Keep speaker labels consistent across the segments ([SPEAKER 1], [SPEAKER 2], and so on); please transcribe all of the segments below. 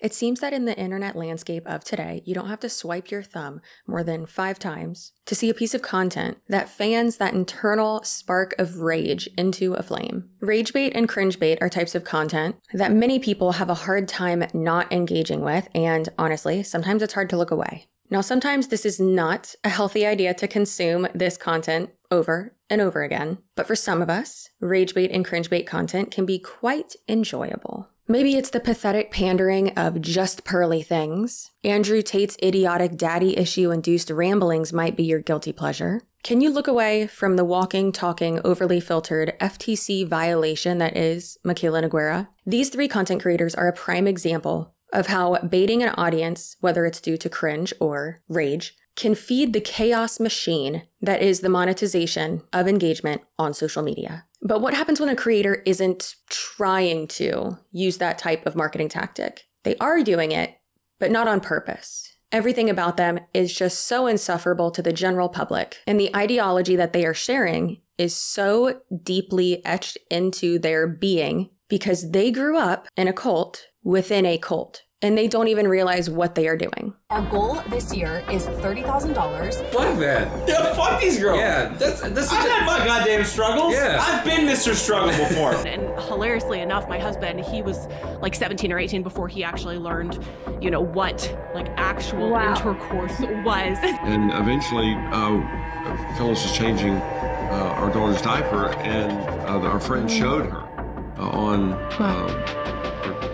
[SPEAKER 1] It seems that in the internet landscape of today, you don't have to swipe your thumb more than 5 times to see a piece of content that fans that internal spark of rage into a flame. Rage bait and cringe bait are types of content that many people have a hard time not engaging with, and honestly, sometimes it's hard to look away. Now, sometimes this is not a healthy idea to consume this content over and over again, but for some of us, rage bait and cringe bait content can be quite enjoyable. Maybe it's the pathetic pandering of just pearly things. Andrew Tate's idiotic daddy issue-induced ramblings might be your guilty pleasure. Can you look away from the walking, talking, overly filtered FTC violation that is Michaela Noguera? These 3 content creators are a prime example of how baiting an audience, whether it's due to cringe or rage, can feed the chaos machine that is the monetization of engagement on social media. But what happens when a creator isn't trying to use that type of marketing tactic? They are doing it, but not on purpose. Everything about them is just so insufferable to the general public, and the ideology that they are sharing is so deeply etched into their being because they grew up in a cult within a cult. And they don't even realize what they are doing.
[SPEAKER 2] Our goal this year is $30,000.
[SPEAKER 3] Fuck that.
[SPEAKER 4] Yeah, fuck these girls.
[SPEAKER 3] Yeah, that's
[SPEAKER 4] I've had my goddamn struggles.
[SPEAKER 3] Yeah.
[SPEAKER 4] I've been Mr. Struggle before.
[SPEAKER 5] And hilariously enough, my husband, he was like 17 or 18 before he actually learned, you know, what like actual intercourse was.
[SPEAKER 6] And eventually, Phyllis was changing our daughter's diaper, and our friend showed her on her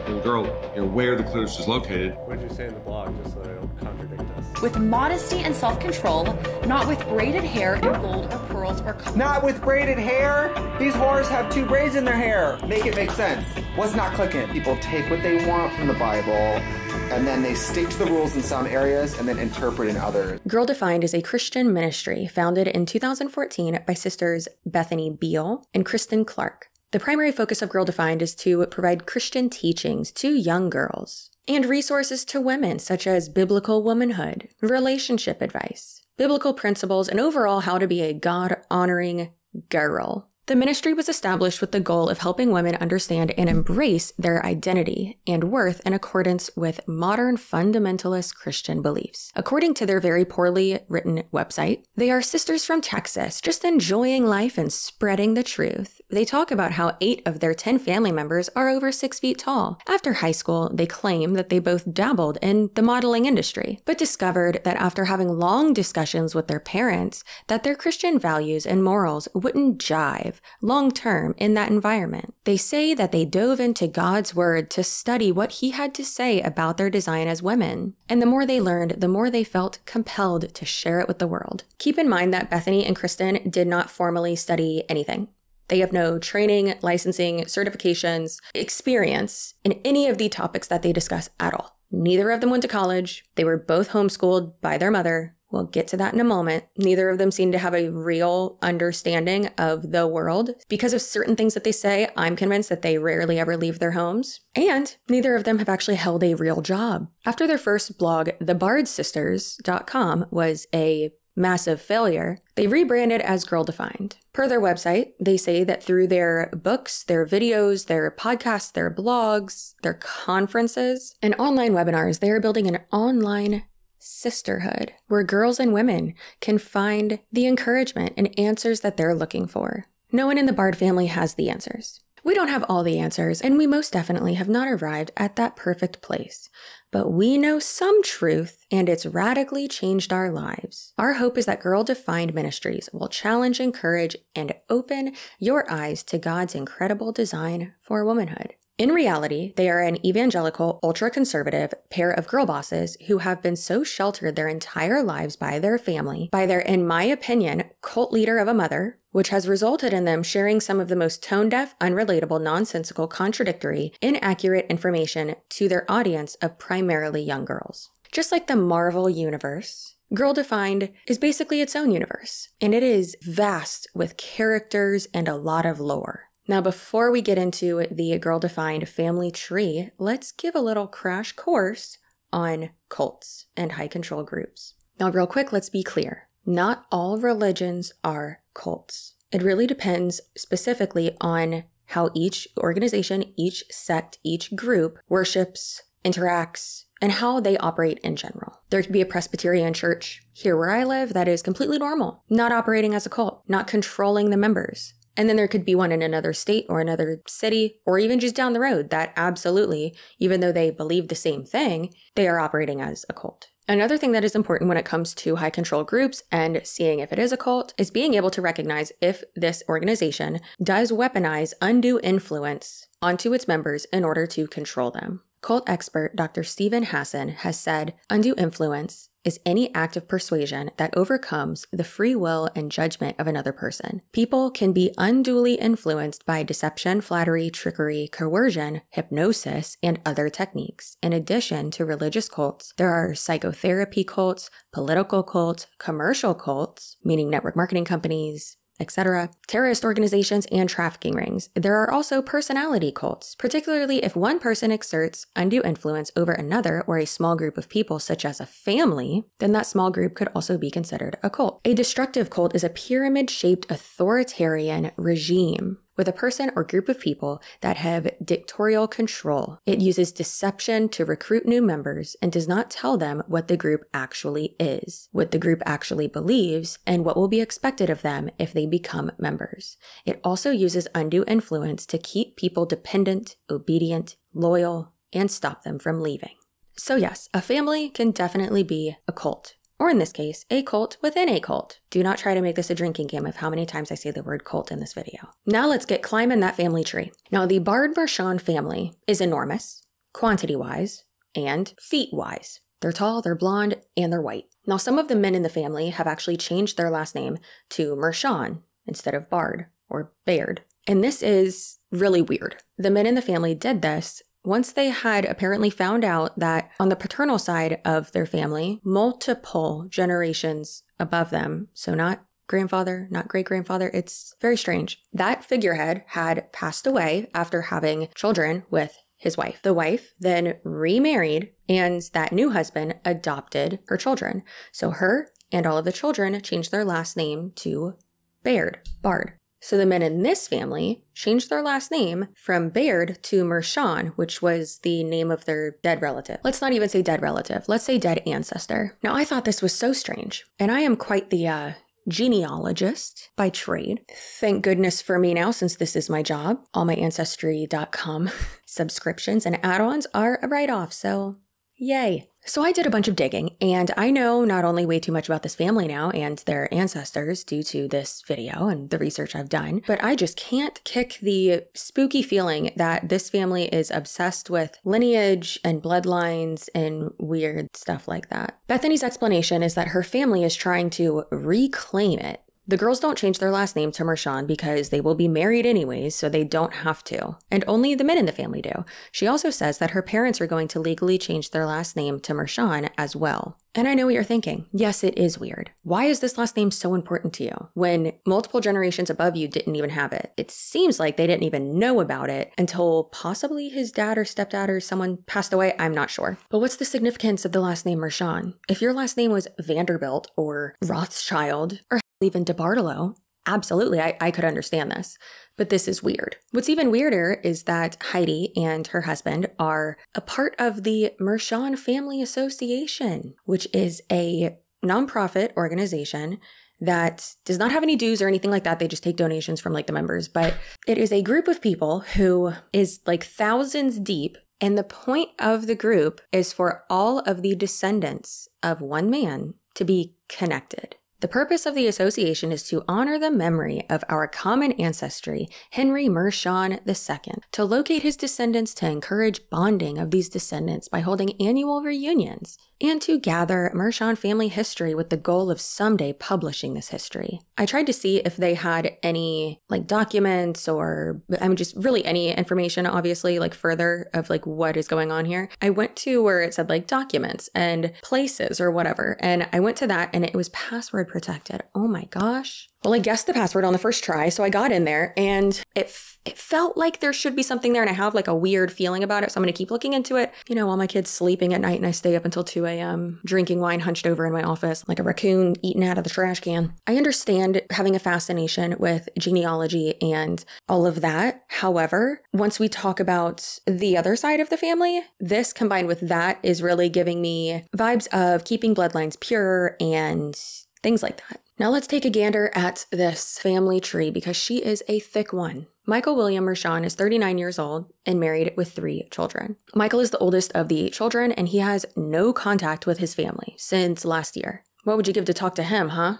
[SPEAKER 6] little girl, you know, where the clitoris is located.
[SPEAKER 7] What did you say in the blog, just so they don't contradict us?
[SPEAKER 2] With modesty and self-control, not with braided hair and gold or pearls or color.
[SPEAKER 8] Not with braided hair? These whores have 2 braids in their hair. Make it make sense. What's not clicking? People take what they want from the Bible, and then they stick to the rules in some areas and then interpret in others.
[SPEAKER 1] Girl Defined is a Christian ministry founded in 2014 by sisters Bethany Beal and Kristen Clark. The primary focus of Girl Defined is to provide Christian teachings to young girls and resources to women, such as biblical womanhood, relationship advice, biblical principles, and overall how to be a God-honoring girl. The ministry was established with the goal of helping women understand and embrace their identity and worth in accordance with modern fundamentalist Christian beliefs. According to their very poorly written website, they are sisters from Texas, just enjoying life and spreading the truth. They talk about how 8 of their 10 family members are over 6 feet tall. After high school, they claim that they both dabbled in the modeling industry, but discovered that after having long discussions with their parents, that their Christian values and morals wouldn't jive long-term in that environment. They say that they dove into God's word to study what he had to say about their design as women. And the more they learned, the more they felt compelled to share it with the world. Keep in mind that Bethany and Kristen did not formally study anything. They have no training, licensing, certifications, experience in any of the topics that they discuss at all. Neither of them went to college. They were both homeschooled by their mother. We'll get to that in a moment. Neither of them seem to have a real understanding of the world. Because of certain things that they say, I'm convinced that they rarely ever leave their homes. And neither of them have actually held a real job. After their first blog, thebardsisters.com was a massive failure, they rebranded as Girl Defined. Per their website, they say that through their books, their videos, their podcasts, their blogs, their conferences, and online webinars, they are building an online sisterhood where girls and women can find the encouragement and answers that they're looking for. No one in the Bard family has the answers. We don't have all the answers, and we most definitely have not arrived at that perfect place. But we know some truth, and it's radically changed our lives. Our hope is that Girl Defined Ministries will challenge, encourage, and open your eyes to God's incredible design for womanhood. In reality, they are an evangelical, ultra-conservative pair of girl bosses who have been so sheltered their entire lives by their family, by their, in my opinion, cult leader of a mother, which has resulted in them sharing some of the most tone-deaf, unrelatable, nonsensical, contradictory, inaccurate information to their audience of primarily young girls. Just like the Marvel universe, Girl Defined is basically its own universe, and it is vast with characters and a lot of lore. Now, before we get into the Girl Defined family tree, let's give a little crash course on cults and high control groups. Now, real quick, let's be clear. Not all religions are cults. It really depends specifically on how each organization, each sect, each group worships interacts, and how they operate in general. There could be a Presbyterian church here where I live that is completely normal, not operating as a cult, not controlling the members. And then there could be one in another state or another city, or even just down the road that absolutely, even though they believe the same thing, they are operating as a cult. Another thing that is important when it comes to high control groups and seeing if it is a cult is being able to recognize if this organization does weaponize undue influence onto its members in order to control them. Cult expert Dr. Stephen Hassan has said, undue influence is any act of persuasion that overcomes the free will and judgment of another person. People can be unduly influenced by deception, flattery, trickery, coercion, hypnosis, and other techniques. In addition to religious cults, there are psychotherapy cults, political cults, commercial cults, meaning network marketing companies, etc., terrorist organizations, and trafficking rings. There are also personality cults, particularly if one person exerts undue influence over another or a small group of people, such as a family, then that small group could also be considered a cult. A destructive cult is a pyramid-shaped authoritarian regime with a person or group of people that have dictatorial control. It uses deception to recruit new members and does not tell them what the group actually is, what the group actually believes, and what will be expected of them if they become members. It also uses undue influence to keep people dependent, obedient, loyal, and stop them from leaving. So yes, a family can definitely be a cult. Or in this case, a cult within a cult. Do not try to make this a drinking game of how many times I say the word cult in this video. Now let's get climbing that family tree. Now the Bard-Mershon family is enormous, quantity-wise, and feet-wise. They're tall, they're blonde, and they're white. Now some of the men in the family have actually changed their last name to Mershon instead of Bard or Baird. And this is really weird. The men in the family did this once they had apparently found out that on the paternal side of their family, multiple generations above them, so not grandfather, not great-grandfather, it's very strange, that figurehead had passed away after having children with his wife. The wife then remarried, and that new husband adopted her children. So her and all of the children changed their last name to Bard. So the men in this family changed their last name from Baird to Mershon, which was the name of their dead relative. Let's not even say dead relative. Let's say dead ancestor. Now, I thought this was so strange, and I am quite the genealogist by trade. Thank goodness for me now, since this is my job. All my Ancestry.com subscriptions and add-ons are a write-off, so yay. So I did a bunch of digging, and I know not only way too much about this family now and their ancestors due to this video and the research I've done, but I just can't kick the spooky feeling that this family is obsessed with lineage and bloodlines and weird stuff like that. Bethany's explanation is that her family is trying to reclaim it. The girls don't change their last name to Mershon because they will be married anyways, so they don't have to. And only the men in the family do. She also says that her parents are going to legally change their last name to Mershon as well. And I know what you're thinking. Yes, it is weird. Why is this last name so important to you when multiple generations above you didn't even have it? It seems like they didn't even know about it until possibly his dad or stepdad or someone passed away. I'm not sure. But what's the significance of the last name Mershon? If your last name was Vanderbilt or Rothschild or even DeBartolo, absolutely, I could understand this. But this is weird. What's even weirder is that Heidi and her husband are a part of the Mershon Family Association, which is a nonprofit organization that does not have any dues or anything like that. They just take donations from like the members. But it is a group of people who is like thousands deep. And the point of the group is for all of the descendants of one man to be connected. The purpose of the association is to honor the memory of our common ancestry, Henry Mershon II, to locate his descendants, to encourage bonding of these descendants by holding annual reunions, and to gather Mershon family history with the goal of someday publishing this history. I tried to see if they had any like documents or just really any information, obviously, like further of like what is going on here. I went to where it said like documents and places or whatever, and I went to that and it was password password protected. Oh my gosh. Well, I guessed the password on the first try, so I got in there, and it felt like there should be something there, and I have like a weird feeling about it, so I'm going to keep looking into it. You know, while my kid's sleeping at night and I stay up until 2 a.m. drinking wine hunched over in my office like a raccoon eaten out of the trash can. I understand having a fascination with genealogy and all of that. However, once we talk about the other side of the family, this combined with that is really giving me vibes of keeping bloodlines pure and things like that. Now let's take a gander at this family tree because she is a thick one. Michael William Mershon is 39 years old and married with 3 children. Michael is the oldest of the 8 children, and he has no contact with his family since last year. What would you give to talk to him, huh?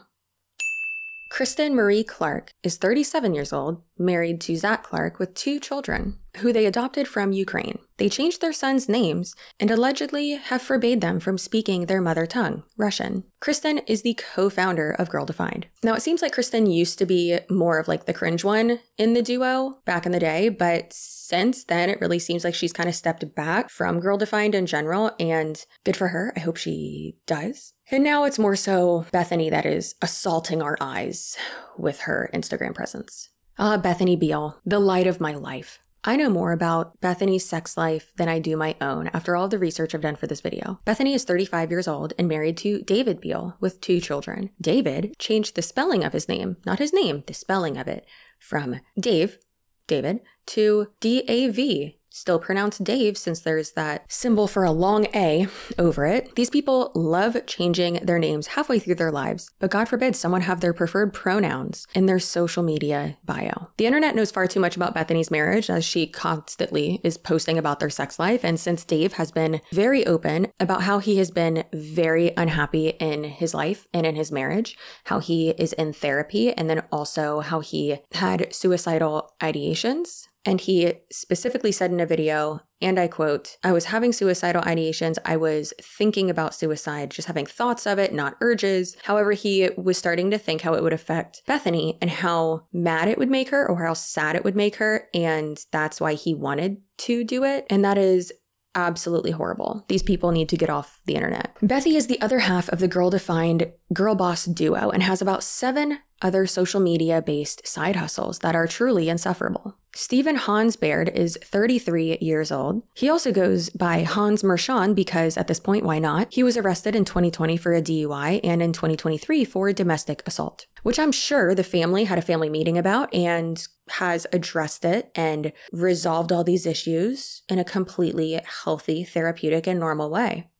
[SPEAKER 1] Kristen Marie Clark is 37 years old, married to Zach Clark with 2 children, who they adopted from Ukraine. They changed their sons' names and allegedly have forbade them from speaking their mother tongue, Russian. Kristen is the co-founder of Girl Defined. Now, it seems like Kristen used to be more of like the cringe one in the duo back in the day, but since then, it really seems like she's kind of stepped back from Girl Defined in general, and good for her. I hope she does. And now it's more so Bethany that is assaulting our eyes with her Instagram presence. Bethany Beal, the light of my life. I know more about Bethany's sex life than I do my own after all the research I've done for this video. Bethany is 35 years old and married to David Beal with 2 children. David changed the spelling of his name, not his name, the spelling of it, from David, to D-A-V. Still pronounced Dave since there's that symbol for a long A over it. These people love changing their names halfway through their lives, but God forbid someone have their preferred pronouns in their social media bio. The internet knows far too much about Bethany's marriage, as she constantly is posting about their sex life, and since Dave has been very open about how he has been very unhappy in his life and in his marriage, how he is in therapy, and then also how he had suicidal ideations. And he specifically said in a video, and I quote, "I was having suicidal ideations. I was thinking about suicide, just having thoughts of it, not urges." However, he was starting to think how it would affect Bethany and how mad it would make her or how sad it would make her. And that's why he wanted to do it. And that is absolutely horrible. These people need to get off the internet. Bethy is the other half of the Girl Defined Girl Boss duo and has about 7 other social media based side hustles that are truly insufferable. Stephen Hans Baird is 33 years old. He also goes by Hans Mershon because at this point, why not? He was arrested in 2020 for a DUI and in 2023 for domestic assault, which I'm sure the family had a family meeting about and has addressed it and resolved all these issues in a completely healthy, therapeutic, and normal way.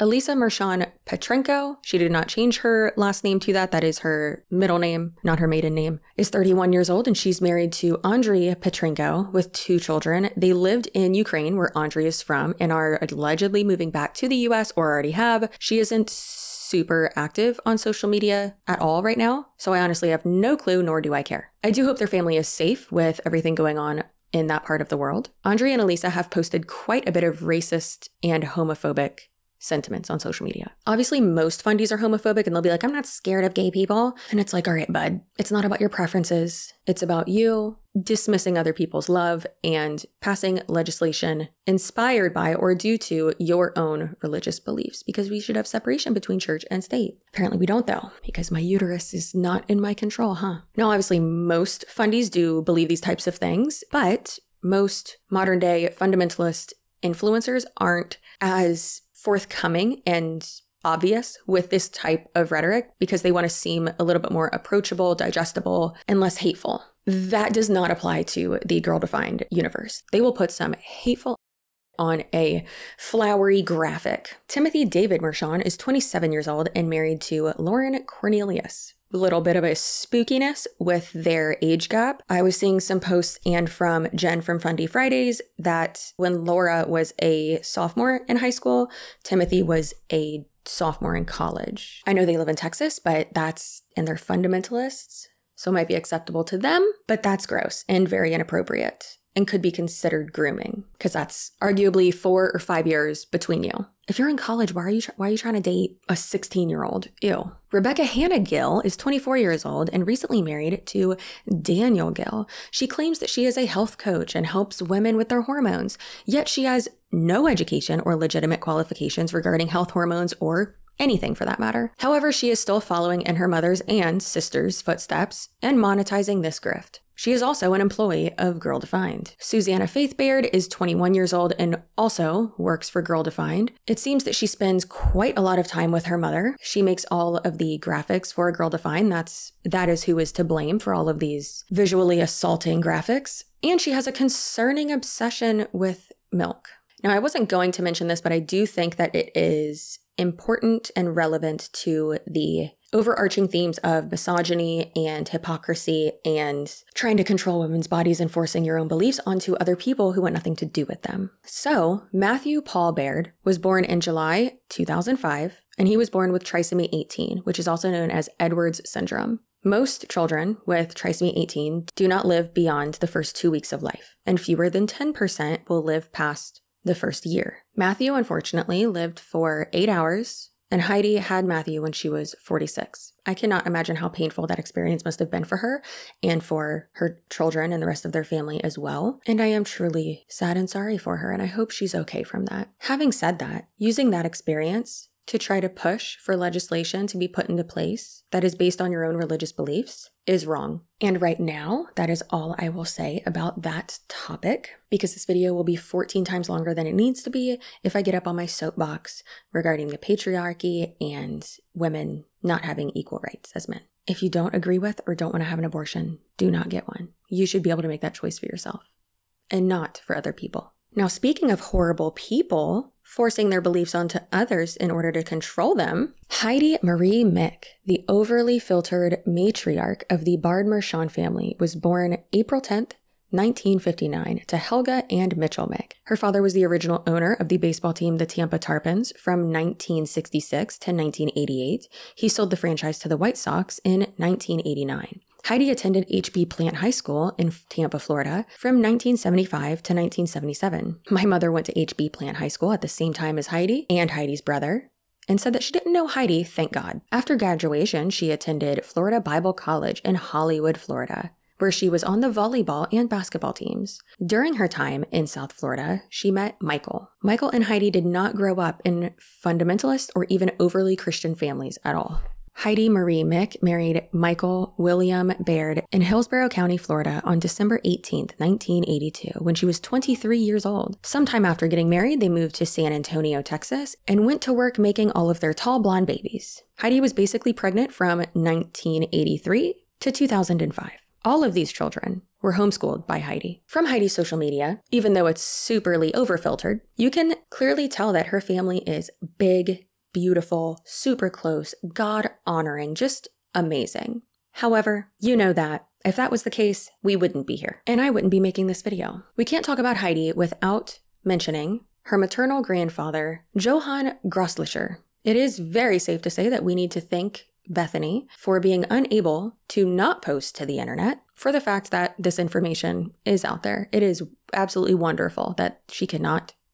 [SPEAKER 1] Elisa Mershon Petrenko, she did not change her last name to that. That is her middle name, not her maiden name, is 31 years old, and she's married to Andrei Petrenko with 2 children. They lived in Ukraine, where Andrei is from, and are allegedly moving back to the US or already have. She isn't super active on social media at all right now, so I honestly have no clue, nor do I care. I do hope their family is safe with everything going on in that part of the world. Andrei and Elisa have posted quite a bit of racist and homophobic sentiments on social media. Obviously, most fundies are homophobic and they'll be like, "I'm not scared of gay people." And it's like, all right, bud, it's not about your preferences. It's about you dismissing other people's love and passing legislation inspired by or due to your own religious beliefs, because we should have separation between church and state. Apparently we don't, though, because my uterus is not in my control, huh? Now, obviously, most fundies do believe these types of things, but most modern day fundamentalist influencers aren't as forthcoming and obvious with this type of rhetoric because they want to seem a little bit more approachable, digestible, and less hateful. That does not apply to the Girl Defined universe. They will put some hateful on a flowery graphic. Timothy David Mershon is 27 years old and married to Lauren Cornelius. A little bit of a spookiness with their age gap. I was seeing some posts and from Jen from Fundie Fridays that when Laura was a sophomore in high school, Timothy was a sophomore in college. I know they live in Texas, but and they're fundamentalists, so it might be acceptable to them, but that's gross and very inappropriate and could be considered grooming because that's arguably 4 or 5 years between you. If you're in college, why are you trying to date a 16-year-old? Ew. Rebecca Hannah Gill is 24 years old and recently married to Daniel Gill. She claims that she is a health coach and helps women with their hormones, yet she has no education or legitimate qualifications regarding health, hormones, or anything for that matter. However, she is still following in her mother's and sister's footsteps and monetizing this grift. She is also an employee of Girl Defined. Susanna Faith Baird is 21 years old and also works for Girl Defined. It seems that she spends quite a lot of time with her mother. She makes all of the graphics for Girl Defined. That is who is to blame for all of these visually assaulting graphics. And she has a concerning obsession with milk. Now, I wasn't going to mention this, but I do think that it is important and relevant to the overarching themes of misogyny and hypocrisy and trying to control women's bodies and forcing your own beliefs onto other people who want nothing to do with them. So, Matthew Paul Baird was born in July 2005, and he was born with trisomy 18, which is also known as Edwards syndrome. Most children with trisomy 18 do not live beyond the first 2 weeks of life, and fewer than 10% will live past the first year. Matthew, unfortunately, lived for 8 hours, and Heidi had Matthew when she was 46. I cannot imagine how painful that experience must have been for her and for her children and the rest of their family as well. And I am truly sad and sorry for her, and I hope she's okay from that. Having said that, using that experience to try to push for legislation to be put into place that is based on your own religious beliefs is wrong. And right now, that is all I will say about that topic, because this video will be 14 times longer than it needs to be if I get up on my soapbox regarding the patriarchy and women not having equal rights as men. If you don't agree with or don't want to have an abortion, do not get one. You should be able to make that choice for yourself and not for other people. Now, speaking of horrible people forcing their beliefs onto others in order to control them, Heidi Marie Mick, the overly filtered matriarch of the Bard Mershon family, was born April 10th, 1959, to Helga and Mitchell Mick. Her father was the original owner of the baseball team, the Tampa Tarpons, from 1966 to 1988. He sold the franchise to the White Sox in 1989. Heidi attended H.B. Plant High School in Tampa, Florida from 1975 to 1977. My mother went to H.B. Plant High School at the same time as Heidi and Heidi's brother, and said that she didn't know Heidi, thank God. After graduation, she attended Florida Bible College in Hollywood, Florida, where she was on the volleyball and basketball teams. During her time in South Florida, she met Michael. Michael and Heidi did not grow up in fundamentalist or even overly Christian families at all. Heidi Marie Mick married Michael William Baird in Hillsborough County, Florida on December 18th, 1982, when she was 23 years old. Sometime after getting married, they moved to San Antonio, Texas, and went to work making all of their tall blonde babies. Heidi was basically pregnant from 1983 to 2005. All of these children were homeschooled by Heidi. From Heidi's social media, even though it's superly overfiltered, you can clearly tell that her family is big, beautiful, super close, God-honoring, just amazing. However, you know that if that was the case, we wouldn't be here, and I wouldn't be making this video. We can't talk about Heidi without mentioning her maternal grandfather, Johann Grosslicher. It is very safe to say that we need to thank Bethany for being unable to not post to the internet for the fact that this information is out there. It is absolutely wonderful that she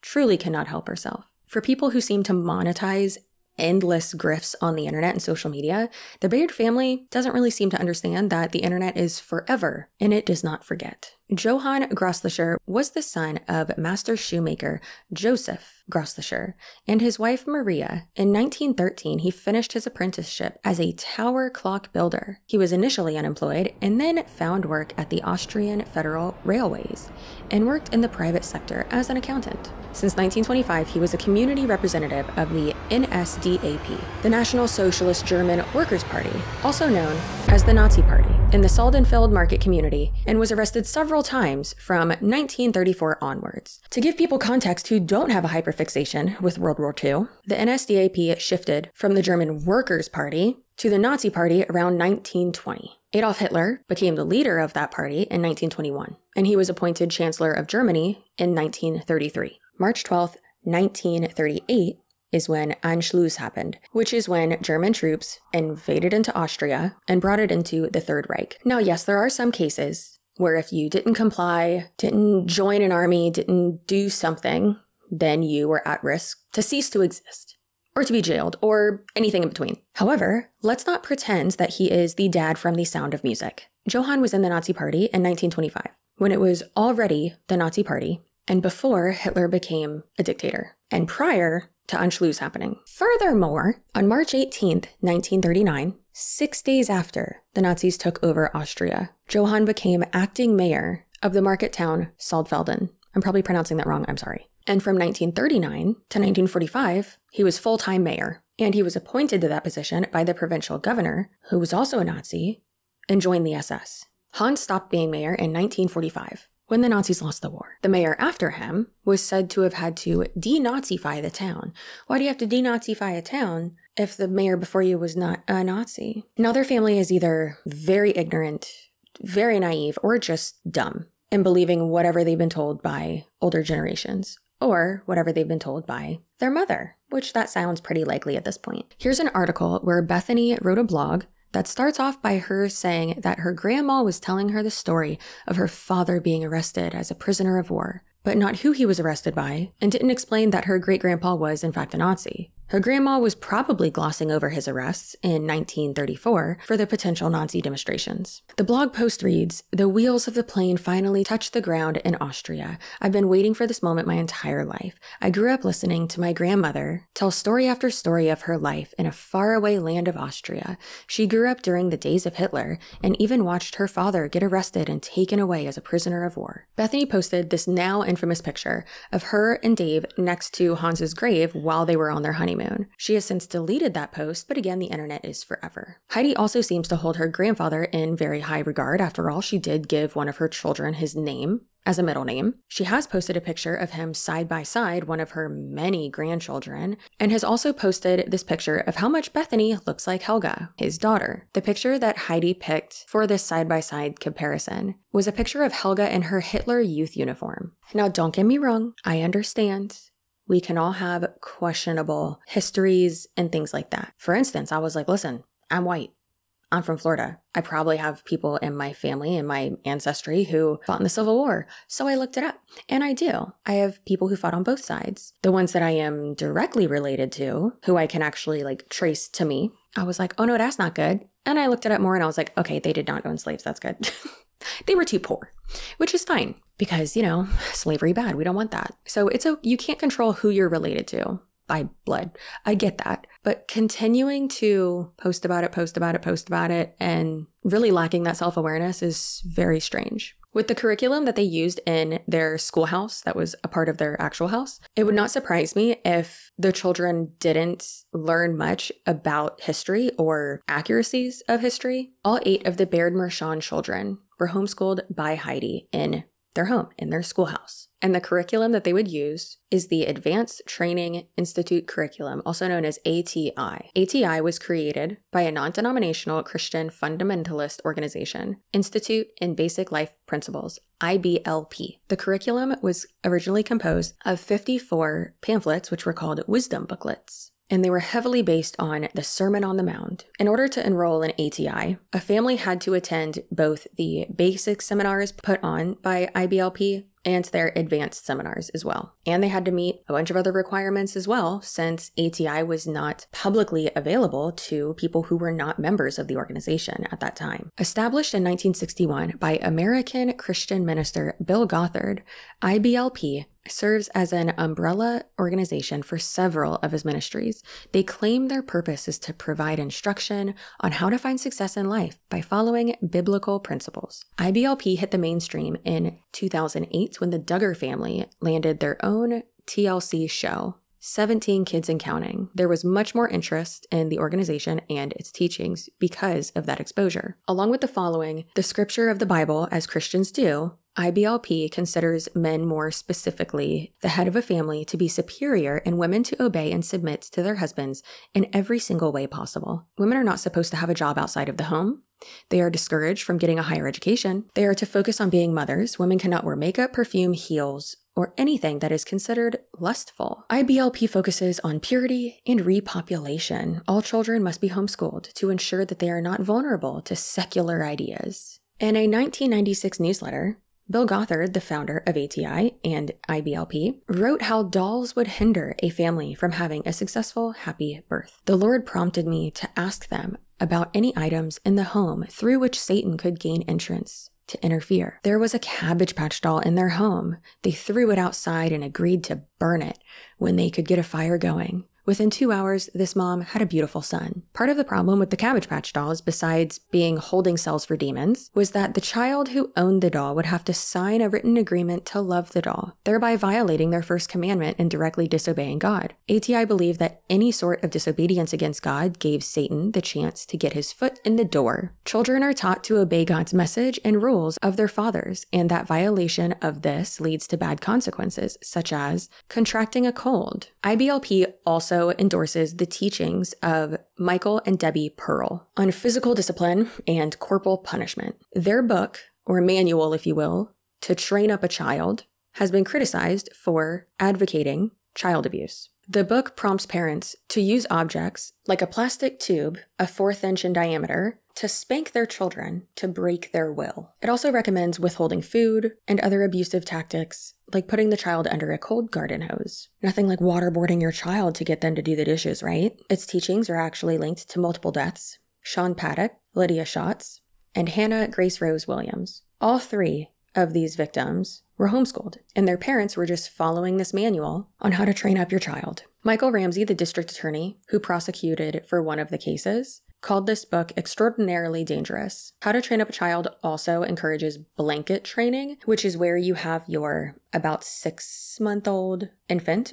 [SPEAKER 1] truly cannot help herself. For people who seem to monetize endless grifts on the internet and social media, the Baird family doesn't really seem to understand that the internet is forever and it does not forget. Johann Grosslicher was the son of master shoemaker Joseph Grosslicher and his wife Maria. In 1913, he finished his apprenticeship as a tower clock builder. He was initially unemployed and then found work at the Austrian Federal Railways and worked in the private sector as an accountant. Since 1925, he was a community representative of the NSDAP, the National Socialist German Workers' Party, also known as the Nazi Party, in the Soldenfeld market community, and was arrested several times from 1934 onwards. To give people context who don't have a hyperfixation with World War II, the NSDAP shifted from the German Workers' Party to the Nazi Party around 1920. Adolf Hitler became the leader of that party in 1921, and he was appointed Chancellor of Germany in 1933. March 12th, 1938 is when Anschluss happened, which is when German troops invaded into Austria and brought it into the Third Reich. Now, yes, there are some cases where if you didn't comply, didn't join an army, didn't do something, then you were at risk to cease to exist, or to be jailed, or anything in between. However, let's not pretend that he is the dad from The Sound of Music. Johann was in the Nazi Party in 1925, when it was already the Nazi Party, and before Hitler became a dictator. and prior to Anschluss happening. Furthermore, on March 18th, 1939, 6 days after the Nazis took over Austria, Johann became acting mayor of the market town Saalfelden. I'm probably pronouncing that wrong, I'm sorry. And from 1939 to 1945, he was full-time mayor, and he was appointed to that position by the provincial governor, who was also a Nazi, and joined the SS. Hans stopped being mayor in 1945, when the Nazis lost the war. The mayor after him was said to have had to denazify the town. Why do you have to denazify a town if the mayor before you was not a Nazi? Now, their family is either very ignorant, very naive, or just dumb in believing whatever they've been told by older generations, or whatever they've been told by their mother, which that sounds pretty likely at this point. Here's an article where Bethany wrote a blog that starts off by her saying that her grandma was telling her the story of her father being arrested as a prisoner of war, but not who he was arrested by, and didn't explain that her great-grandpa was in fact a Nazi. Her grandma was probably glossing over his arrests in 1934 for the potential Nazi demonstrations. The blog post reads, "The wheels of the plane finally touched the ground in Austria. I've been waiting for this moment my entire life. I grew up listening to my grandmother tell story after story of her life in a faraway land of Austria. She grew up during the days of Hitler and even watched her father get arrested and taken away as a prisoner of war." Bethany posted this now infamous picture of her and Dave next to Hans's grave while they were on their honeymoon. She has since deleted that post, but again, the internet is forever. Heidi also seems to hold her grandfather in very high regard. After all, she did give one of her children his name as a middle name. She has posted a picture of him side by side, one of her many grandchildren, and has also posted this picture of how much Bethany looks like Helga, his daughter. The picture that Heidi picked for this side by side comparison was a picture of Helga in her Hitler Youth uniform. Now, don't get me wrong, I understand. We can all have questionable histories and things like that. For instance, I was like, listen, I'm white. I'm from Florida. I probably have people in my family and my ancestry who fought in the Civil War. So I looked it up, and I do. I have people who fought on both sides. The ones that I am directly related to, who I can actually trace to me, I was like, oh no, that's not good. And I looked it up more and I was like, okay, they did not own slaves. That's good. They were too poor, which is fine because, slavery bad. We don't want that. So you can't control who you're related to by blood. I get that. But continuing to post about it, and really lacking that self-awareness is very strange. With the curriculum that they used in their schoolhouse, that was a part of their actual house, it would not surprise me if the children didn't learn much about history or accuracies of history. All 8 of the Baird Mershon children were homeschooled by Heidi in their home, in their schoolhouse. And the curriculum that they would use is the Advanced Training Institute curriculum, also known as ATI. ATI was created by a non-denominational Christian fundamentalist organization, Institute in Basic Life Principles, IBLP. The curriculum was originally composed of 54 pamphlets, which were called wisdom booklets, and they were heavily based on the Sermon on the Mount. In order to enroll in ATI, a family had to attend both the basic seminars put on by IBLP and their advanced seminars as well. And they had to meet a bunch of other requirements as well, since ATI was not publicly available to people who were not members of the organization at that time. Established in 1961 by American Christian minister Bill Gothard, IBLP serves as an umbrella organization for several of his ministries. They claim their purpose is to provide instruction on how to find success in life by following biblical principles. IBLP hit the mainstream in 2008 when the Duggar family landed their own TLC show, 17 Kids and Counting. There was much more interest in the organization and its teachings because of that exposure. Along with the following, the scripture of the Bible, as Christians do, IBLP considers men, more specifically the head of a family, to be superior and women to obey and submit to their husbands in every single way possible. Women are not supposed to have a job outside of the home. They are discouraged from getting a higher education. They are to focus on being mothers. Women cannot wear makeup, perfume, heels, or anything that is considered lustful. IBLP focuses on purity and repopulation. All children must be homeschooled to ensure that they are not vulnerable to secular ideas. In a 1996 newsletter, Bill Gothard, the founder of ATI and IBLP, wrote how dolls would hinder a family from having a successful, happy birth. The Lord prompted me to ask them, about any items in the home through which Satan could gain entrance to interfere. There was a Cabbage Patch doll in their home. They threw it outside and agreed to burn it when they could get a fire going. Within 2 hours, this mom had a beautiful son. Part of the problem with the Cabbage Patch dolls, besides being holding cells for demons, was that the child who owned the doll would have to sign a written agreement to love the doll, thereby violating their first commandment and directly disobeying God. ATI believed that any sort of disobedience against God gave Satan the chance to get his foot in the door. Children are taught to obey God's message and rules of their fathers, and that violation of this leads to bad consequences, such as contracting a cold. IBLP also endorses the teachings of Michael and Debbie Pearl on physical discipline and corporal punishment. Their book, or manual if you will, To Train Up a Child, has been criticized for advocating child abuse. The book prompts parents to use objects like a plastic tube, a 1/4 inch in diameter, to spank their children to break their will. It also recommends withholding food and other abusive tactics, like putting the child under a cold garden hose. Nothing like waterboarding your child to get them to do the dishes, right? Its teachings are actually linked to multiple deaths: Sean Paddock, Lydia Schatz, and Hannah Grace Rose Williams. All 3 of these victims were homeschooled, and their parents were just following this manual on how to train up your child. Michael Ramsey, the district attorney who prosecuted for one of the cases, called this book extraordinarily dangerous. How to Train Up a Child also encourages blanket training, which is where you have your about 6-month-old infant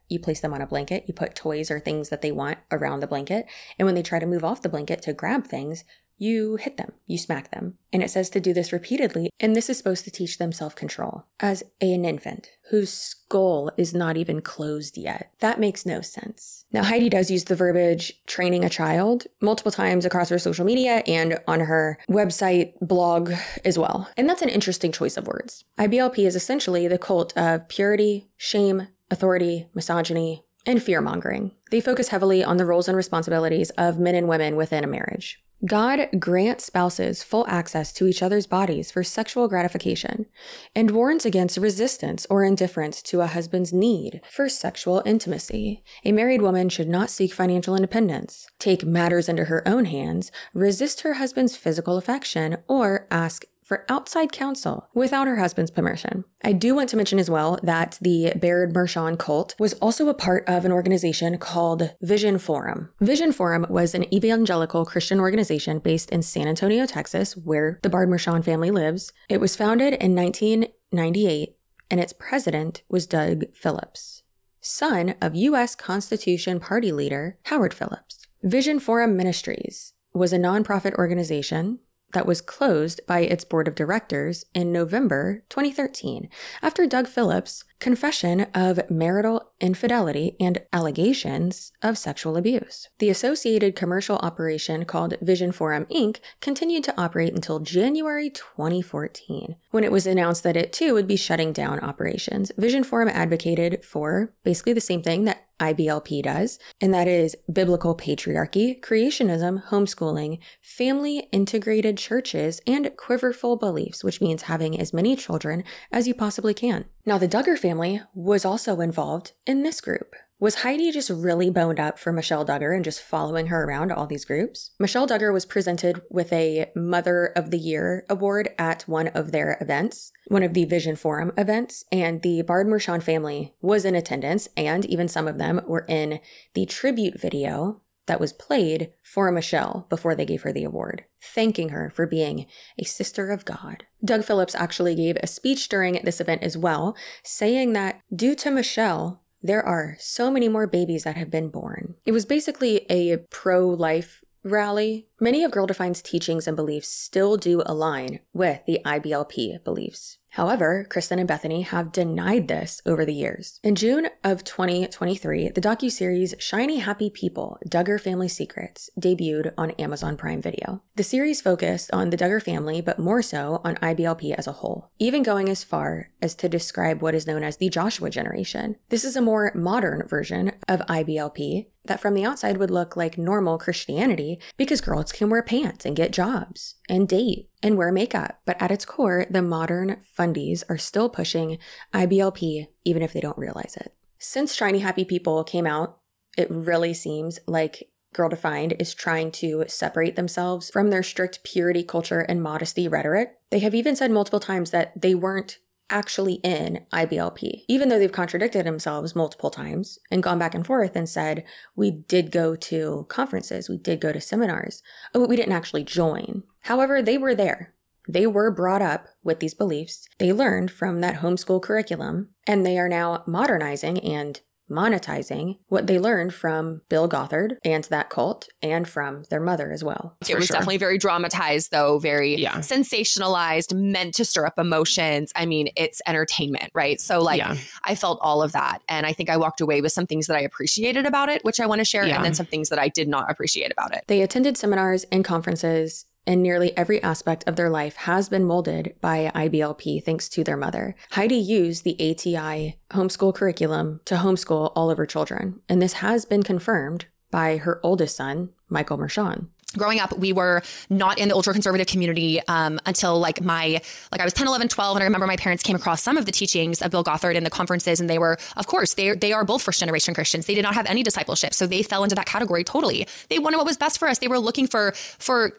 [SPEAKER 1] you place them on a blanket, you put toys or things that they want around the blanket, and when they try to move off the blanket to grab things, you hit them, you smack them. And it says to do this repeatedly, and this is supposed to teach them self-control. As an infant whose skull is not even closed yet. That makes no sense. Now, Heidi does use the verbiage training a child multiple times across her social media and on her website blog as well. And that's an interesting choice of words. IBLP is essentially the cult of purity, shame, authority, misogyny, and fear-mongering. They focus heavily on the roles and responsibilities of men and women within a marriage. God grants spouses full access to each other's bodies for sexual gratification and warns against resistance or indifference to a husband's need for sexual intimacy. A married woman should not seek financial independence, take matters into her own hands, resist her husband's physical affection, or ask for outside counsel without her husband's permission. I do want to mention as well that the Baird Mershon cult was also a part of an organization called Vision Forum. Vision Forum was an evangelical Christian organization based in San Antonio, Texas, where the Baird Mershon family lives. It was founded in 1998, and its president was Doug Phillips, son of U.S. Constitution Party leader Howard Phillips. Vision Forum Ministries was a nonprofit organization that was closed by its board of directors in November 2013 after Doug Phillips' confession of marital infidelity and allegations of sexual abuse. The associated commercial operation called Vision Forum Inc. continued to operate until January 2014, when it was announced that it too would be shutting down operations. Vision Forum advocated for basically the same thing that IBLP does, and that is biblical patriarchy, creationism, homeschooling, family integrated churches, and quiverful beliefs, which means having as many children as you possibly can. Now, the Duggar family was also involved in this group. Was Heidi just really boned up for Michelle Duggar and just following her around to all these groups? Michelle Duggar was presented with a Mother of the Year award at one of their events, one of the Vision Forum events, and the Baird Mershon family was in attendance, and even some of them were in the tribute video that was played for Michelle before they gave her the award, thanking her for being a sister of God. Doug Phillips actually gave a speech during this event as well, saying that due to Michelle, there are so many more babies that have been born. It was basically a pro-life rally. Many of Girl Defined's teachings and beliefs still do align with the IBLP beliefs. However, Kristen and Bethany have denied this over the years. In June of 2023, the docuseries Shiny Happy People, Duggar Family Secrets debuted on Amazon Prime Video. The series focused on the Duggar family, but more so on IBLP as a whole, even going as far as to describe what is known as the Joshua generation. This is a more modern version of IBLP that from the outside would look like normal Christianity because girls can wear pants and get jobs and date and wear makeup. But at its core, the modern fundies are still pushing IBLP even if they don't realize it. Since Shiny Happy People came out, it really seems like Girl Defined is trying to separate themselves from their strict purity culture and modesty rhetoric. They have even said multiple times that they weren't actually in IBLP, even though they've contradicted themselves multiple times and gone back and forth and said, we did go to conferences, we did go to seminars, but we didn't actually join. However, they were there. They were brought up with these beliefs. They learned from that homeschool curriculum, and they are now modernizing and monetizing what they learned from Bill Gothard and that cult and from their mother as well.
[SPEAKER 3] It was definitely very dramatized, though, very sensationalized, meant to stir up emotions. I mean, it's entertainment, right? So like I felt all of that. And I think I walked away with some things that I appreciated about it, which I want to share, and then some things that I did not appreciate about it.
[SPEAKER 1] They attended seminars and conferences, and nearly every aspect of their life has been molded by IBLP thanks to their mother. Heidi used the ATI homeschool curriculum to homeschool all of her children, and this has been confirmed by her oldest son, Michael Mershon.
[SPEAKER 3] Growing up, we were not in the ultra conservative community until I was 10, 11, 12. And I remember my parents came across some of the teachings of Bill Gothard in the conferences. And they were, of course, they are both first generation Christians. They did not have any discipleship. So they fell into that category totally. They wanted what was best for us. They were looking for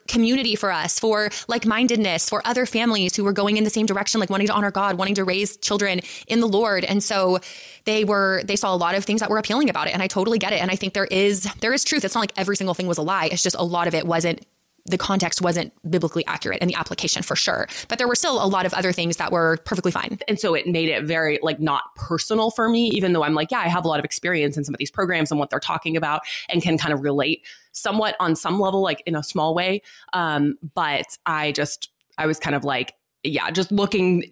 [SPEAKER 3] community for us, for like-mindedness, for other families who were going in the same direction, like wanting to honor God, wanting to raise children in the Lord. And so they saw a lot of things that were appealing about it. And I totally get it. And I think there is truth. It's not like every single thing was a lie. It's just a lot of it the context wasn't biblically accurate in the application for sure. But there were still a lot of other things that were perfectly fine.
[SPEAKER 5] And so it made it very not personal for me, even though I'm like, I have a lot of experience in some of these programs and what they're talking about and can kind of relate somewhat on some level, like in a small way. But I was kind of just looking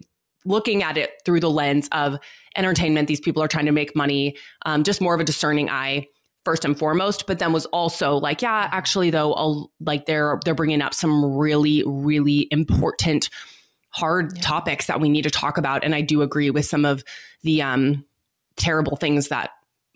[SPEAKER 5] at it through the lens of entertainment. These people are trying to make money, just more of a discerning eye first and foremost, but then was also actually though, they're bringing up some really, really important, hard topics that we need to talk about. And I do agree with some of the terrible things that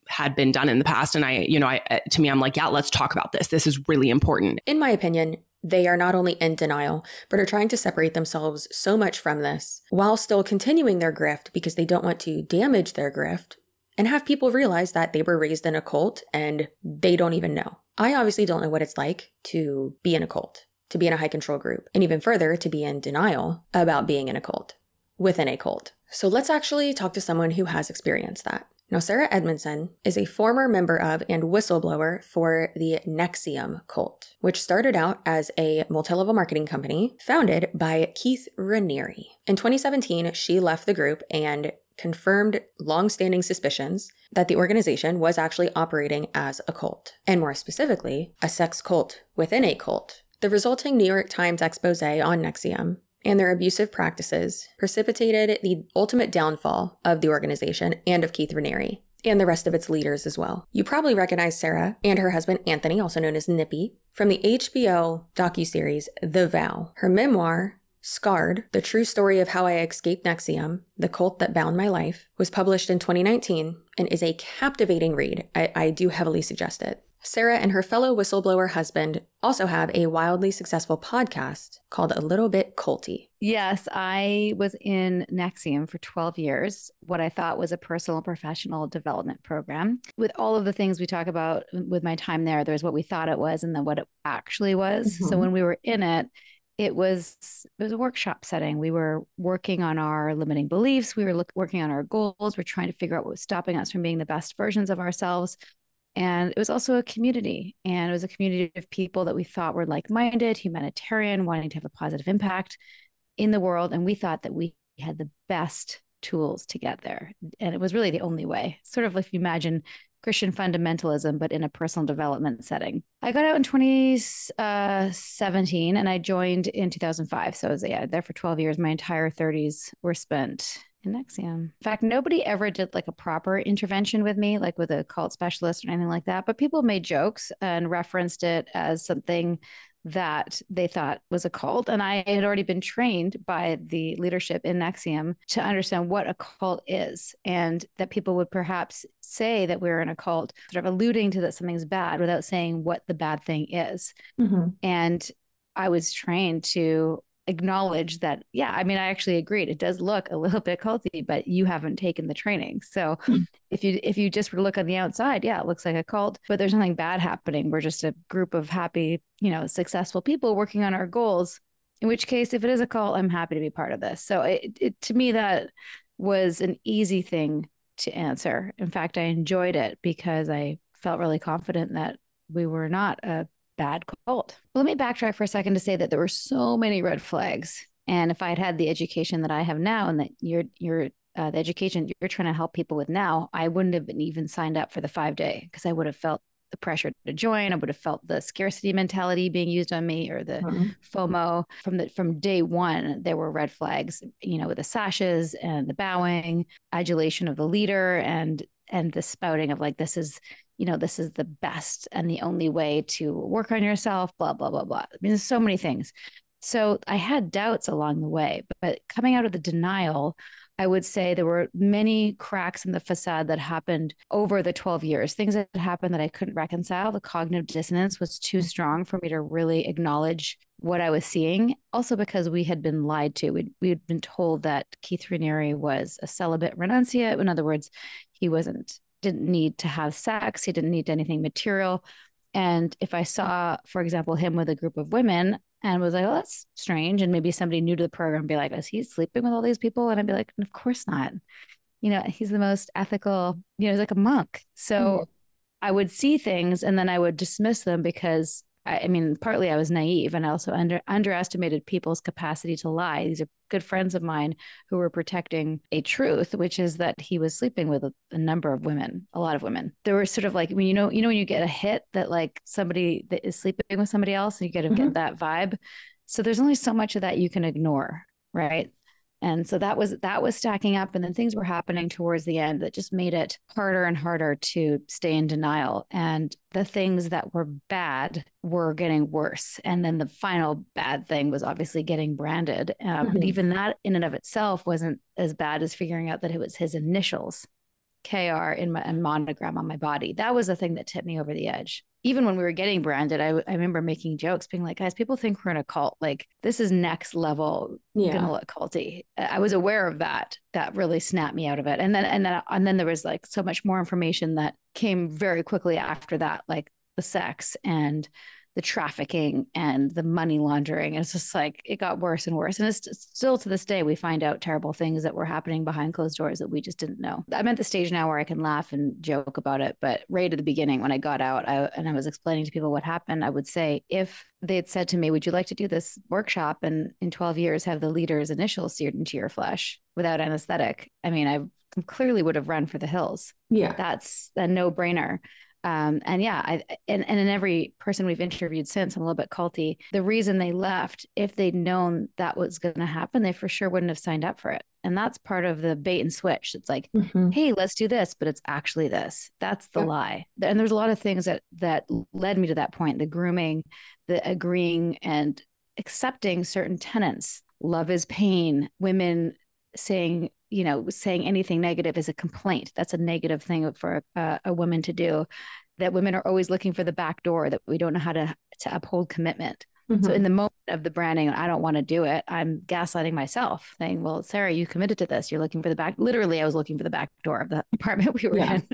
[SPEAKER 5] had been done in the past. And to me, I'm let's talk about this. This is really important.
[SPEAKER 1] In my opinion, they are not only in denial, but are trying to separate themselves so much from this while still continuing their grift because they don't want to damage their grift and have people realize that they were raised in a cult and they don't even know. I obviously don't know what it's like to be in a cult, to be in a high control group, and even further, to be in denial about being in a cult, within a cult. So let's actually talk to someone who has experienced that. Now, Sarah Edmondson is a former member of and whistleblower for the NXIVM cult, which started out as a multi-level marketing company founded by Keith Raniere. In 2017, she left the group and confirmed long-standing suspicions that the organization was actually operating as a cult, and more specifically, a sex cult within a cult. The resulting New York Times expose on NXIVM and their abusive practices precipitated the ultimate downfall of the organization and of Keith Raniere, and the rest of its leaders as well. You probably recognize Sarah and her husband Anthony, also known as Nippy, from the HBO docuseries The Vow. Her memoir, Scarred, The True Story of How I Escaped NXIVM, The Cult That Bound My Life, was published in 2019 and is a captivating read. I do heavily suggest it. Sarah and her fellow whistleblower husband also have a wildly successful podcast called A Little Bit Culty.
[SPEAKER 9] Yes, I was in NXIVM for 12 years, what I thought was a personal professional development program. With all of the things we talk about with my time there's what we thought it was and then what it actually was. Mm-hmm. So when we were in it, it was a workshop setting. We were working on our limiting beliefs. We were working on our goals. We're trying to figure out what was stopping us from being the best versions of ourselves. And it was also a community. And it was a community of people that we thought were like-minded, humanitarian, wanting to have a positive impact in the world. And we thought that we had the best tools to get there. And it was really the only way. Sort of like if you imagine Christian fundamentalism, but in a personal development setting. I got out in 2017 and I joined in 2005. So I was there for 12 years. My entire 30s were spent in NXIVM. In fact, nobody ever did a proper intervention with me, with a cult specialist or anything like that. But people made jokes and referenced it as something that they thought was a cult. And I had already been trained by the leadership in NXIVM to understand what a cult is, and that people would perhaps say that we're in a cult, sort of alluding to that something's bad without saying what the bad thing is. Mm-hmm. And I was trained to acknowledge that, yeah, I mean, I actually agreed. It does look a little bit culty, but you haven't taken the training. So if you just look on the outside, yeah, it looks like a cult, but there's nothing bad happening. We're just a group of happy, successful people working on our goals. In which case, if it is a cult, I'm happy to be part of this. So it to me, that was an easy thing to answer. In fact, I enjoyed it because I felt really confident that we were not a bad cult. Well, let me backtrack for a second to say that there were so many red flags. And if I had had the education that I have now, and that the education you're trying to help people with now, I wouldn't have been even signed up for the 5-day, because I would have felt the pressure to join. I would have felt the scarcity mentality being used on me, or the FOMO. From day one, there were red flags, with the sashes and the bowing, adulation of the leader, and the spouting of like, this is the best and the only way to work on yourself, blah, blah, blah, blah. I mean, there's so many things. So I had doubts along the way, but coming out of the denial, I would say there were many cracks in the facade that happened over the 12 years, things that happened that I couldn't reconcile. The cognitive dissonance was too strong for me to really acknowledge what I was seeing. Also because we had been lied to. We had been told that Keith Raniere was a celibate renunciate. In other words, he didn't need to have sex. He didn't need anything material. And if I saw, for example, him with a group of women and was like, oh, that's strange, and maybe somebody new to the program be like, is he sleeping with all these people? And I'd be like, of course not. He's the most ethical, he's like a monk. So I would see things and then I would dismiss them because partly I was naive, and I also underestimated people's capacity to lie. These are good friends of mine who were protecting a truth, which is that he was sleeping with a number of women, a lot of women. There were sort of like, when when you get a hit that like somebody that is sleeping with somebody else, and you get that vibe. So there's only so much of that you can ignore, right? And so that was stacking up, and then things were happening towards the end that just made it harder and harder to stay in denial. And the things that were bad were getting worse. And then the final bad thing was obviously getting branded. And even that in and of itself wasn't as bad as figuring out that it was his initials, KR, in a monogram on my body. That was the thing that tipped me over the edge. Even when we were getting branded, I remember making jokes being like, guys, people think we're in a cult. Like, this is next level, gonna look culty. I was aware of that. That really snapped me out of it. And then there was like so much more information that came very quickly after that, like the sex and the trafficking and the money laundering. And it's just like, it got worse and worse. And it's still to this day, we find out terrible things that were happening behind closed doors that we just didn't know. I'm at the stage now where I can laugh and joke about it. But right at the beginning, when I got out and I was explaining to people what happened, I would say, if they had said to me, would you like to do this workshop and in 12 years have the leader's initials seared into your flesh without anesthetic? I mean, I clearly would have run for the hills. Yeah. That's a no-brainer. And in every person we've interviewed since, I'm a little bit culty. The reason they left, if they'd known that was going to happen, they for sure wouldn't have signed up for it. And that's part of the bait and switch. It's like, hey, let's do this, but it's actually this. That's the lie. And there's a lot of things that led me to that point: the grooming, the agreeing and accepting certain tenets. Love is pain. Women saying anything negative is a complaint. That's a negative thing for a woman to do. That women are always looking for the back door, that we don't know how to uphold commitment. So in the moment of the branding, I don't want to do it. I'm gaslighting myself, saying, well, Sarah, you committed to this. You're looking for the back. Literally, I was looking for the back door of the apartment we were in.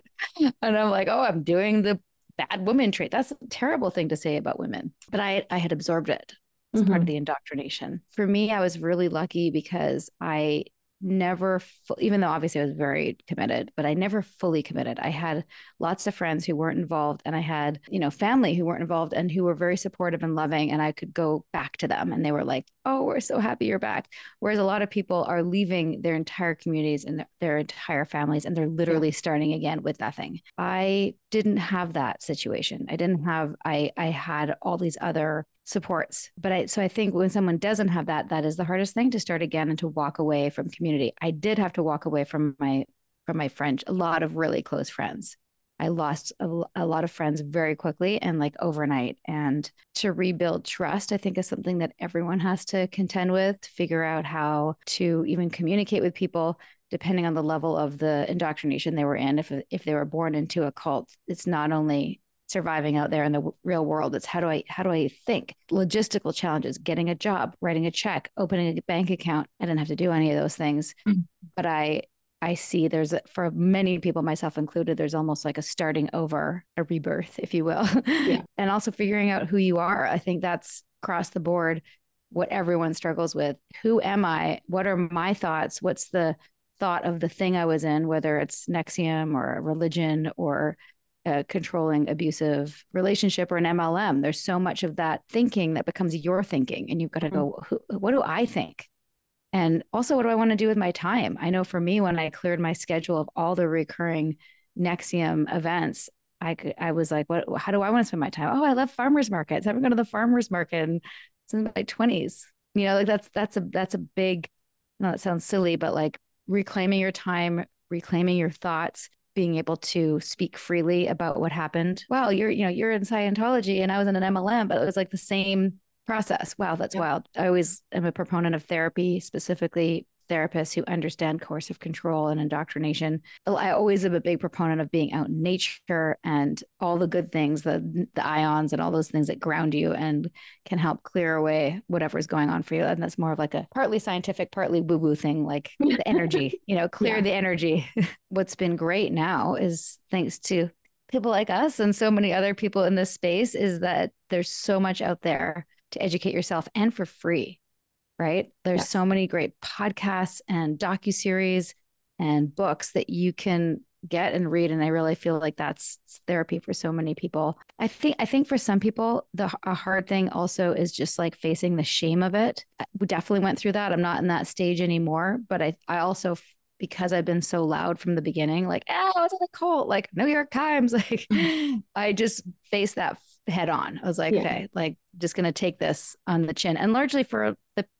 [SPEAKER 9] And I'm like, oh, I'm doing the bad woman trait. That's a terrible thing to say about women. But I had absorbed it as part of the indoctrination. For me, I was really lucky because I never, even though obviously I was very committed, but I never fully committed. I had lots of friends who weren't involved, and I had, family who weren't involved and who were very supportive and loving. And I could go back to them and they were like, oh, we're so happy you're back. Whereas a lot of people are leaving their entire communities and their entire families, and they're literally starting again with nothing. I didn't have that situation. I had all these other supports. But I think when someone doesn't have that, that is the hardest thing, to start again and to walk away from community. I did have to walk away from my friends, a lot of really close friends. I lost a lot of friends very quickly and like overnight. And to rebuild trust, I think, is something that everyone has to contend with, to figure out how to even communicate with people depending on the level of the indoctrination they were in. If they were born into a cult, it's not only surviving out there in the real world. It's how do I think? Logistical challenges, getting a job, writing a check, opening a bank account. I didn't have to do any of those things, but I see for many people, myself included, there's almost like a starting over, a rebirth, if you will. Yeah. And also figuring out who you are. I think that's across the board what everyone struggles with. Who am I? What are my thoughts? What's the thought of the thing I was in, whether it's NXIVM or a religion or a controlling, abusive relationship or an MLM. There's so much of that thinking that becomes your thinking. And you've got to go, what do I think? And also, what do I want to do with my time? I know for me, when I cleared my schedule of all the recurring NXIVM events, I was like, how do I want to spend my time? Oh, I love farmers markets. I haven't gone to the farmers market since my 20s. You know, like that's a big, no, it sounds silly, but like reclaiming your time, reclaiming your thoughts, being able to speak freely about what happened. Wow, you're in Scientology and I was in an MLM, but it was like the same process. Wow, that's wild. I always am a proponent of therapy, specifically therapists who understand coercive control and indoctrination. I always am a big proponent of being out in nature and all the good things, the ions and all those things that ground you and can help clear away whatever's going on for you. And that's more of like a partly scientific, partly woo-woo thing, like the energy, clear the energy. What's been great now is thanks to people like us and so many other people in this space is that there's so much out there to educate yourself and for free. Right? There's so many great podcasts and docuseries and books that you can get and read. And I really feel like that's therapy for so many people. I think for some people, a hard thing also is just like facing the shame of it. We definitely went through that. I'm not in that stage anymore, but I also, because I've been so loud from the beginning, like, I was in a cult, like New York Times, like I just faced that head on. I was like, okay, like just going to take this on the chin. And largely for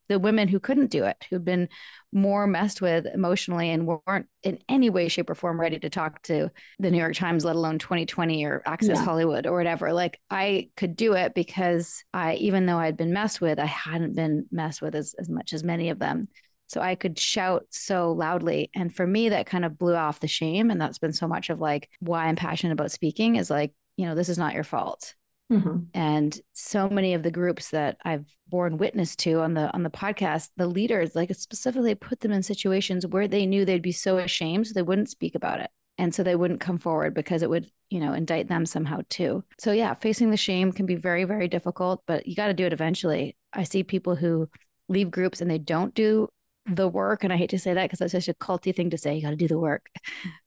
[SPEAKER 9] the women who couldn't do it, who'd been more messed with emotionally and weren't in any way, shape or form ready to talk to the New York Times, let alone 2020 or Access Hollywood or whatever. Like I could do it because even though I'd been messed with, I hadn't been messed with as much as many of them. So I could shout so loudly. And for me, that kind of blew off the shame. And that's been so much of like why I'm passionate about speaking is like, this is not your fault. Mm-hmm. And so many of the groups that I've borne witness to on the podcast, the leaders like specifically put them in situations where they knew they'd be so ashamed, so they wouldn't speak about it. And so they wouldn't come forward because it would, indict them somehow too. So yeah, facing the shame can be very, very difficult, but you got to do it eventually. I see people who leave groups and they don't do the work. And I hate to say that because that's such a culty thing to say, you got to do the work.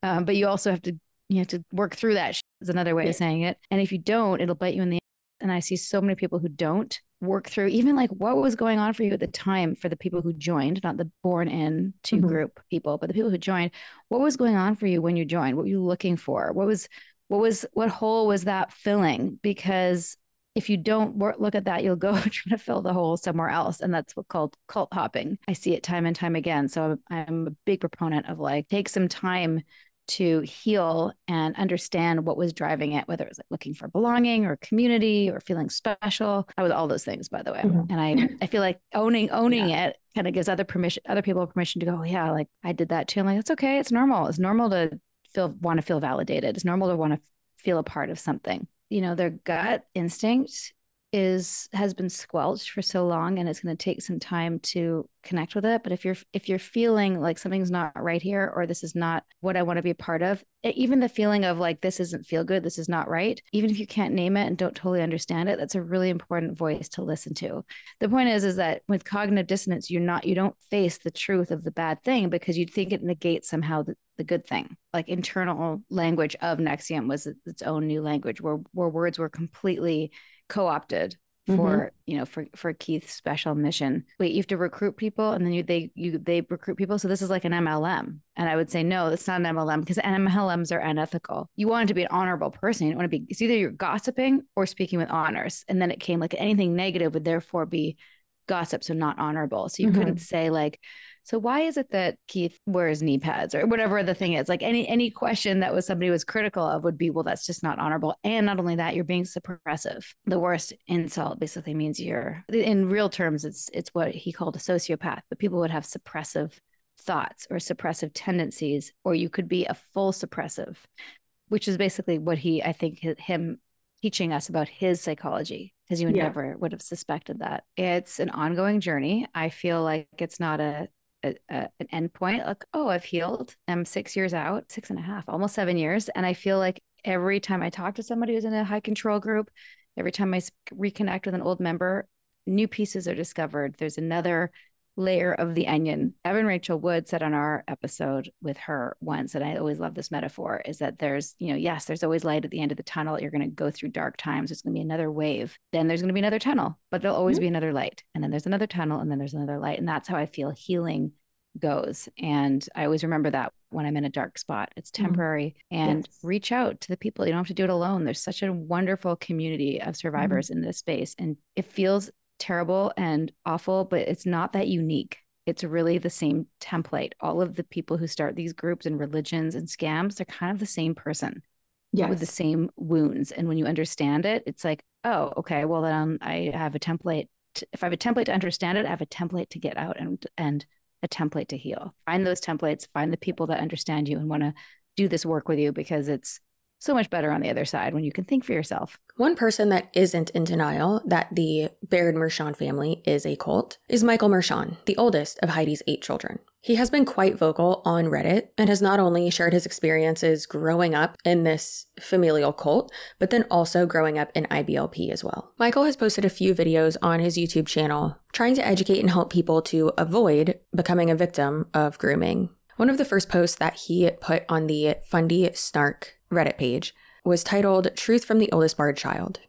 [SPEAKER 9] But you also have to work through that. Is another way of saying it. And if you don't, it'll bite you in the ass. And I see so many people who don't work through even like what was going on for you at the time for the people who joined, not the born in to group people, but the people who joined. What was going on for you when you joined? What were you looking for? What hole was that filling? Because if you don't look at that, you'll go try to fill the hole somewhere else. And that's what's called cult hopping. I see it time and time again. So I'm a big proponent of like, take some time to heal and understand what was driving it, whether it was like looking for belonging or community or feeling special. I was all those things, by the way. Mm-hmm. And I feel like owning it kind of gives other people permission to go, yeah, like I did that too. I'm like, it's okay. It's normal. It's normal to want to feel validated. It's normal to want to feel a part of something. Their gut instinct has been squelched for so long, and it's going to take some time to connect with it. But if you're feeling like something's not right here, or this is not what I want to be a part of, even the feeling of like, this isn't feel good, this is not right, even if you can't name it and don't totally understand it, that's a really important voice to listen to. The point is that with cognitive dissonance, you don't face the truth of the bad thing because you think it negates somehow the good thing. Like internal language of NXIVM was its own new language where words were completely co-opted for for Keith's special mission. Wait, you have to recruit people, and then they recruit people. So this is like an MLM, and I would say no, it's not an MLM because MLMs are unethical. You want it to be an honorable person. You want to be. It's either you're gossiping or speaking with honors, and then it came like anything negative would therefore be gossip, so not honorable. So you couldn't say like, so why is it that Keith wears knee pads or whatever the thing is? Like any question that somebody was critical of would be, well, that's just not honorable. And not only that, you're being suppressive. The worst insult basically means you're, in real terms, it's what he called a sociopath, but people would have suppressive thoughts or suppressive tendencies, or you could be a full suppressive, which is basically what I think him teaching us about his psychology, because you never would have suspected that. It's an ongoing journey. I feel like it's not an end point. Like, oh, I've healed. I'm 6 years out, 6.5, almost 7 years. And I feel like every time I talk to somebody who's in a high control group, every time I reconnect with an old member, new pieces are discovered. There's another layer of the onion. Evan Rachel Wood said on our episode with her once, and I always love this metaphor, is that there's, yes, there's always light at the end of the tunnel. You're going to go through dark times. There's going to be another wave. Then there's going to be another tunnel, but there'll always be another light. And then there's another tunnel, and then there's another light. And that's how I feel healing goes. And I always remember that when I'm in a dark spot, it's temporary. And reach out to the people. You don't have to do it alone. There's such a wonderful community of survivors in this space. And it feels terrible and awful, but it's not that unique. It's really the same template. All of the people who start these groups and religions and scams, they're kind of the same person with the same wounds. And when you understand it, it's like, oh, okay, well then I have a template. If I have a template to understand it, I have a template to get out and a template to heal. Find those templates, find the people that understand you and want to do this work with you, because it's so much better on the other side when you can think for yourself.
[SPEAKER 1] One person that isn't in denial that the Baird Mershon family is a cult is Michael Mershon, the oldest of Heidi's 8 children. He has been quite vocal on Reddit and has not only shared his experiences growing up in this familial cult, but then also growing up in IBLP as well. Michael has posted a few videos on his YouTube channel trying to educate and help people to avoid becoming a victim of grooming. One of the first posts that he put on the Fundie Snark Reddit page was titled Truth from the Oldest Bard Child.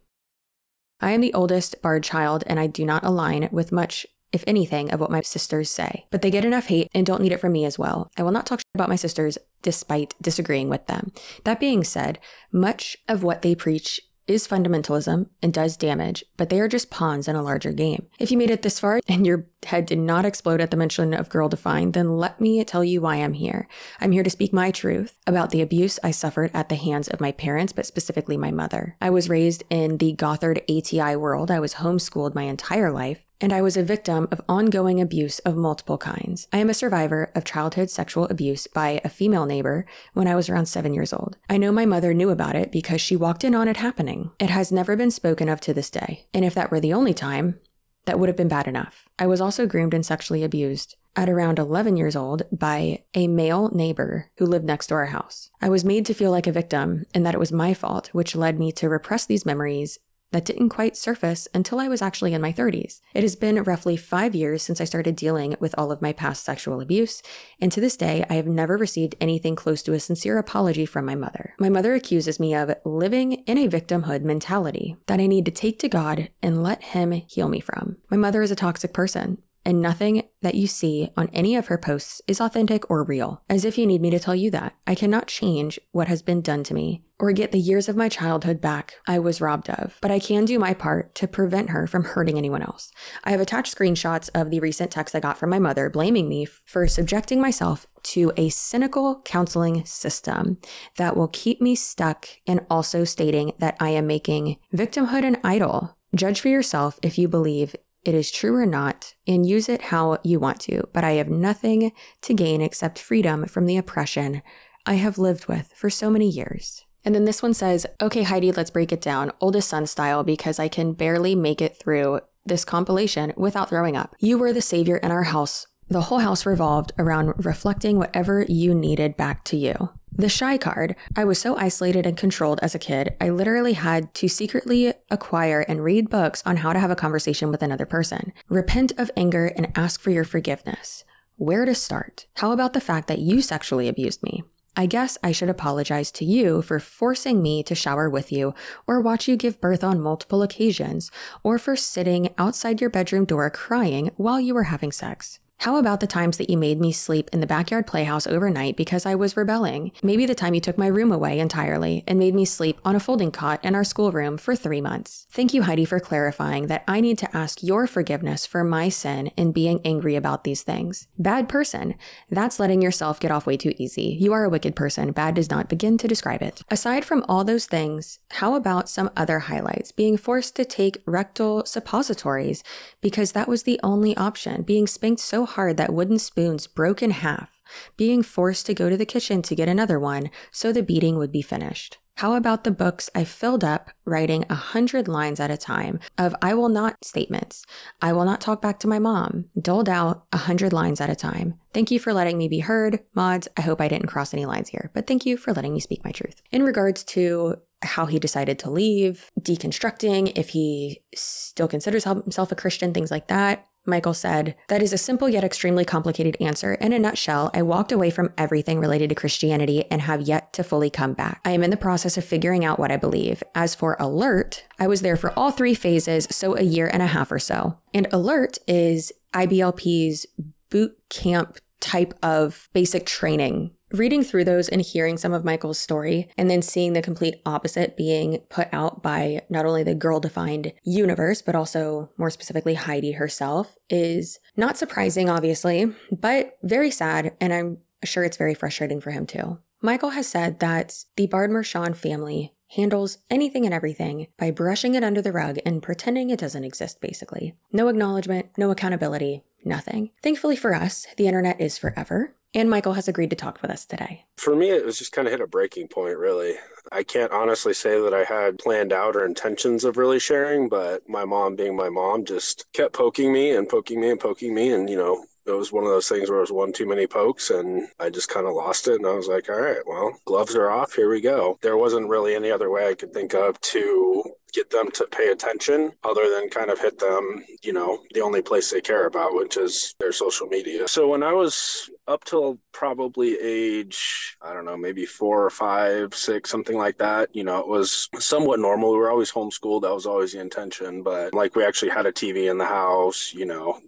[SPEAKER 1] I am the oldest Bard child, and I do not align with much, if anything, of what my sisters say. But they get enough hate and don't need it from me as well. I will not talk about my sisters despite disagreeing with them. That being said, much of what they preach is fundamentalism and does damage, but they are just pawns in a larger game. If you made it this far and your head did not explode at the mention of Girl Defined, then let me tell you why I'm here. I'm here to speak my truth about the abuse I suffered at the hands of my parents, but specifically my mother. I was raised in the Gothard ATI world. I was homeschooled my entire life, and I was a victim of ongoing abuse of multiple kinds. I am a survivor of childhood sexual abuse by a female neighbor when I was around 7 years old. I know my mother knew about it because she walked in on it happening. It has never been spoken of to this day. And if that were the only time, that would have been bad enough. I was also groomed and sexually abused at around 11 years old by a male neighbor who lived next to our house. I was made to feel like a victim and that it was my fault, which led me to repress these memories that didn't quite surface until I was actually in my 30s. It has been roughly 5 years since I started dealing with all of my past sexual abuse, and to this day, I have never received anything close to a sincere apology from my mother. My mother accuses me of living in a victimhood mentality that I need to take to God and let Him heal me from. My mother is a toxic person, and nothing that you see on any of her posts is authentic or real. As if you need me to tell you that. I cannot change what has been done to me or get the years of my childhood back I was robbed of, but I can do my part to prevent her from hurting anyone else. I have attached screenshots of the recent text I got from my mother blaming me for subjecting myself to a cynical counseling system that will keep me stuck, and also stating that I am making victimhood an idol. Judge for yourself if you believe it is true or not, and use it how you want to, but I have nothing to gain except freedom from the oppression I have lived with for so many years. And then this one says, okay, Heidi, let's break it down, oldest son style, because I can barely make it through this compilation without throwing up. You were the savior in our house. The whole house revolved around reflecting whatever you needed back to you. The shy card. I was so isolated and controlled as a kid, I literally had to secretly acquire and read books on how to have a conversation with another person. Repent of anger and ask for your forgiveness. Where to start? How about the fact that you sexually abused me? I guess I should apologize to you for forcing me to shower with you or watch you give birth on multiple occasions, or for sitting outside your bedroom door crying while you were having sex. How about the times that you made me sleep in the backyard playhouse overnight because I was rebelling? Maybe the time you took my room away entirely and made me sleep on a folding cot in our schoolroom for 3 months. Thank you, Heidi, for clarifying that I need to ask your forgiveness for my sin in being angry about these things. Bad person. That's letting yourself get off way too easy. You are a wicked person. Bad does not begin to describe it. Aside from all those things, how about some other highlights? Being forced to take rectal suppositories because that was the only option. Being spanked so hard that wooden spoons broke in half, being forced to go to the kitchen to get another one so the beating would be finished. How about the books I filled up writing 100 lines at a time of I will not statements. I will not talk back to my mom. Doled out 100 lines at a time. Thank you for letting me be heard. Mods, I hope I didn't cross any lines here, but thank you for letting me speak my truth. In regards to how he decided to leave, deconstructing, if he still considers himself a Christian, things like that, Michael said, "That is a simple yet extremely complicated answer. In a nutshell, I walked away from everything related to Christianity and have yet to fully come back. I am in the process of figuring out what I believe. As for Alert, I was there for all 3 phases, so a year and a half or so." And Alert is IBLP's boot camp type of basic training. Reading through those and hearing some of Michael's story, and then seeing the complete opposite being put out by not only the girl-defined universe, but also more specifically Heidi herself, is not surprising, obviously, but very sad, and I'm sure it's very frustrating for him too. Michael has said that the Bard Mershon family handles anything and everything by brushing it under the rug and pretending it doesn't exist, basically. No acknowledgement, no accountability, nothing. Thankfully for us, the internet is forever. And Michael has agreed to talk with us today.
[SPEAKER 10] For me, it was just kind of hit a breaking point, really. I can't honestly say that I had planned out or intentions of really sharing, but my mom, being my mom, just kept poking me and poking me and poking me. And, it was one of those things where it was one too many pokes, and I just kind of lost it. And I was like, all right, well, gloves are off. Here we go. There wasn't really any other way I could think of to get them to pay attention other than kind of hit them, the only place they care about, which is their social media. So when I was up till probably age, I don't know, maybe 4 or 5, 6, something like that, it was somewhat normal. We were always homeschooled. That was always the intention. But we actually had a TV in the house,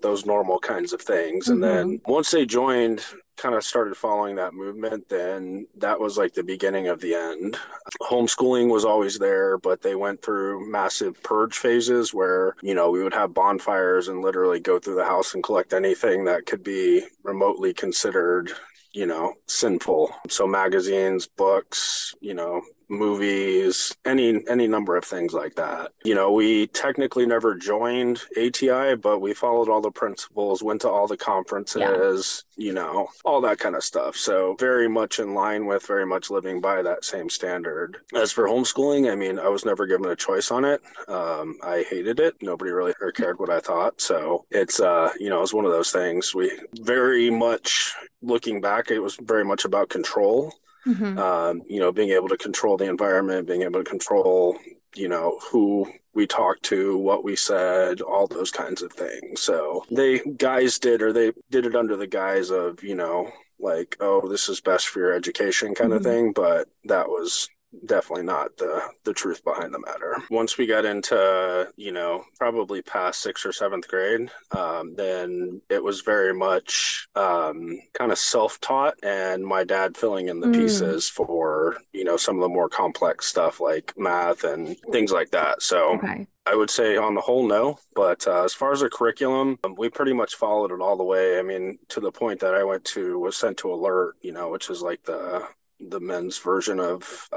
[SPEAKER 10] those normal kinds of things. And then once they joined, kind of started following that movement, then that was like the beginning of the end. Homeschooling was always there, but they went through massive purge phases where, we would have bonfires and literally go through the house and collect anything that could be remotely considered, sinful. So magazines, books, movies, any number of things like that. We technically never joined ATI, but we followed all the principles, went to all the conferences, all that kind of stuff. So very much in line with, very much living by that same standard. As for homeschooling, I was never given a choice on it. I hated it. Nobody really cared what I thought. So it's, it was one of those things. We very much, looking back, it was very much about control. Being able to control the environment, being able to control, who we talked to, what we said, all those kinds of things. So they did it under the guise of, oh, this is best for your education kind of thing. But that was definitely not the truth behind the matter. Once we got into, probably past 6th or 7th grade, then it was very much kind of self-taught, and my dad filling in the pieces for, some of the more complex stuff like math and things like that. So I would say on the whole, no. But as far as the curriculum, we pretty much followed it all the way. To the point that I was sent to Alert, which is like the men's version of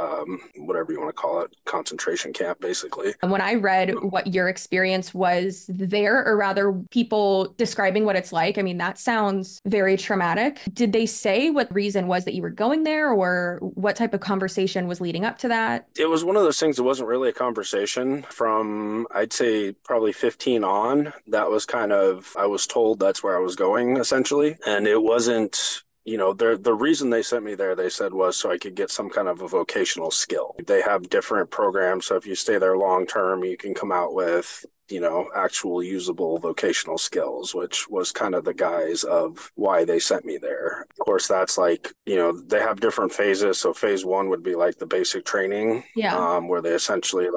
[SPEAKER 10] whatever you want to call it, concentration camp, basically.
[SPEAKER 11] And when I read what your experience was there, or rather people describing what it's like, that sounds very traumatic. Did they say what reason was that you were going there, or what type of conversation was leading up to that?
[SPEAKER 10] It was one of those things that wasn't really a conversation. From, I'd say, probably 15 on, that was kind of, I was told that's where I was going, essentially. And it wasn't, the reason they sent me there, they said, was so I could get some kind of a vocational skill. They have different programs. So if you stay there long term, you can come out with, actual usable vocational skills, which was kind of the guise of why they sent me there. Of course, that's like, they have different phases. So phase 1 would be like the basic training, where they essentially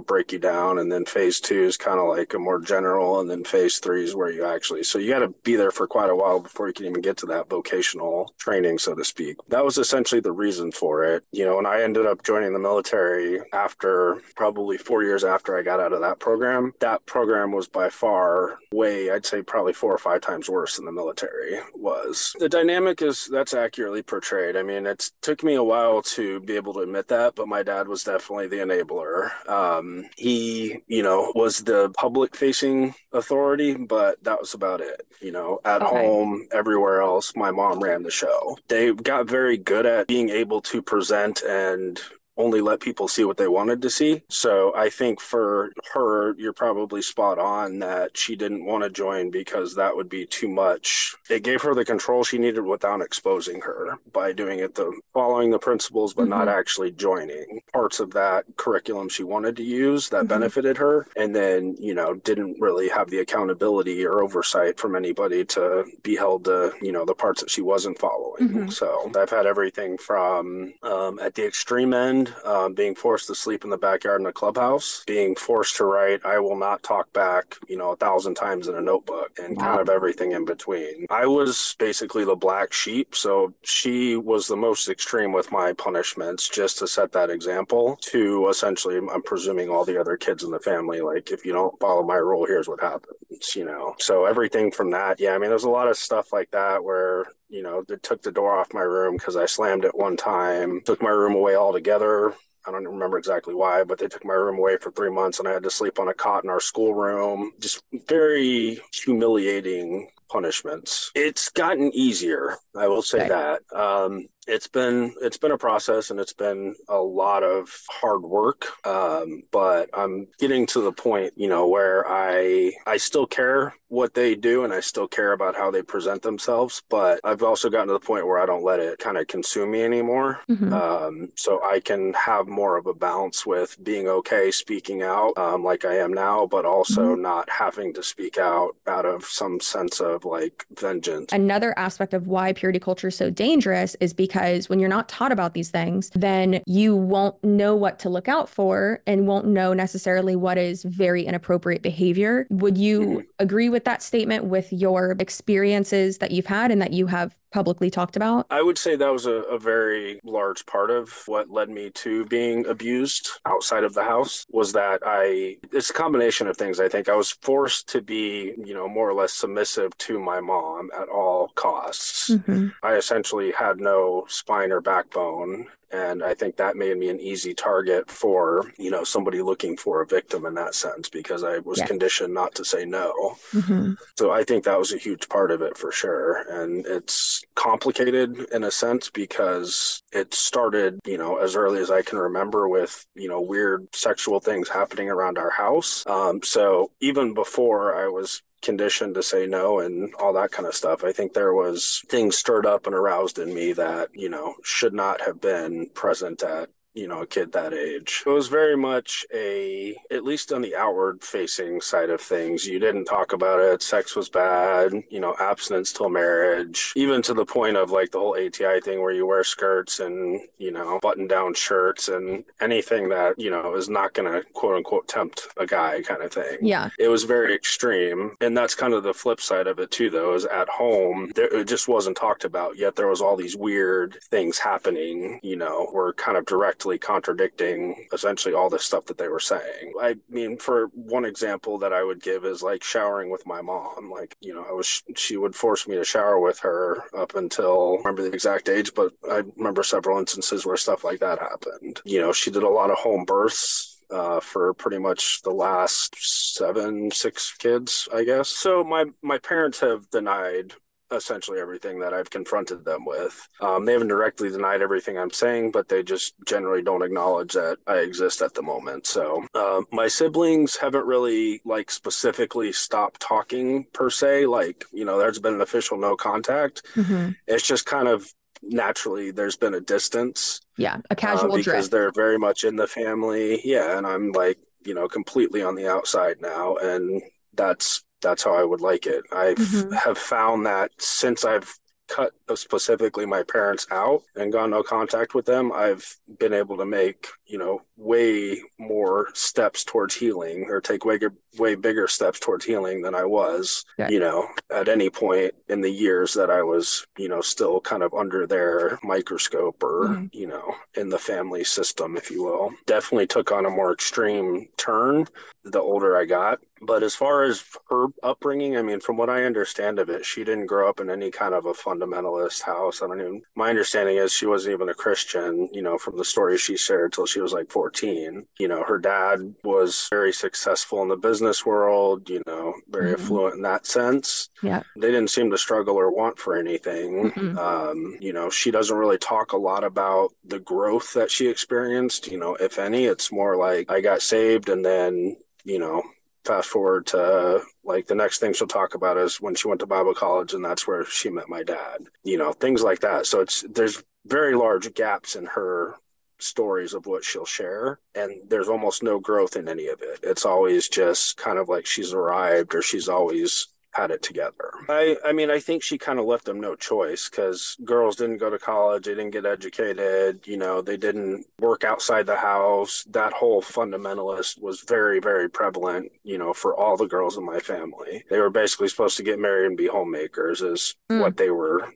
[SPEAKER 10] break you down. And then phase 2 is kind of like a more general. And then phase 3 is where you got to be there for quite a while before you can even get to that vocational training, so to speak. That was essentially the reason for it. And I ended up joining the military after probably 4 years after I got out of that program. That program was by far I'd say probably 4 or 5 times worse than the military was. The dynamic that's accurately portrayed. It took me a while to be able to admit that, but my dad was definitely the enabler. He, was the public facing authority, but that was about it. At home, everywhere else, my mom ran the show. They got very good at being able to present and only let people see what they wanted to see. So I think for her, you're probably spot on that she didn't want to join because that would be too much. It gave her the control she needed without exposing her by doing it, following the principles, but not actually joining parts of that curriculum she wanted to use that benefited her. And then, didn't really have the accountability or oversight from anybody to be held to, the parts that she wasn't following. So I've had everything from at the extreme end, being forced to sleep in the backyard in a clubhouse, being forced to write, "I will not talk back," 1,000 times in a notebook, and kind of everything in between. I was basically the black sheep. So she was the most extreme with my punishments, just to set that example to essentially, I'm presuming, all the other kids in the family, like, if you don't follow my rule, here's what happens, So everything from that, there's a lot of stuff like that where, they took the door off my room because I slammed it one time, took my room away altogether. I don't remember exactly why, but they took my room away for 3 months and I had to sleep on a cot in our schoolroom. Just very humiliating punishments. It's gotten easier, I will say that. It's been a process, and it's been a lot of hard work. But I'm getting to the point, where I still care what they do, and I still care about how they present themselves. But I've also gotten to the point where I don't let it kind of consume me anymore. So I can have more of a balance with being okay speaking out, like I am now, but also not having to speak out of some sense of like vengeance.
[SPEAKER 11] Another aspect of why purity culture is so dangerous is because when you're not taught about these things, then you won't know what to look out for and won't know necessarily what is very inappropriate behavior. Would you agree with that statement with your experiences that you've had and that you have publicly talked about?
[SPEAKER 10] I would say that was a very large part of what led me to being abused outside of the house, was that it's a combination of things. I think I was forced to be, more or less submissive to my mom at all costs. I essentially had no spine or backbone. And I think that made me an easy target for, somebody looking for a victim in that sense, because I was conditioned not to say no. So I think that was a huge part of it for sure. And it's complicated in a sense because it started, as early as I can remember with, weird sexual things happening around our house. So even before I was conditioned to say no and all that kind of stuff, I think there was things stirred up and aroused in me that, should not have been present at a kid that age. It was very much at least on the outward facing side of things, you didn't talk about it. Sex was bad, abstinence till marriage, even to the point of like the whole ATI thing where you wear skirts and, button down shirts and anything that, is not going to quote unquote tempt a guy kind of thing.
[SPEAKER 11] Yeah.
[SPEAKER 10] It was very extreme. And that's kind of the flip side of it too, though, is at home, it just wasn't talked about, yet there was all these weird things happening, were kind of directly contradicting essentially all this stuff that they were saying. I mean, for one example that I would give is like showering with my mom. Like, she would force me to shower with her up until, I remember the exact age, but I remember several instances where stuff like that happened. She did a lot of home births for pretty much the last 6 kids, I guess. So my parents have denied essentially everything that I've confronted them with. They haven't directly denied everything I'm saying, but they just generally don't acknowledge that I exist at the moment. So my siblings haven't really like specifically stopped talking per se. Like, there's been an official no contact. It's just kind of naturally there's been a distance.
[SPEAKER 11] Yeah, a casual
[SPEAKER 10] because
[SPEAKER 11] drift.
[SPEAKER 10] They're very much in the family. Yeah, and I'm like, completely on the outside now, and that's how I would like it. I have found that since I've cut specifically my parents out and gone no contact with them, I've been able to make, way more steps towards healing, or take way bigger steps towards healing than I was, at any point in the years that I was, still kind of under their microscope or, in the family system, if you will. Definitely took on a more extreme turn the older I got. But as far as her upbringing, I mean, from what I understand of it, she didn't grow up in any kind of a fundamentalist house. My understanding is she wasn't even a Christian, from the stories she shared till she was like 14. Her dad was very successful in the business business world, very affluent in that sense.
[SPEAKER 11] Yeah.
[SPEAKER 10] They didn't seem to struggle or want for anything. She doesn't really talk a lot about the growth that she experienced, if any. It's more like I got saved, and then, fast forward to like the next thing she'll talk about is when she went to Bible college, and that's where she met my dad, things like that. So there's very large gaps in her stories of what she'll share, and there's almost no growth in any of it. It's always just kind of like she's arrived, or she's always had it together. I think she kind of left them no choice, because girls didn't go to college, they didn't get educated, they didn't work outside the house. That whole fundamentalist was very, very prevalent, for all the girls in my family. They were basically supposed to get married and be homemakers is what they were,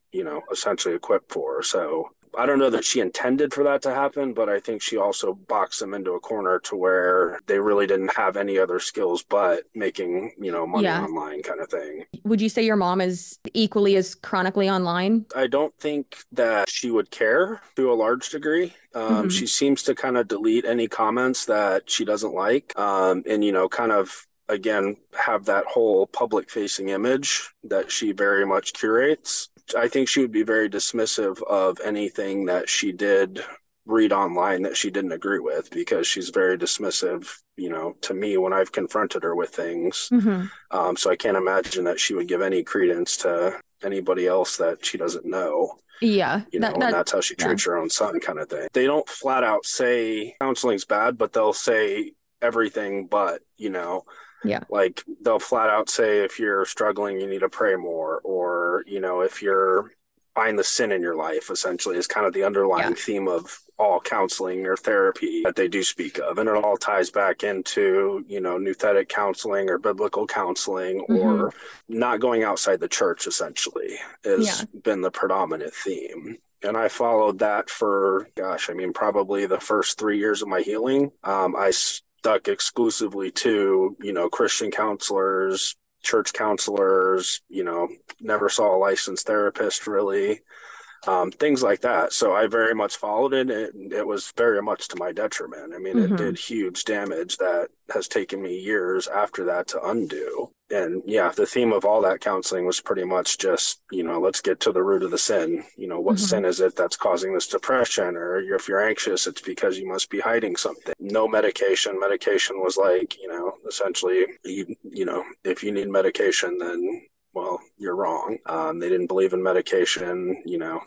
[SPEAKER 10] essentially equipped for. So I don't know that she intended for that to happen, but I think she also boxed them into a corner to where they really didn't have any other skills but making, money online kind of thing.
[SPEAKER 11] Would you say your mom is equally as chronically online?
[SPEAKER 10] I don't think that she would care to a large degree. She seems to kind of delete any comments that she doesn't like, and, kind of, again, have that whole public facing image that she very much curates. I think she would be very dismissive of anything that she did read online that she didn't agree with, because she's very dismissive, to me when I've confronted her with things. So I can't imagine that she would give any credence to anybody else that she doesn't know.
[SPEAKER 11] Yeah.
[SPEAKER 10] And that's how she treats her own son, kind of thing. They don't flat out say counseling's bad, but they'll say everything but,
[SPEAKER 11] Yeah.
[SPEAKER 10] Like they'll flat out say, if you're struggling, you need to pray more, or, if you're find the sin in your life, essentially, is kind of the underlying theme of all counseling or therapy that they do speak of. And it all ties back into, nouthetic counseling or biblical counseling, or not going outside the church, essentially, has been the predominant theme. And I followed that for, probably the first 3 years of my healing. I stuck exclusively to, Christian counselors, church counselors, never saw a licensed therapist really, things like that. So I very much followed it. It was very much to my detriment. It did huge damage that has taken me years after that to undo. And the theme of all that counseling was pretty much just, let's get to the root of the sin. What sin is it that's causing this depression? Or if you're anxious, it's because you must be hiding something. No medication. Medication was like, essentially, if you need medication, then, well, you're wrong. They didn't believe in medication,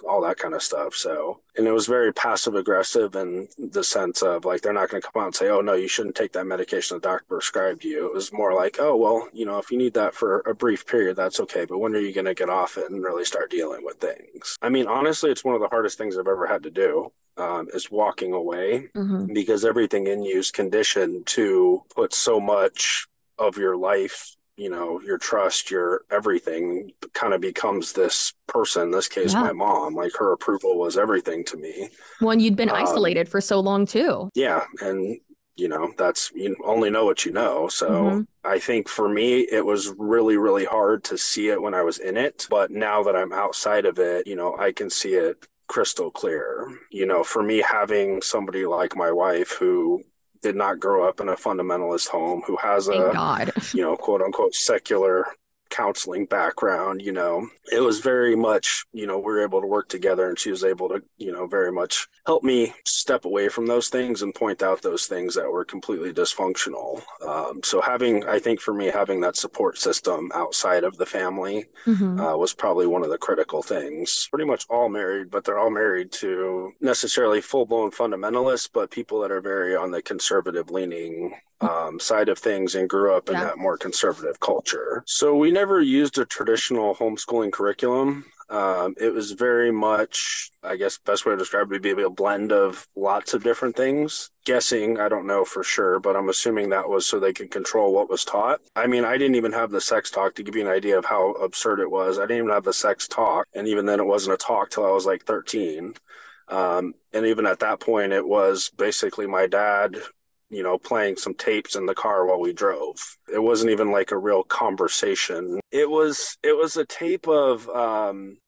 [SPEAKER 10] all that kind of stuff. So, and it was very passive aggressive in the sense of like, they're not going to come out and say, oh, no, you shouldn't take that medication the doctor prescribed you. It was more like, oh, well, if you need that for a brief period, that's okay. But when are you going to get off it and really start dealing with things? Honestly, it's one of the hardest things I've ever had to do. Is walking away, because everything in you is conditioned to put so much of your life, your trust, your everything kind of becomes this person, in this case, my mom. Like, her approval was everything to me.
[SPEAKER 11] Well, and you'd been isolated for so long too.
[SPEAKER 10] Yeah. And, that's, you only know what you know. So I think for me, it was really, really hard to see it when I was in it. But now that I'm outside of it, I can see it crystal clear. For me, having somebody like my wife who did not grow up in a fundamentalist home, who has a, quote unquote, secular counseling background, it was very much, we were able to work together, and she was able to, very much help me step away from those things and point out those things that were completely dysfunctional. So I think for me, having that support system outside of the family was probably one of the critical things. Pretty much all married, but they're all married to necessarily full-blown fundamentalists, but people that are very on the conservative leaning side of things and grew up in that more conservative culture. So we never used a traditional homeschooling curriculum. It was very much, I guess, best way to describe it would be a blend of lots of different things. Guessing, I don't know for sure, but I'm assuming that was so they could control what was taught. I didn't even have the sex talk, to give you an idea of how absurd it was. I didn't even have the sex talk. And even then, it wasn't a talk till I was like 13. And even at that point, it was basically my dad, playing some tapes in the car while we drove. It wasn't even like a real conversation. It was a tape of,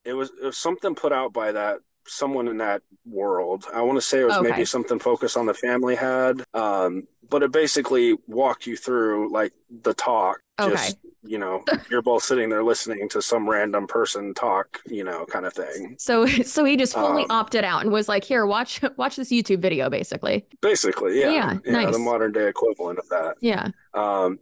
[SPEAKER 10] it was something put out by that someone in that world. I want to say it was maybe something focused on the family had, but it basically walked you through like the talk. Just, you know, you're both sitting there listening to some random person talk, you know, kind of thing.
[SPEAKER 11] So he just fully opted out and was like, here, watch this YouTube video, basically.
[SPEAKER 10] Basically, yeah.
[SPEAKER 11] Yeah, nice.
[SPEAKER 10] The modern day equivalent of that.
[SPEAKER 11] Yeah.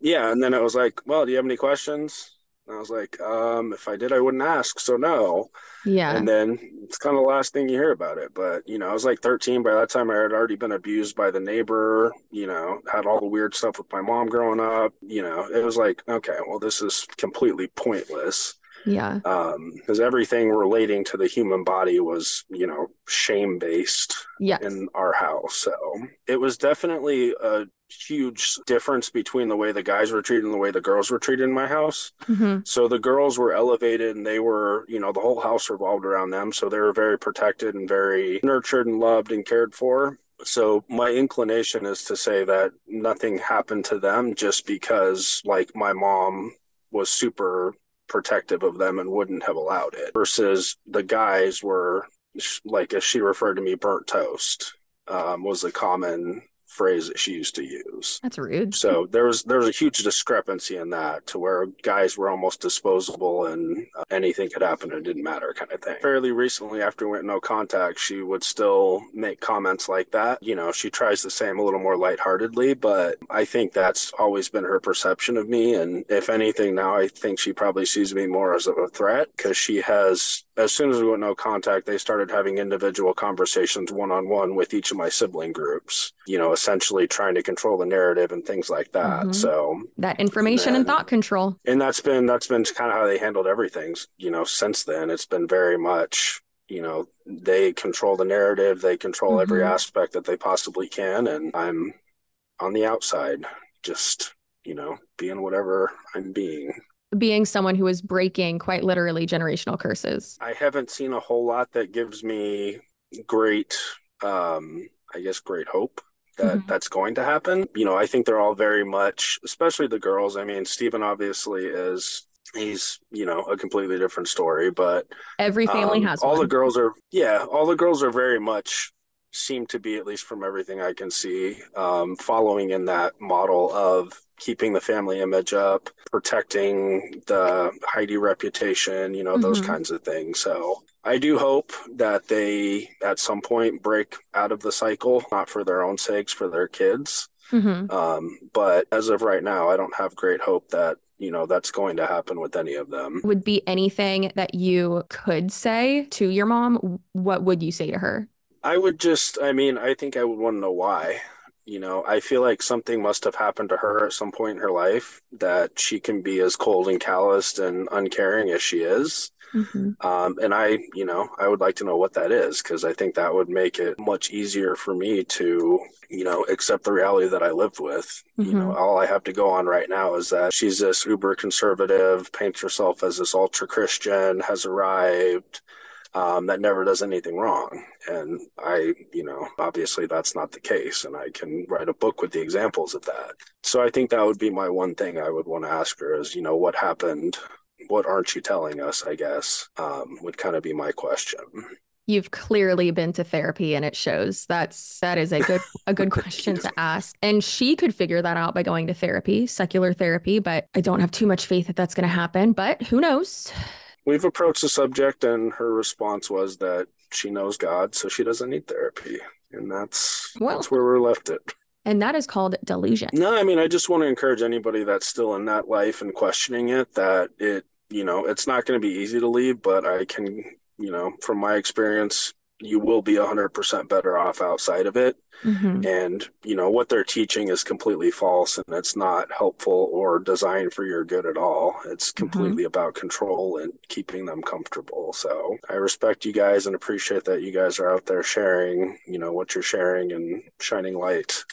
[SPEAKER 10] Yeah. And then it was like, well, do you have any questions? And I was like, if I did, I wouldn't ask. So no.
[SPEAKER 11] Yeah.
[SPEAKER 10] And then it's kind of the last thing you hear about it. But, you know, I was like 13. By that time, I had already been abused by the neighbor, you know, had all the weird stuff with my mom growing up. You know, it was like, okay, well, this is completely pointless.
[SPEAKER 11] Yeah.
[SPEAKER 10] Because everything relating to the human body was, you know, shame-based in our house. So it was definitely a huge difference between the way the guys were treated and the way the girls were treated in my house.
[SPEAKER 11] Mm-hmm.
[SPEAKER 10] So the girls were elevated and they were, you know, the whole house revolved around them. So they were very protected and very nurtured and loved and cared for. So my inclination is to say that nothing happened to them just because, like, my mom was super protective of them and wouldn't have allowed it, versus the guys were, like, as she referred to me, burnt toast, was a common phrase that she used to use.
[SPEAKER 11] That's rude.
[SPEAKER 10] So there was a huge discrepancy in that, to where guys were almost disposable and anything could happen and it didn't matter, kind of thing. Fairly recently, after we went no contact, she would still make comments like that. You know, she tries to say them a little more lightheartedly, but I think that's always been her perception of me. And if anything, now I think she probably sees me more as a threat, because she has, as soon as we went no contact, they started having individual conversations one-on-one with each of my sibling groups, you know, essentially trying to control the narrative and things like that.
[SPEAKER 11] Mm-hmm.
[SPEAKER 10] So
[SPEAKER 11] that information and thought control. And
[SPEAKER 10] that's been kind of how they handled everything, you know, since then. It's been very much, you know, they control the narrative, they control every aspect that they possibly can. And I'm on the outside, just, you know, being whatever I'm being
[SPEAKER 11] someone who is breaking, quite literally, generational curses.
[SPEAKER 10] I haven't seen a whole lot that gives me great, great hope that that's going to happen. You know, I think they're all very much, especially the girls. I mean, Steven obviously he's, you know, a completely different story, but
[SPEAKER 11] every family has
[SPEAKER 10] all
[SPEAKER 11] one.
[SPEAKER 10] the girls are very much, seem to be, at least from everything I can see, following in that model of keeping the family image up, protecting the Heidi reputation, you know, those kinds of things. So I do hope that they at some point break out of the cycle, not for their own sakes, for their kids. But as of right now, I don't have great hope that, you know, that's going to happen with any of them.
[SPEAKER 11] Would be anything that you could say to your mom? What would you say to her?
[SPEAKER 10] I think I would want to know why. You know, I feel like something must have happened to her at some point in her life that she can be as cold and calloused and uncaring as she is. And I would like to know what that is, because I think that would make it much easier for me to, you know, accept the reality that I lived with. You know, all I have to go on right now is that she's this uber conservative, paints herself as this ultra Christian, has arrived, that never does anything wrong. And I, you know, obviously that's not the case, and I can write a book with the examples of that. So I think that would be my one thing I would want to ask her is, you know, what happened? What aren't you telling us, I guess, would kind of be my question.
[SPEAKER 11] You've clearly been to therapy, and it shows. That is a good question to ask. And she could figure that out by going to therapy, secular therapy, but I don't have too much faith that that's going to happen, but who knows?
[SPEAKER 10] We've approached the subject, and her response was that she knows God, so she doesn't need therapy. And that's where we're left at.
[SPEAKER 11] And that is called delusion.
[SPEAKER 10] No, I mean, I just want to encourage anybody that's still in that life and questioning it, that it, you know, it's not going to be easy to leave, but I can, you know, from my experience, you will be 100% better off outside of it. And, you know, what they're teaching is completely false, and it's not helpful or designed for your good at all. It's completely about control and keeping them comfortable. So I respect you guys and appreciate that you guys are out there sharing, you know, what you're sharing and shining light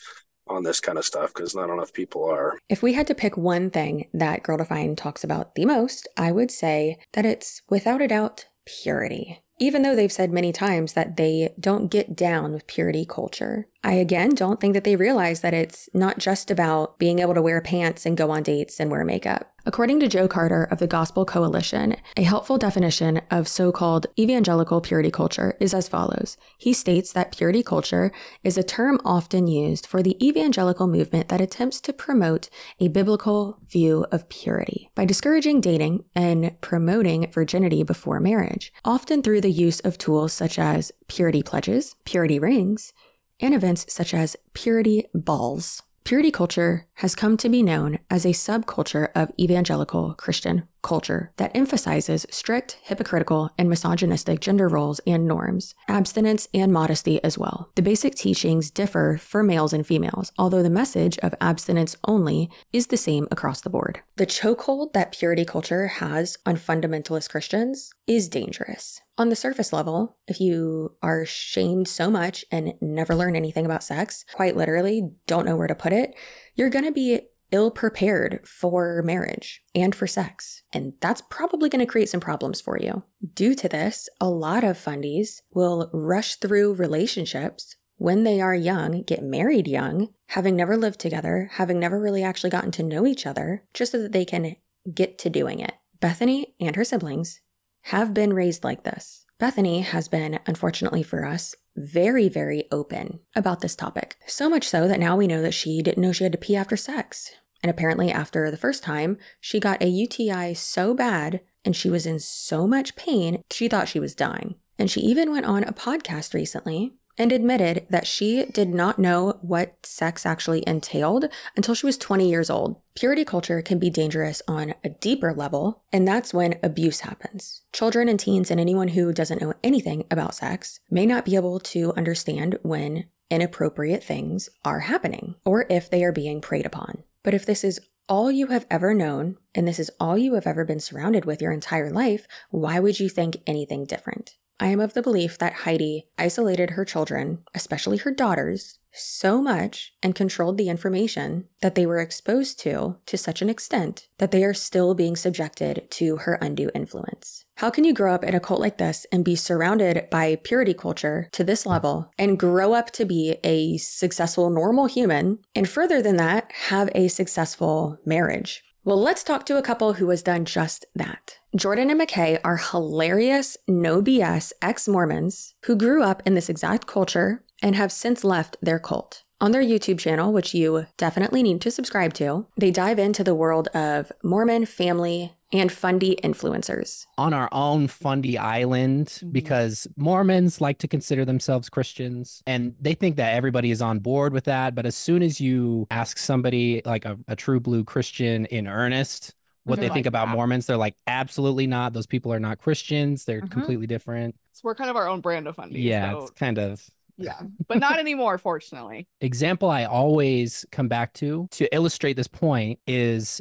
[SPEAKER 10] on this kind of stuff, because not enough people are.
[SPEAKER 1] If we had to pick one thing that Girl Defined talks about the most, I would say that it's, without a doubt, purity. Even though they've said many times that they don't get down with purity culture. I again don't think that they realize that it's not just about being able to wear pants and go on dates and wear makeup. According to Joe Carter of the Gospel Coalition, a helpful definition of so-called evangelical purity culture is as follows. He states that purity culture is a term often used for the evangelical movement that attempts to promote a biblical view of purity by discouraging dating and promoting virginity before marriage, often through the use of tools such as purity pledges, purity rings, and events such as purity balls. Purity culture has come to be known as a subculture of evangelical Christian culture that emphasizes strict, hypocritical, and misogynistic gender roles and norms, abstinence and modesty as well. The basic teachings differ for males and females, although the message of abstinence only is the same across the board. The chokehold that purity culture has on fundamentalist Christians is dangerous. On the surface level, if you are shamed so much and never learn anything about sex, quite literally don't know where to put it, you're going to be ill-prepared for marriage and for sex. And that's probably going to create some problems for you. Due to this, a lot of fundies will rush through relationships when they are young, get married young, having never lived together, having never really actually gotten to know each other, just so that they can get to doing it. Bethany and her siblings have been raised like this. Bethany has been, unfortunately for us, very, very open about this topic. So much so that now we know that she didn't know she had to pee after sex. And apparently after the first time, she got a UTI so bad and she was in so much pain, she thought she was dying. And she even went on a podcast recently and admitted that she did not know what sex actually entailed until she was 20 years old. Purity culture can be dangerous on a deeper level, and that's when abuse happens. Children and teens and anyone who doesn't know anything about sex may not be able to understand when inappropriate things are happening or if they are being preyed upon. But if this is all you have ever known, and this is all you have ever been surrounded with your entire life, why would you think anything different? I am of the belief that Heidi isolated her children, especially her daughters, so much and controlled the information that they were exposed to such an extent that they are still being subjected to her undue influence. How can you grow up in a cult like this and be surrounded by purity culture to this level and grow up to be a successful, normal human, and further than that, have a successful marriage? Well, let's talk to a couple who has done just that. Jordan and McKay are hilarious, no BS ex-Mormons who grew up in this exact culture and have since left their cult. On their YouTube channel, which you definitely need to subscribe to, they dive into the world of Mormon family and fundie influencers.
[SPEAKER 12] On our own fundie island, because Mormons like to consider themselves Christians, and they think that everybody is on board with that. But as soon as you ask somebody like a true blue Christian in earnest what they think about Mormons, they're like, absolutely not. Those people are not Christians. They're completely different.
[SPEAKER 13] So we're kind of our own brand of fundies.
[SPEAKER 12] Yeah,
[SPEAKER 13] so.
[SPEAKER 12] it's kind of...
[SPEAKER 13] Yeah, but not anymore, fortunately.
[SPEAKER 12] Example I always come back to illustrate this point is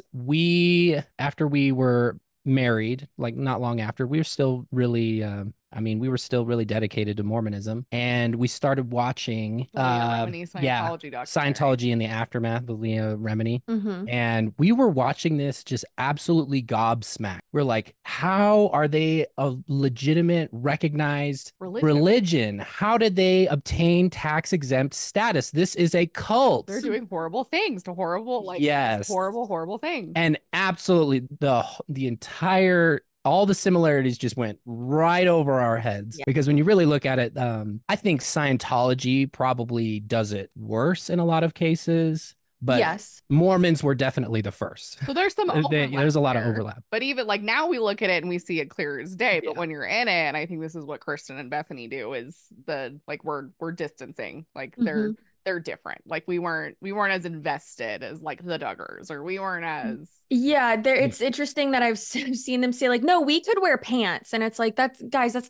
[SPEAKER 12] after we were married, like not long after, we were still really, we were still really dedicated to Mormonism, and we started watching Scientology in the aftermath with Leah Remini. And we were watching this just absolutely gobsmacked. We're like, how are they a legitimate, recognized religion? How did they obtain tax exempt status? This is a cult.
[SPEAKER 13] They're doing horrible things to horrible things.
[SPEAKER 12] And absolutely the entire all the similarities just went right over our heads. Because when you really look at it, I think Scientology probably does it worse in a lot of cases. But Mormons were definitely the first.
[SPEAKER 13] So there's some
[SPEAKER 12] there's a lot of overlap.
[SPEAKER 13] But even like now we look at it and we see it clear as day. But when you're in it, and I think this is what Kristen and Bethany do, is we're distancing. Like they're different. Like we weren't as invested as like the Duggars, or we weren't as
[SPEAKER 11] it's interesting that I've seen them say like, no, we could wear pants, and it's like, that's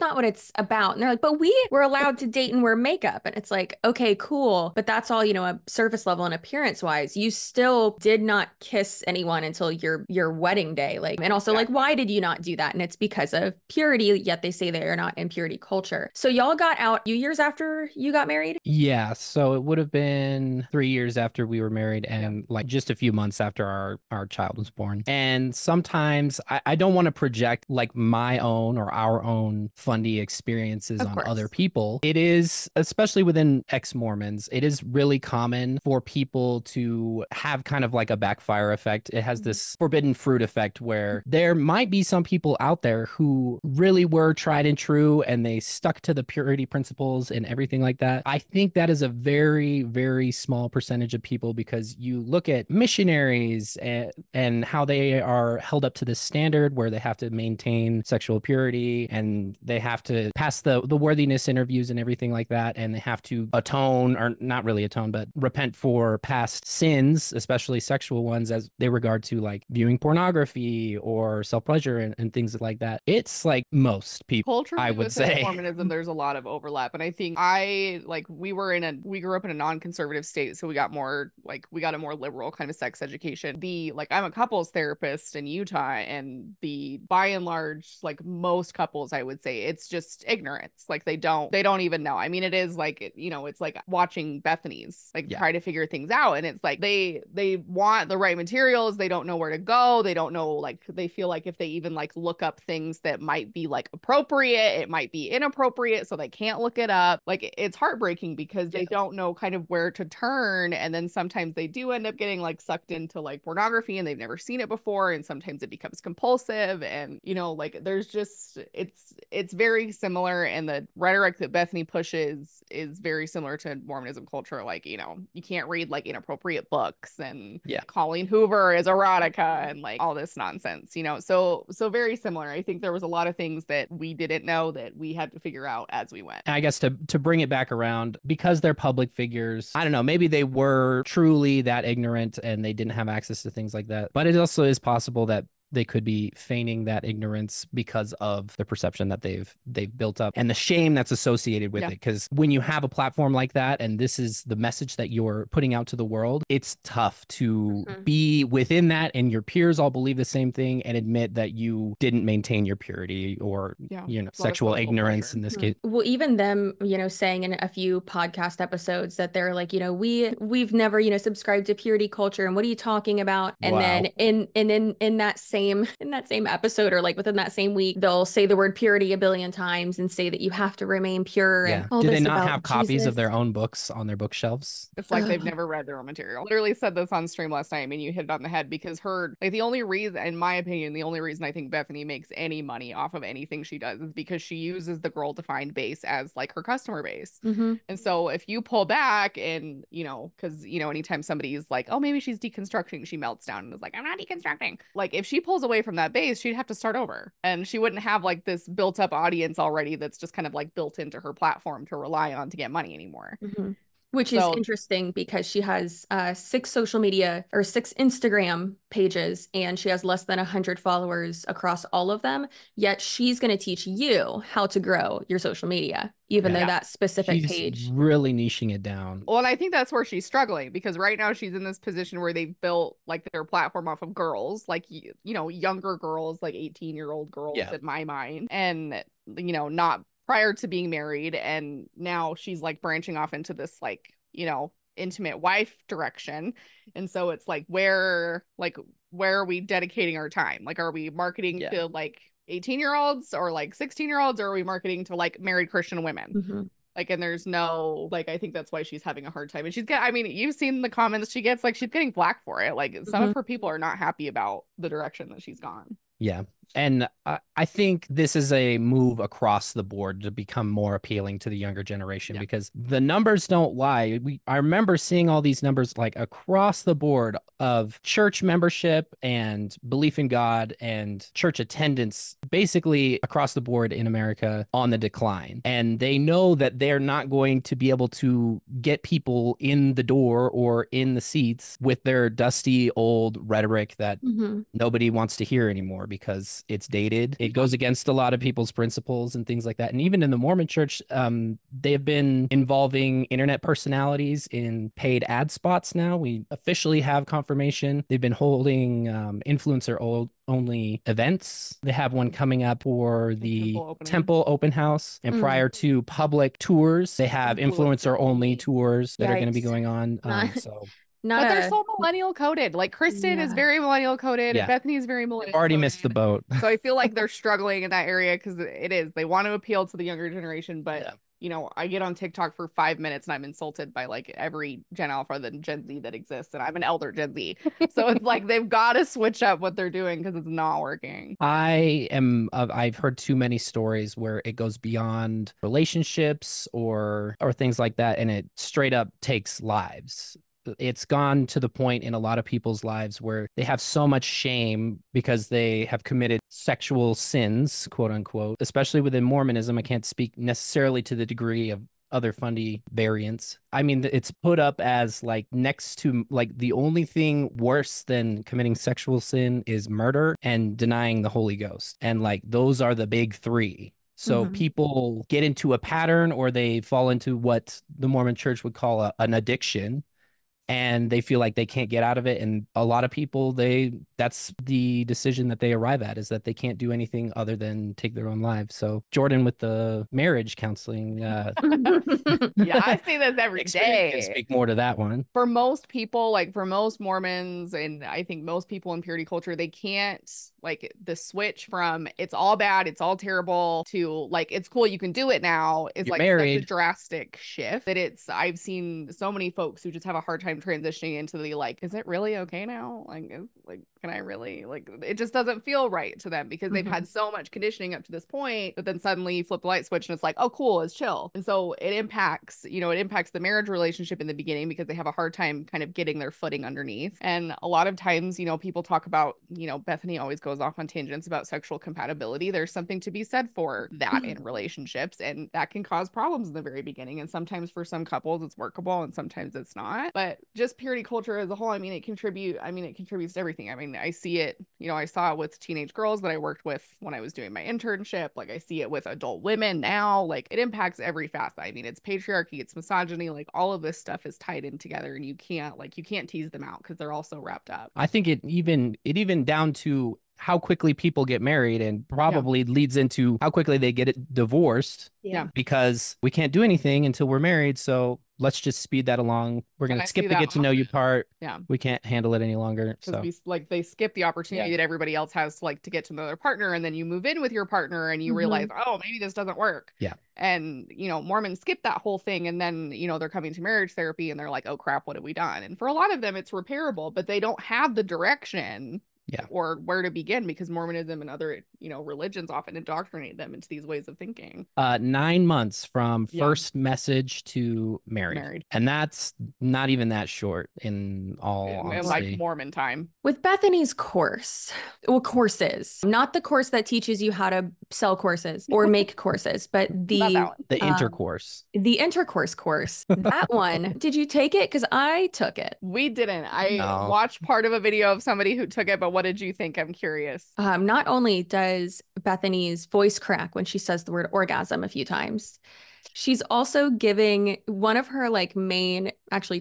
[SPEAKER 11] not what it's about. And they're like, but we were allowed to date and wear makeup, and it's like, okay, cool, but that's all, a surface level and appearance wise. You still did not kiss anyone until your wedding day, like, and also like, why did you not do that? And it's because of purity, yet they say they are not in purity culture. So y'all got out a few years after you got married?
[SPEAKER 12] Yeah, so it would have have been 3 years after we were married and like just a few months after our child was born. And sometimes I don't want to project like my own or our own fundie experiences on other people. It is, especially within ex-Mormons, it is really common for people to have kind of like a backfire effect. It has this forbidden fruit effect where there might be some people out there who really were tried and true and they stuck to the purity principles and everything like that. I think that is a very, very small percentage of people, because you look at missionaries and how they are held up to this standard where they have to maintain sexual purity and they have to pass the worthiness interviews and everything like that, and they have to atone, or not really atone, but repent for past sins, especially sexual ones, as they regard to like viewing pornography or self-pleasure and things like that. It's like most people,
[SPEAKER 13] culturally,
[SPEAKER 12] I would say.
[SPEAKER 13] Mormonism, there's a lot of overlap, and I think we grew up in a non-conservative state, so we got a more liberal kind of sex education. I'm a couples therapist in Utah, and by and large, like most couples, I would say it's just ignorance. Like they don't even know. I mean, it is like, it's like watching Bethany's try to figure things out, and it's like they want the right materials, they don't know where to go, they don't know, like they feel like if they even like look up things that might be like appropriate, it might be inappropriate, so they can't look it up. Like it's heartbreaking because they don't know kind of where to turn, and then sometimes they do end up getting like sucked into like pornography and they've never seen it before, and sometimes it becomes compulsive, and like there's just it's very similar, and the rhetoric that Bethany pushes is very similar to Mormonism culture. Like you can't read like inappropriate books, and calling Hoover is erotica and like all this nonsense, so very similar. I think there was a lot of things that we didn't know that we had to figure out as we went.
[SPEAKER 12] I guess to bring it back around, because they're public figures, I don't know, maybe they were truly that ignorant and they didn't have access to things like that. But it also is possible that they could be feigning that ignorance because of the perception that they've built up and the shame that's associated with it. Because when you have a platform like that and this is the message that you're putting out to the world, it's tough to be within that and your peers all believe the same thing and admit that you didn't maintain your purity or sexual ignorance in this case.
[SPEAKER 11] Well, even them, saying in a few podcast episodes that they're like, we've never, subscribed to purity culture, and what are you talking about? And then in that same episode, or like within that same week, they'll say the word purity a billion times and say that you have to remain pure.
[SPEAKER 12] Yeah.
[SPEAKER 11] And all
[SPEAKER 12] Do
[SPEAKER 11] this
[SPEAKER 12] they not
[SPEAKER 11] about
[SPEAKER 12] have copies
[SPEAKER 11] Jesus.
[SPEAKER 12] of their own books on their bookshelves?
[SPEAKER 13] It's like they've never read their own material. Literally said this on stream last night. I mean, you hit it on the head, because the only reason, in my opinion, the only reason I think Bethany makes any money off of anything she does is because she uses the Girl Defined base as like her customer base. And so if you pull back and, because, anytime somebody's like, oh, maybe she's deconstructing, she melts down and is like, I'm not deconstructing. Like if she pulls away from that base, she'd have to start over, and she wouldn't have like this built up audience already that's just kind of like built into her platform to rely on to get money anymore.
[SPEAKER 11] Which is interesting because she has 6 social media or 6 Instagram pages, and she has less than 100 followers across all of them. Yet she's going to teach you how to grow your social media, even though that specific page
[SPEAKER 12] really niching it down.
[SPEAKER 13] Well, and I think that's where she's struggling, because right now she's in this position where they've built like their platform off of girls, like, younger girls, like 18-year-old girls in my mind, and, not prior to being married. And now she's like branching off into this like, intimate wife direction. And so it's like, where are we dedicating our time? Like, are we marketing to like 18-year-olds or like 16-year-olds, or are we marketing to like married Christian women? Like, and there's no, like, I think that's why she's having a hard time. And I mean, you've seen the comments she gets, like she's getting flack for it. Like some of her people are not happy about the direction that she's gone.
[SPEAKER 12] Yeah. And I think this is a move across the board to become more appealing to the younger generation, because the numbers don't lie. I remember seeing all these numbers like across the board of church membership and belief in God and church attendance, basically across the board in America, on the decline. And they know that they're not going to be able to get people in the door or in the seats with their dusty old rhetoric that nobody wants to hear anymore, because it's dated. It goes against a lot of people's principles and things like that. And even in the Mormon church, they have been involving internet personalities in paid ad spots now. We officially have confirmation. They've been holding influencer only events. They have one coming up for the temple open house. And prior to public tours, they have influencer only tours that are going to be going on.
[SPEAKER 13] But they're so millennial coded. Like Kristen is very millennial coded, and Bethany is very millennial.
[SPEAKER 12] Already missed the boat.
[SPEAKER 13] So I feel like they're struggling in that area because they want to appeal to the younger generation, but you know, I get on TikTok for 5 minutes and I'm insulted by like every Gen Alpha than Gen Z that exists, and I'm an elder Gen Z. So it's like they've got to switch up what they're doing because it's not working.
[SPEAKER 12] I've heard too many stories where it goes beyond relationships or things like that, and it straight up takes lives. It's gone to the point in a lot of people's lives where they have so much shame because they have committed sexual sins, quote unquote, especially within Mormonism. I can't speak necessarily to the degree of other fundie variants. I mean, it's put up as like next to like the only thing worse than committing sexual sin is murder and denying the Holy Ghost. And like those are the big three. So people get into a pattern or they fall into what the Mormon church would call an addiction. And they feel like they can't get out of it. And a lot of people, that's the decision that they arrive at, is that they can't do anything other than take their own lives. So Jordan with the marriage counseling.
[SPEAKER 13] Yeah, I see this every day.
[SPEAKER 12] Can speak more to that one.
[SPEAKER 13] For most people, like for most Mormons, and I think most people in purity culture, they can't like the switch from it's all bad, it's all terrible to like, it's cool, you can do it now is like such a drastic shift that I've seen so many folks who just have a hard time transitioning into the like, is it really okay now? Can I really like, it just doesn't feel right to them because they've had so much conditioning up to this point that then suddenly you flip the light switch and it's like, oh cool, it's chill. And so it impacts the marriage relationship in the beginning because they have a hard time kind of getting their footing underneath. And a lot of times, people talk about, Bethany always goes off on tangents about sexual compatibility. There's something to be said for that in relationships, and that can cause problems in the very beginning. And sometimes for some couples it's workable and sometimes it's not. But just purity culture as a whole, it contributes to everything. I see it, I saw it with teenage girls that I worked with when I was doing my internship. Like I see it with adult women now. Like it impacts every facet. It's patriarchy, it's misogyny, like all of this stuff is tied in together, and you can't tease them out because they're all so wrapped up.
[SPEAKER 12] I think it even down to how quickly people get married, and probably leads into how quickly they get divorced.
[SPEAKER 13] Yeah.
[SPEAKER 12] Because we can't do anything until we're married. So let's just speed that along. We're going to skip the get to know you part.
[SPEAKER 13] Yeah.
[SPEAKER 12] We can't handle it any longer. So
[SPEAKER 13] they skip the opportunity that everybody else has to get to know their partner. And then you move in with your partner and you realize, oh, maybe this doesn't work.
[SPEAKER 12] Yeah.
[SPEAKER 13] And, Mormons skip that whole thing. And then, they're coming to marriage therapy and they're like, oh crap, what have we done? And for a lot of them, it's repairable, but they don't have the direction or where to begin because Mormonism and other, religions often indoctrinate them into these ways of thinking.
[SPEAKER 12] 9 months from first message to married. And that's not even that short in all honesty.
[SPEAKER 13] Like Mormon time.
[SPEAKER 11] With Bethany's courses, not the course that teaches you how to sell courses or make courses, but the
[SPEAKER 12] intercourse.
[SPEAKER 11] The intercourse course. That one, did you take it? Because I took it.
[SPEAKER 13] We didn't. I watched part of a video of somebody who took it, but what did you think? I'm curious.
[SPEAKER 11] Not only does Bethany's voice crack when she says the word orgasm a few times, she's also giving one of her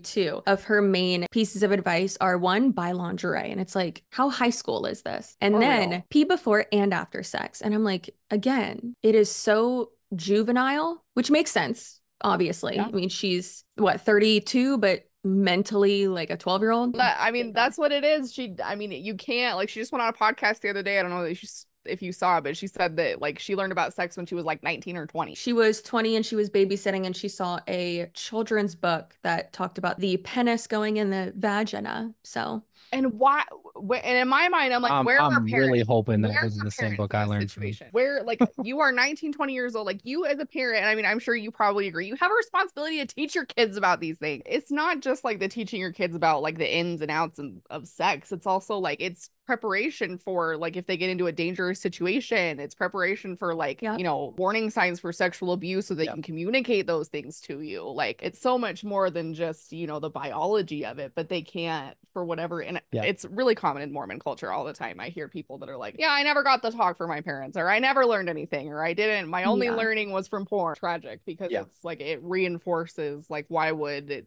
[SPEAKER 11] two of her main pieces of advice are one, buy lingerie. And it's like, how high school is this? And then pee before and after sex. And I'm like, again, it is so juvenile, which makes sense, obviously. Yeah. She's 32, but mentally like a 12-year-old.
[SPEAKER 13] That's what it is. You can't, she just went on a podcast the other day. I don't know if you saw it, but she said that she learned about sex when she was 19 or 20.
[SPEAKER 11] She was 20 and she was babysitting and she saw a children's book that talked about the penis going in the vagina. So.
[SPEAKER 13] And why? And in my mind, I'm like, where are
[SPEAKER 12] I'm
[SPEAKER 13] parents?
[SPEAKER 12] really hoping that was the same book I learned from.
[SPEAKER 13] Where you are 19, 20 years old, you as a parent, I'm sure you probably agree, you have a responsibility to teach your kids about these things. It's not just the teaching your kids about the ins and outs of sex. It's also it's preparation for like if they get into a dangerous situation. It's preparation for like, you know, warning signs for sexual abuse so they can communicate those things to you. Like it's so much more than just, you know, the biology of it, but they can't for whatever. And it's really common in Mormon culture all the time. I hear people that are like, yeah, I never got the talk from my parents, or I never learned anything, or I didn't, my only learning was from porn. Tragic, because it's like it reinforces like why would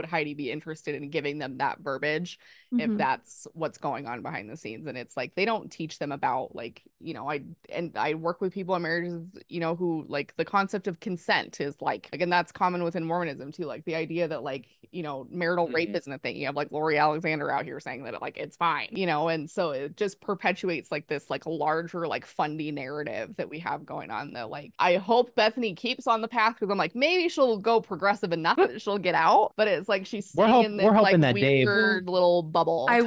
[SPEAKER 13] Heidi be interested in giving them that verbiage if that's what's going on behind the scenes. And it's like they don't teach them about like, you know, I work with people in marriages, you know, who like the concept of consent is like, again, that's common within Mormonism too, like the idea that like, you know, marital rape isn't a thing. You have like Lori Alexander out here saying that like it's fine, you know, and so it just perpetuates like this like larger like fundie narrative that we have going on that like I hope Bethany keeps on the path, because I'm like maybe she'll go progressive enough that she'll get out, but it's like she's staying in this like
[SPEAKER 12] that
[SPEAKER 13] weird little bubble.
[SPEAKER 1] I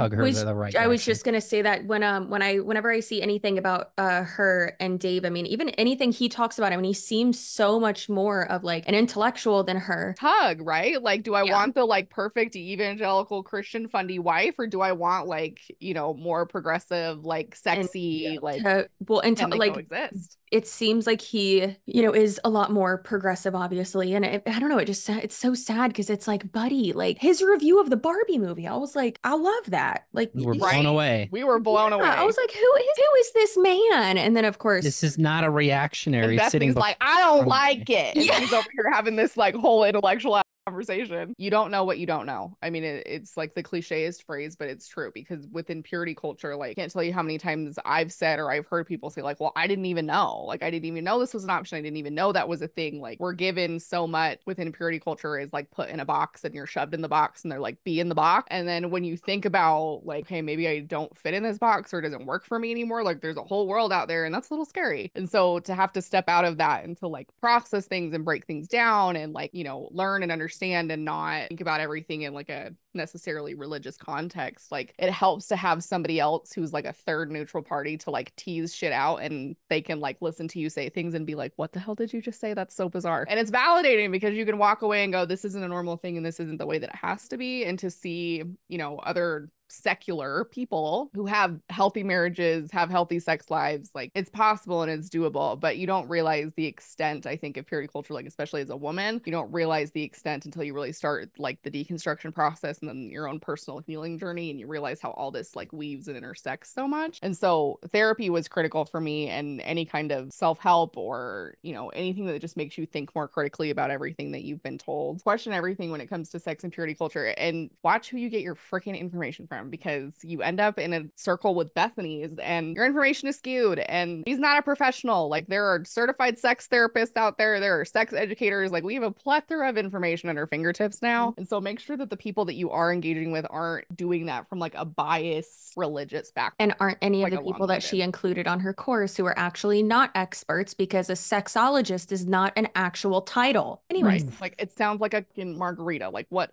[SPEAKER 1] was just gonna say that whenever I see anything about her and Dave, I mean, even anything he talks about, I mean, he seems so much more of like an intellectual than her.
[SPEAKER 13] Tug, right? Like, do I want the like perfect evangelical Christian fundie wife, or do I want like, you know, more progressive, like sexy, like coexist?
[SPEAKER 1] It seems like he, you know, is a lot more progressive, obviously. And I don't know, it's so sad because it's like, buddy, like his review of the Barbie movie, I was like, I love that. Like,
[SPEAKER 12] we were blown away.
[SPEAKER 13] We were blown away.
[SPEAKER 1] I was like, who is this man? And then, of course,
[SPEAKER 12] this is not a reactionary sitting.
[SPEAKER 13] Like, I don't like it. And he's over here having this like whole intellectual conversation. You don't know what you don't know. I mean, it's like the clicheist phrase, but it's true, because within purity culture, like, I can't tell you how many times I've said or I've heard people say like, well, I didn't even know. Like, I didn't even know this was an option. I didn't even know that was a thing. Like, we're given so much within purity culture is like put in a box and you're shoved in the box and they're like, be in the box. And then when you think about like, hey, maybe I don't fit in this box or it doesn't work for me anymore, like there's a whole world out there, and that's a little scary. And so to have to step out of that and to like process things and break things down and like, you know, learn and understand and not think about everything in like a necessarily religious context, like it helps to have somebody else who's like a third neutral party to like tease shit out, and they can like listen to you say things and be like, what the hell did you just say? That's so bizarre. And it's validating because you can walk away and go, this isn't a normal thing and this isn't the way that it has to be. And to see, you know, other secular people who have healthy marriages, have healthy sex lives, like it's possible and it's doable, but you don't realize the extent, I think, of purity culture, like especially as a woman, you don't realize the extent until you really start like the deconstruction process and then your own personal healing journey, and you realize how all this like weaves and intersects so much. And so therapy was critical for me, and any kind of self-help or, you know, anything that just makes you think more critically about everything that you've been told. Question everything when it comes to sex and purity culture, and watch who you get your freaking information from, because you end up in a circle with Bethany's and your information is skewed, and he's not a professional. Like, there are certified sex therapists out there are sex educators, like we have a plethora of information at our fingertips now. And so make sure that the people that you are engaging with aren't doing that from like a biased religious background,
[SPEAKER 1] and aren't any of the people that she included on her course who are actually not experts, because a sexologist is not an actual title. Anyways,
[SPEAKER 13] like it sounds like a margarita. Like what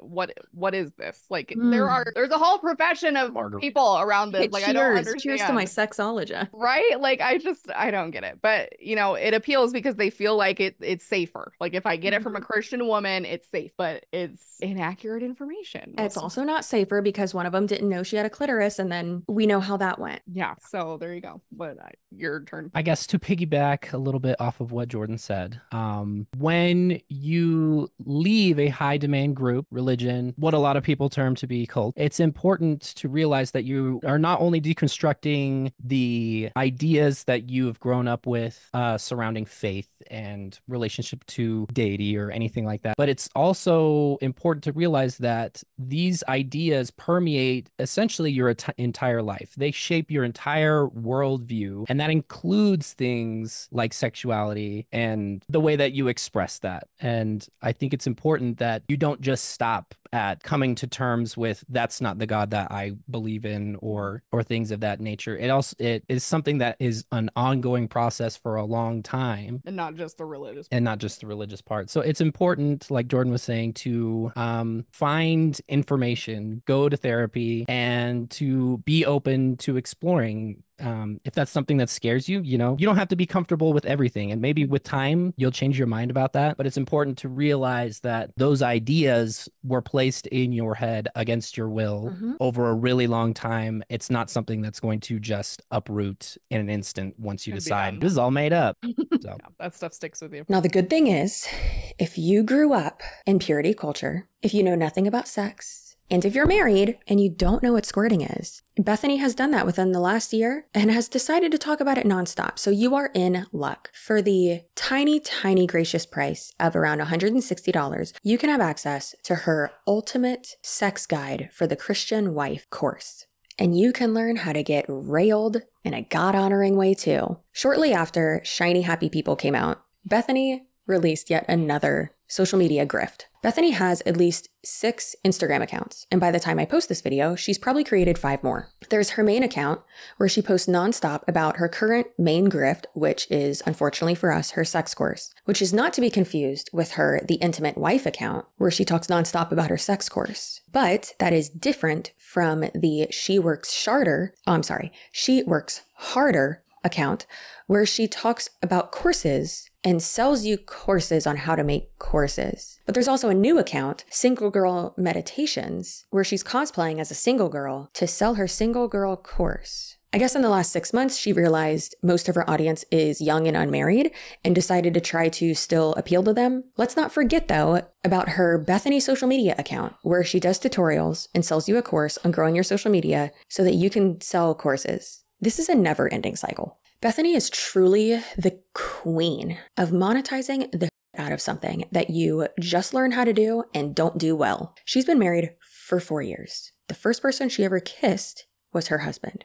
[SPEAKER 13] is this? Like there's a whole profession of people around this. Like, I don't understand.
[SPEAKER 1] Cheers to my sexologist.
[SPEAKER 13] Right? Like, I don't get it. But, you know, it appeals because they feel like it's safer. Like, if I get it from a Christian woman, it's safe, but it's inaccurate information.
[SPEAKER 1] It's also not safer because one of them didn't know she had a clitoris, and then we know how that went.
[SPEAKER 13] Yeah. So there you go. But your turn.
[SPEAKER 12] I guess to piggyback a little bit off of what Jordan said, when you leave a high demand group, religion, what a lot of people term to be cult, it's important to realize that you are not only deconstructing the ideas that you have grown up with surrounding faith and relationship to deity or anything like that, but it's also important to realize that these ideas permeate essentially your entire life. They shape your entire worldview, and that includes things like sexuality and the way that you express that. And I think it's important that you don't just stop at coming to terms with that's not the God that I believe in, or things of that nature. It is something that is an ongoing process for a long time,
[SPEAKER 13] and not just the religious
[SPEAKER 12] part. So it's important, like Jordan was saying, to find information, go to therapy, and to be open to exploring If that's something that scares you, you don't have to be comfortable with everything. And maybe with time, you'll change your mind about that. But it's important to realize that those ideas were placed in your head against your will over a really long time. It's not something that's going to just uproot in an instant once you decide this is all made up. So
[SPEAKER 13] that stuff sticks with you.
[SPEAKER 1] Now, the good thing is, if you grew up in purity culture, if you know nothing about sex, and if you're married and you don't know what squirting is, Bethany has done that within the last year and has decided to talk about it nonstop. So you are in luck. For the tiny, tiny gracious price of around $160, you can have access to her ultimate sex guide for the Christian wife course. And you can learn how to get railed in a God-honoring way too. Shortly after Shiny Happy People came out, Bethany released yet another social media grift. Bethany has at least 6 Instagram accounts, and by the time I post this video, she's probably created 5 more. There's her main account, where she posts nonstop about her current main grift, which is, unfortunately for us, her sex course, which is not to be confused with her The Intimate Wife account, where she talks nonstop about her sex course. But that is different from the She Works Harder account, where she talks about courses and sells you courses on how to make courses. But there's also a new account, Single Girl Meditations, where she's cosplaying as a single girl to sell her single girl course. I guess in the last 6 months, she realized most of her audience is young and unmarried and decided to try to still appeal to them. Let's not forget, though, about her Bethany social media account, where she does tutorials and sells you a course on growing your social media so that you can sell courses. This is a never-ending cycle. Bethany is truly the queen of monetizing the out of something that you just learn how to do and don't do well. She's been married for 4 years. The first person she ever kissed was her husband.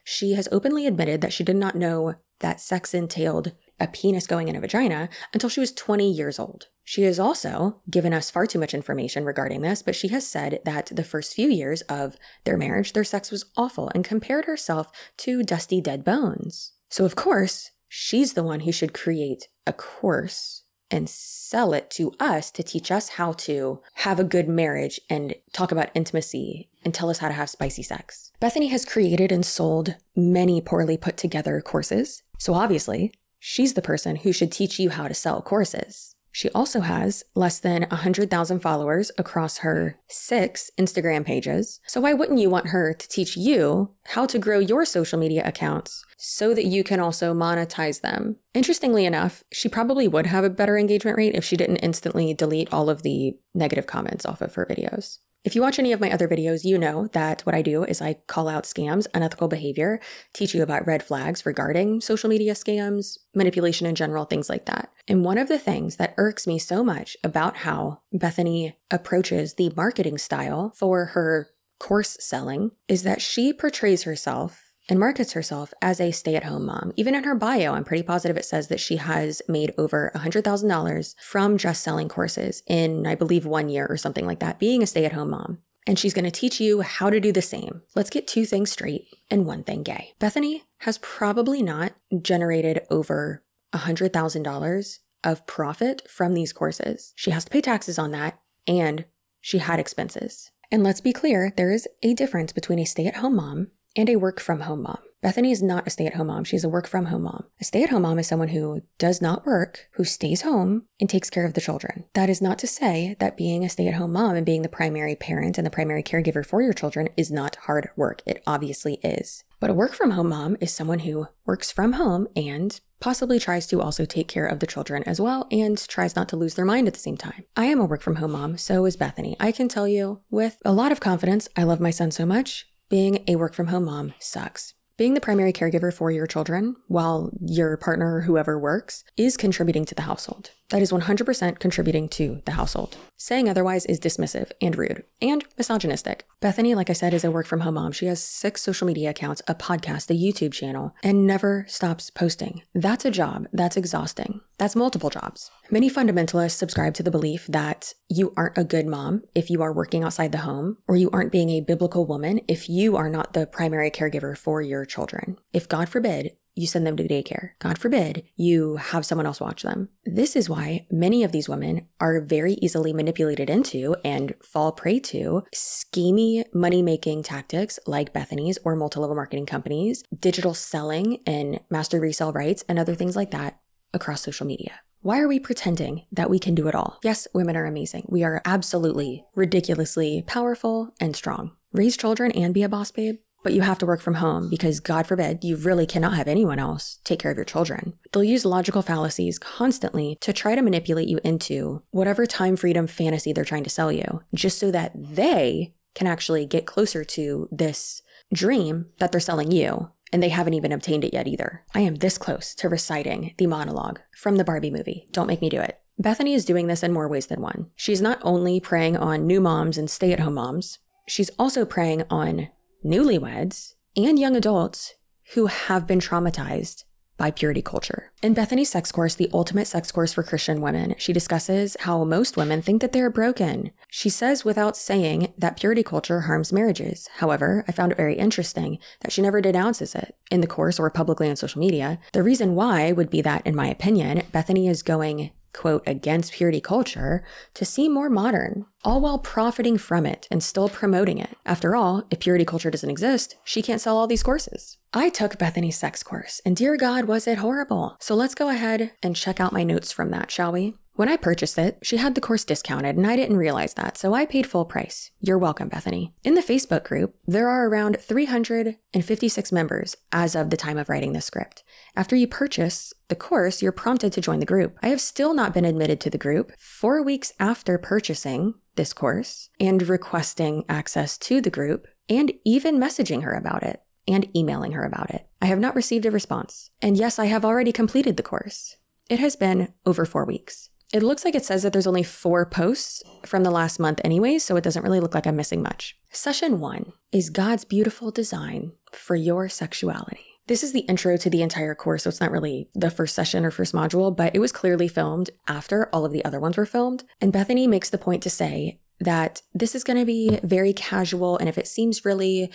[SPEAKER 1] She has openly admitted that she did not know that sex entailed a penis going in a vagina until she was 20 years old. She has also given us far too much information regarding this, but she has said that the first few years of their marriage, their sex was awful and compared herself to dusty dead bones. So of course, she's the one who should create a course and sell it to us to teach us how to have a good marriage and talk about intimacy and tell us how to have spicy sex. Bethany has created and sold many poorly put together courses. So obviously, she's the person who should teach you how to sell courses. She also has less than 100,000 followers across her 6 Instagram pages. So why wouldn't you want her to teach you how to grow your social media accounts so that you can also monetize them? Interestingly enough, she probably would have a better engagement rate if she didn't instantly delete all of the negative comments off of her videos. If you watch any of my other videos, you know that what I do is I call out scams, unethical behavior, teach you about red flags regarding social media scams, manipulation in general, things like that. And one of the things that irks me so much about how Bethany approaches the marketing style for her course selling is that she portrays herself and markets herself as a stay-at-home mom. Even in her bio, I'm pretty positive it says that she has made over $100,000 from just selling courses in, I believe, 1 year or something like that, being a stay-at-home mom. And she's going to teach you how to do the same. Let's get 2 things straight and 1 thing gay. Bethany has probably not generated over $100,000 of profit from these courses. She has to pay taxes on that, and she had expenses. And let's be clear, there is a difference between a stay-at-home mom and a work-from-home mom. Bethany is not a stay-at-home mom. She's a work-from-home mom. A stay-at-home mom is someone who does not work, who stays home and takes care of the children. That is not to say that being a stay-at-home mom and being the primary parent and the primary caregiver for your children is not hard work. It obviously is. But a work-from-home mom is someone who works from home and possibly tries to also take care of the children as well and tries not to lose their mind at the same time. I am a work-from-home mom, so is Bethany. I can tell you with a lot of confidence, I love my son so much. Being a work-from-home mom sucks. Being the primary caregiver for your children while your partner or whoever works is contributing to the household. That is 100% contributing to the household. Saying otherwise is dismissive and rude and misogynistic. Bethany, like I said, is a work-from-home mom. She has 6 social media accounts, a podcast, a YouTube channel, and never stops posting. That's a job. That's exhausting. That's multiple jobs. Many fundamentalists subscribe to the belief that you aren't a good mom if you are working outside the home, or you aren't being a biblical woman if you are not the primary caregiver for your children. If, God forbid, you send them to daycare. God forbid you have someone else watch them. This is why many of these women are very easily manipulated into and fall prey to schemy money-making tactics like Bethany's or multi-level marketing companies, digital selling and master resale rights, and other things like that across social media. Why are we pretending that we can do it all? Yes, women are amazing. We are absolutely ridiculously powerful and strong. Raise children and be a boss babe. But you have to work from home because, God forbid, you really cannot have anyone else take care of your children. They'll use logical fallacies constantly to try to manipulate you into whatever time freedom fantasy they're trying to sell you, just so that they can actually get closer to this dream that they're selling you. And they haven't even obtained it yet either. I am this close to reciting the monologue from the Barbie movie. Don't make me do it. Bethany is doing this in more ways than one. She's not only preying on new moms and stay-at-home moms, she's also preying on newlyweds and young adults who have been traumatized by purity culture. In Bethany's sex course, the ultimate sex course for Christian women, she discusses how most women think that they're broken. She says without saying that purity culture harms marriages. However, I found it very interesting that she never denounces it in the course or publicly on social media. The reason why would be that, in my opinion, Bethany is going, quote, against purity culture to seem more modern, all while profiting from it and still promoting it. After all, if purity culture doesn't exist, she can't sell all these courses. I took Bethany's sex course, and dear God, was it horrible. So let's go ahead and check out my notes from that, shall we? When I purchased it, she had the course discounted, and I didn't realize that, so I paid full price. You're welcome, Bethany. In the Facebook group, there are around 356 members as of the time of writing this script. After you purchase the course, you're prompted to join the group. I have still not been admitted to the group 4 weeks after purchasing this course and requesting access to the group and even messaging her about it and emailing her about it. I have not received a response. And yes, I have already completed the course. It has been over 4 weeks. It looks like it says that there's only 4 posts from the last month anyway, so it doesn't really look like I'm missing much. Session 1 is God's beautiful design for your sexuality. This is the intro to the entire course, so it's not really the first session or first module, but it was clearly filmed after all of the other ones were filmed. And Bethany makes the point to say that this is going to be very casual, and if it seems really,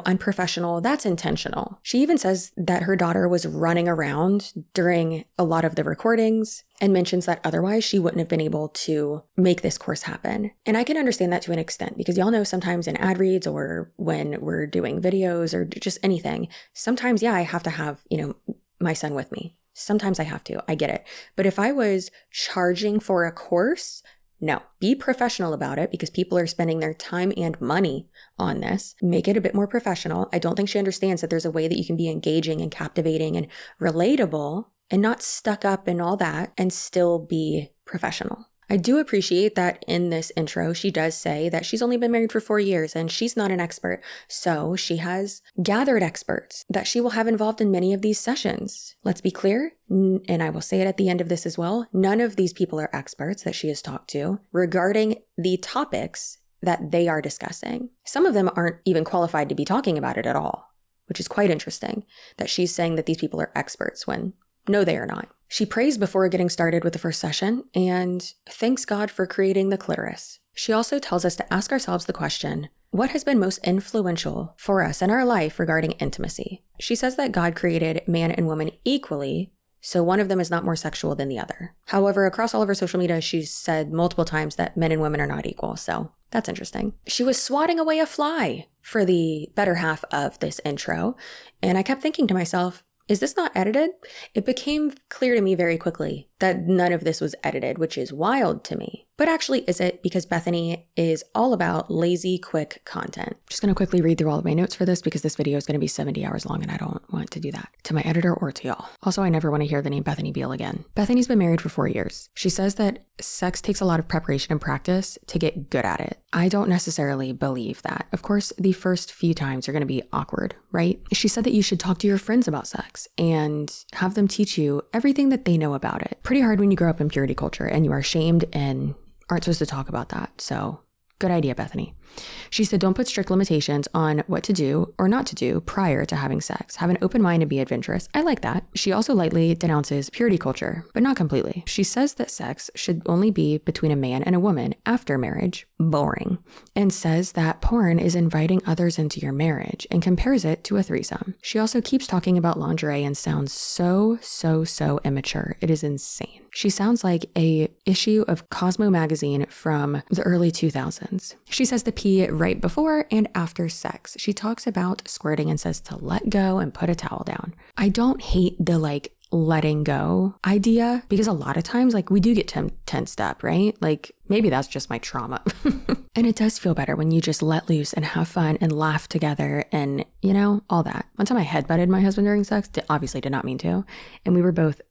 [SPEAKER 1] unprofessional, that's intentional. She even says that her daughter was running around during a lot of the recordings and mentions that otherwise she wouldn't have been able to make this course happen. And I can understand that to an extent because y'all know sometimes in ad reads or when we're doing videos or just anything, sometimes, I have to have, my son with me. Sometimes I have to. I get it. But if I was charging for a course, no, be professional about it because people are spending their time and money on this. Make it a bit more professional. I don't think she understands that there's a way that you can be engaging and captivating and relatable and not stuck up and all that and still be professional. I do appreciate that in this intro, she does say that she's only been married for 4 years and she's not an expert. So she has gathered experts that she will have involved in many of these sessions. Let's be clear, and I will say it at the end of this as well, none of these people are experts that she has talked to regarding the topics that they are discussing. Some of them aren't even qualified to be talking about it at all, which is quite interesting that she's saying that these people are experts when no, they are not. She prays before getting started with the first session and thanks God for creating the clitoris. She also tells us to ask ourselves the question, what has been most influential for us in our life regarding intimacy? She says that God created man and woman equally, so one of them is not more sexual than the other. However, across all of her social media, she's said multiple times that men and women are not equal, so that's interesting. She was swatting away a fly for the better half of this intro, and I kept thinking to myself, is this not edited? It became clear to me very quickly that none of this was edited, which is wild to me. But actually, is it? Because Bethany is all about lazy, quick content. Just going to quickly read through all of my notes for this because this video is going to be 70 hours long and I don't want to do that to my editor or to y'all. Also, I never want to hear the name Bethany Beal again. Bethany's been married for 4 years. She says that sex takes a lot of preparation and practice to get good at it. I don't necessarily believe that. Of course, the first few times are going to be awkward, right? She said that you should talk to your friends about sex and have them teach you everything that they know about it. Pretty hard when you grow up in purity culture and you are shamed and aren't supposed to talk about that. So Good idea, Bethany. She said, don't put strict limitations on what to do or not to do prior to having sex. Have an open mind and be adventurous. I like that. She also lightly denounces purity culture, but not completely. She says that sex should only be between a man and a woman after marriage. Boring. And says that porn is inviting others into your marriage and compares it to a threesome. She also keeps talking about lingerie and sounds so immature. It is insane. She sounds like a issue of Cosmo magazine from the early 2000s. She says to pee right before and after sex. She talks about squirting and says to let go and put a towel down. I don't hate the letting go idea, because a lot of times we do get tensed up, right? Maybe that's just my trauma. And it does feel better when you just let loose and have fun and laugh together and, all that. One time I headbutted my husband during sex, obviously did not mean to, and we were both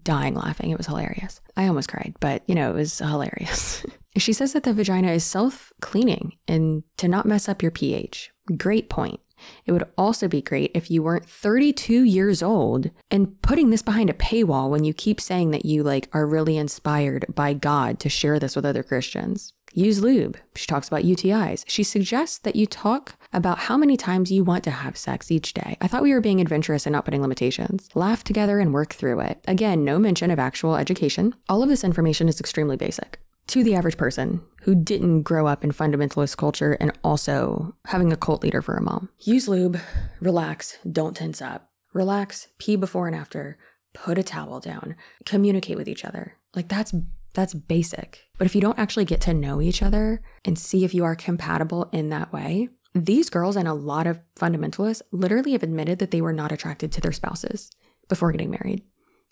[SPEAKER 1] dying laughing. It was hilarious. I almost cried, but it was hilarious. She says that the vagina is self-cleaning and to not mess up your pH. Great point. It would also be great if you weren't 32 years old and putting this behind a paywall when you keep saying that you are really inspired by God to share this with other Christians. Use lube. She talks about UTIs. She suggests that you talk about how many times you want to have sex each day. I thought we were being adventurous and not putting limitations. Laugh together and work through it. Again, no mention of actual education. All of this information is extremely basic to the average person who didn't grow up in fundamentalist culture and also having a cult leader for a mom. Use lube, relax, don't tense up. Relax, pee before and after, put a towel down, communicate with each other. That's basic. But if you don't actually get to know each other and see if you are compatible in that way, these girls and a lot of fundamentalists literally have admitted that they were not attracted to their spouses before getting married.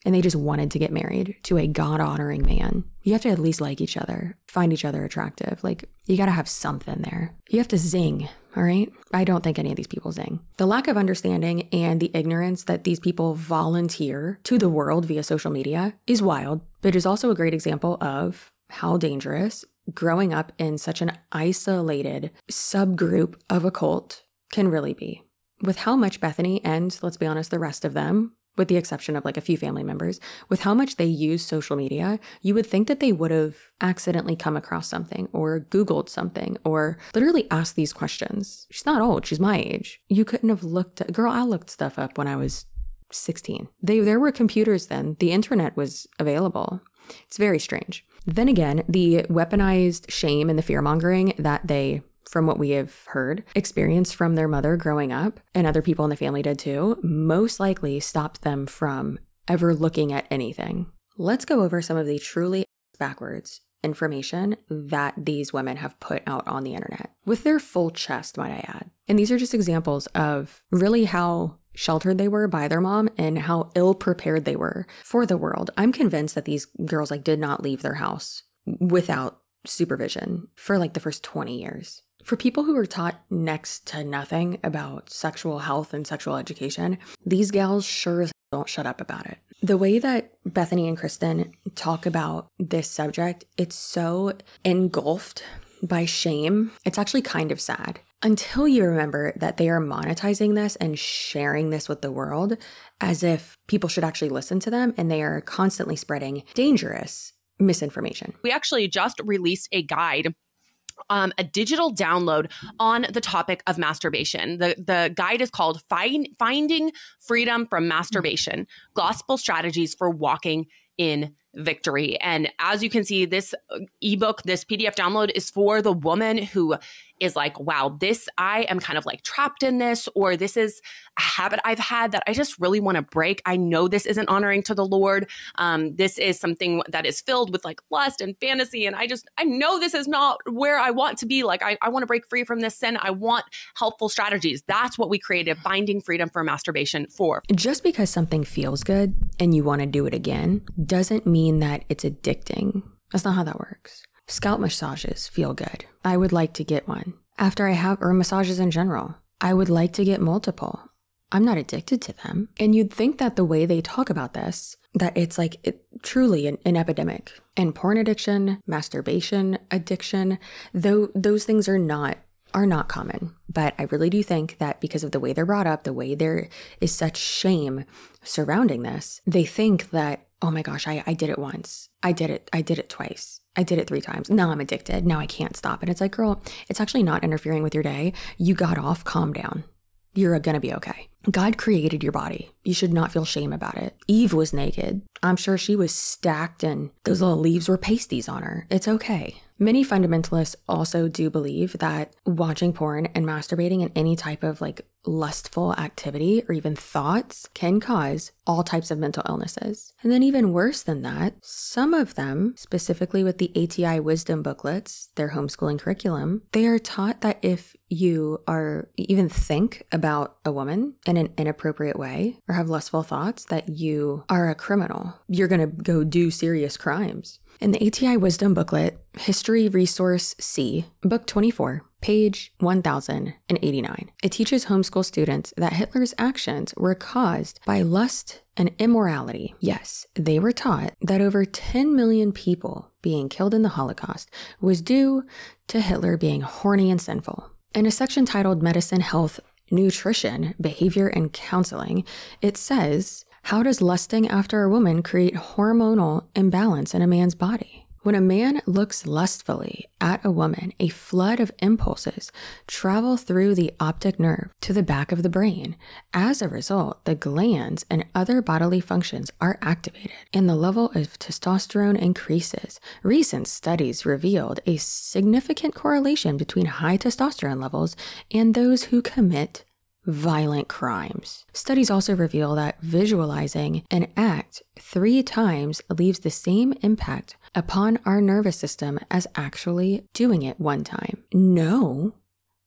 [SPEAKER 1] And they just wanted to get married to a God-honoring man. You have to at least like each other, find each other attractive. You got to have something there. You have to zing, all right? I don't think any of these people zing. The lack of understanding and the ignorance that these people volunteer to the world via social media is wild, but it is also a great example of how dangerous growing up in such an isolated subgroup of a cult can really be. With how much Bethany and, let's be honest, the rest of them, with the exception of a few family members, with how much they use social media, you would think that they would have accidentally come across something or Googled something or literally asked these questions. She's not old. She's my age. You couldn't have I looked stuff up when I was 16. There were computers then. The internet was available. It's very strange. Then again, the weaponized shame and the fear-mongering that they, from what we have heard, experienced from their mother growing up, and other people in the family did too, most likely stopped them from ever looking at anything. Let's go over some of the truly backwards information that these women have put out on the internet, with their full chest, might I add. And these are just examples of really how sheltered they were by their mom and how ill-prepared they were for the world. I'm convinced that these girls did not leave their house without supervision for the first 20 years. For people who were taught next to nothing about sexual health and sexual education, these gals sure as don't shut up about it. The way that Bethany and Kristen talk about this subject, it's so engulfed by shame. It's actually kind of sad. Until you remember that they are monetizing this and sharing this with the world as if people should actually listen to them, and they are constantly spreading dangerous misinformation.
[SPEAKER 5] We actually just released a guide, a digital download on the topic of masturbation. The guide is called Finding Freedom from Masturbation, Gospel Strategies for Walking in Victory. And as you can see, this ebook, this PDF download is for the woman who is wow, I am kind of trapped in this, or this is a habit I've had that I just really want to break. I know this isn't honoring to the Lord. This is something that is filled with lust and fantasy. And I know this is not where I want to be. I want to break free from this sin. I want helpful strategies. That's what we created Finding Freedom from Masturbation for.
[SPEAKER 1] Just because something feels good and you want to do it again doesn't mean that it's addicting. That's not how that works. Scalp massages feel good. I would like to get one. Or massages in general. I would like to get multiple. I'm not addicted to them. And you'd think that the way they talk about this, that it's truly an epidemic. And porn addiction, masturbation addiction, though those things are not common. But I really do think that because of the way they're brought up, the way there is such shame surrounding this, they think that, oh my gosh, I did it once. I did it twice. I did it 3 times. Now I'm addicted. Now I can't stop. And it's like, girl, it's actually not interfering with your day. You got off. Calm down. You're going to be okay. God created your body. You should not feel shame about it. Eve was naked. I'm sure she was stacked and those little leaves were pasties on her. It's okay. Many fundamentalists also do believe that watching porn and masturbating and any type of like lustful activity or even thoughts can cause all types of mental illnesses. And then even worse than that, some of them, specifically with the ATI wisdom booklets, their homeschooling curriculum, they are taught that if you are even think about a woman in an inappropriate way or have lustful thoughts, that you are a criminal. You're going to go do serious crimes. In the ATI Wisdom Booklet, History Resource C, Book 24, page 1089, it teaches homeschool students that Hitler's actions were caused by lust and immorality. Yes, they were taught that over 10 million people being killed in the Holocaust was due to Hitler being horny and sinful. In a section titled Medicine, Health, Nutrition, Behavior, and Counseling, it says, how does lusting after a woman create hormonal imbalance in a man's body? When a man looks lustfully at a woman, a flood of impulses travel through the optic nerve to the back of the brain. As a result, the glands and other bodily functions are activated, and the level of testosterone increases. Recent studies revealed a significant correlation between high testosterone levels and those who commit violent crimes. Studies also reveal that visualizing an act 3 times leaves the same impact upon our nervous system as actually doing it 1 time. No,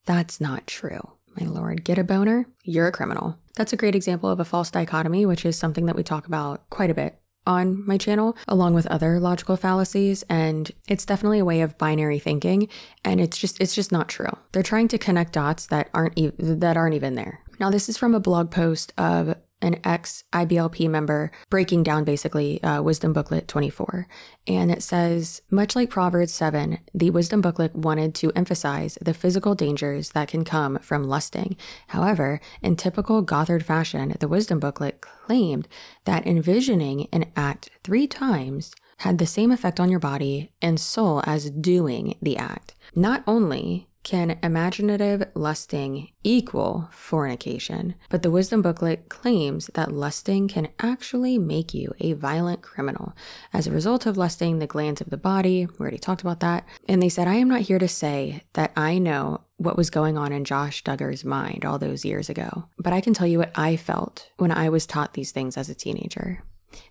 [SPEAKER 1] that's not true. My lord, get a boner? You're a criminal. That's a great example of a false dichotomy, which is something that we talk about quite a bit on my channel, along with other logical fallacies. And it's definitely a way of binary thinking. And it's just not true. They're trying to connect dots that aren't even there. Now, this is from a blog post of an ex-IBLP member breaking down basically Wisdom Booklet 24. And it says, much like Proverbs 7, the Wisdom Booklet wanted to emphasize the physical dangers that can come from lusting. However, in typical Gothard fashion, the Wisdom Booklet claimed that envisioning an act 3 times had the same effect on your body and soul as doing the act. Not only can imaginative lusting equal fornication, but the Wisdom Booklet claims that lusting can actually make you a violent criminal. As a result of lusting, the glands of the body, we already talked about that. And they said, I am not here to say that I know what was going on in Josh Duggar's mind all those years ago, but I can tell you what I felt when I was taught these things as a teenager.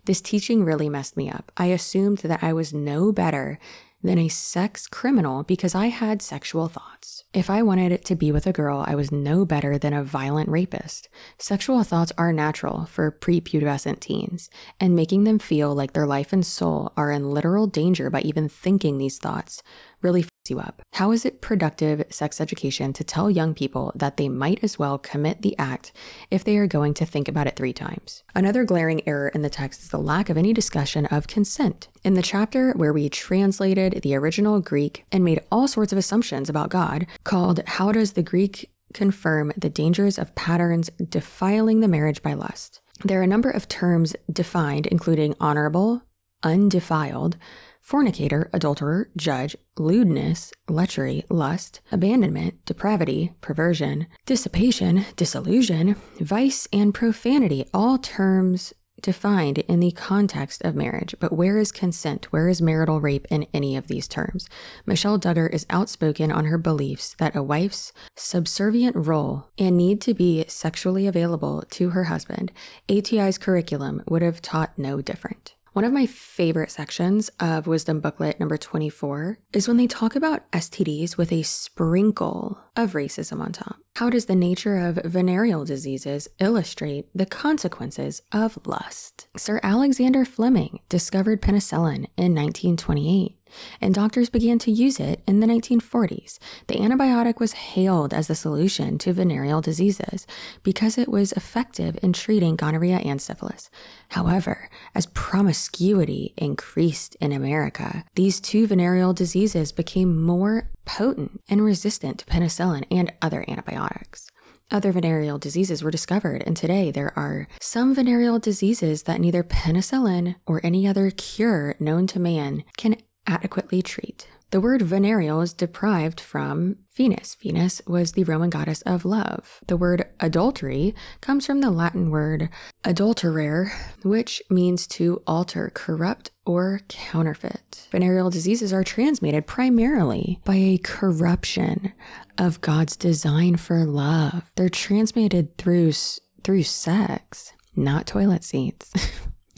[SPEAKER 1] This teaching really messed me up. I assumed that I was no better than a sex criminal because I had sexual thoughts. If I wanted to be with a girl, I was no better than a violent rapist. Sexual thoughts are natural for prepubescent teens, and making them feel like their life and soul are in literal danger by even thinking these thoughts really fucks you up. How is it productive sex education to tell young people that they might as well commit the act if they are going to think about it 3 times? Another glaring error in the text is the lack of any discussion of consent. In the chapter where we translated the original Greek and made all sorts of assumptions about God, called How Does the Greek Confirm the Dangers of Patterns Defiling the Marriage by Lust? There are a number of terms defined, including honorable, undefiled, fornicator, adulterer, judge, lewdness, lechery, lust, abandonment, depravity, perversion, dissipation, disillusion, vice, and profanity, all terms defined in the context of marriage. But where is consent? Where is marital rape in any of these terms? Michelle Duggar is outspoken on her beliefs that a wife's subservient role and need to be sexually available to her husband. ATI's curriculum would have taught no different. One of my favorite sections of Wisdom Booklet number 24 is when they talk about STDs with a sprinkle of racism on top. How does the nature of venereal diseases illustrate the consequences of lust? Sir Alexander Fleming discovered penicillin in 1928. And doctors began to use it in the 1940s. The antibiotic was hailed as the solution to venereal diseases because it was effective in treating gonorrhea and syphilis. However, as promiscuity increased in America, these 2 venereal diseases became more potent and resistant to penicillin and other antibiotics. Other venereal diseases were discovered, and today there are some venereal diseases that neither penicillin or any other cure known to man can adequately treat. The word venereal is derived from Venus. Venus was the Roman goddess of love. The word adultery comes from the Latin word adulterare, which means to alter, corrupt, or counterfeit. Venereal diseases are transmitted primarily by a corruption of God's design for love. They're transmitted through sex, not toilet seats.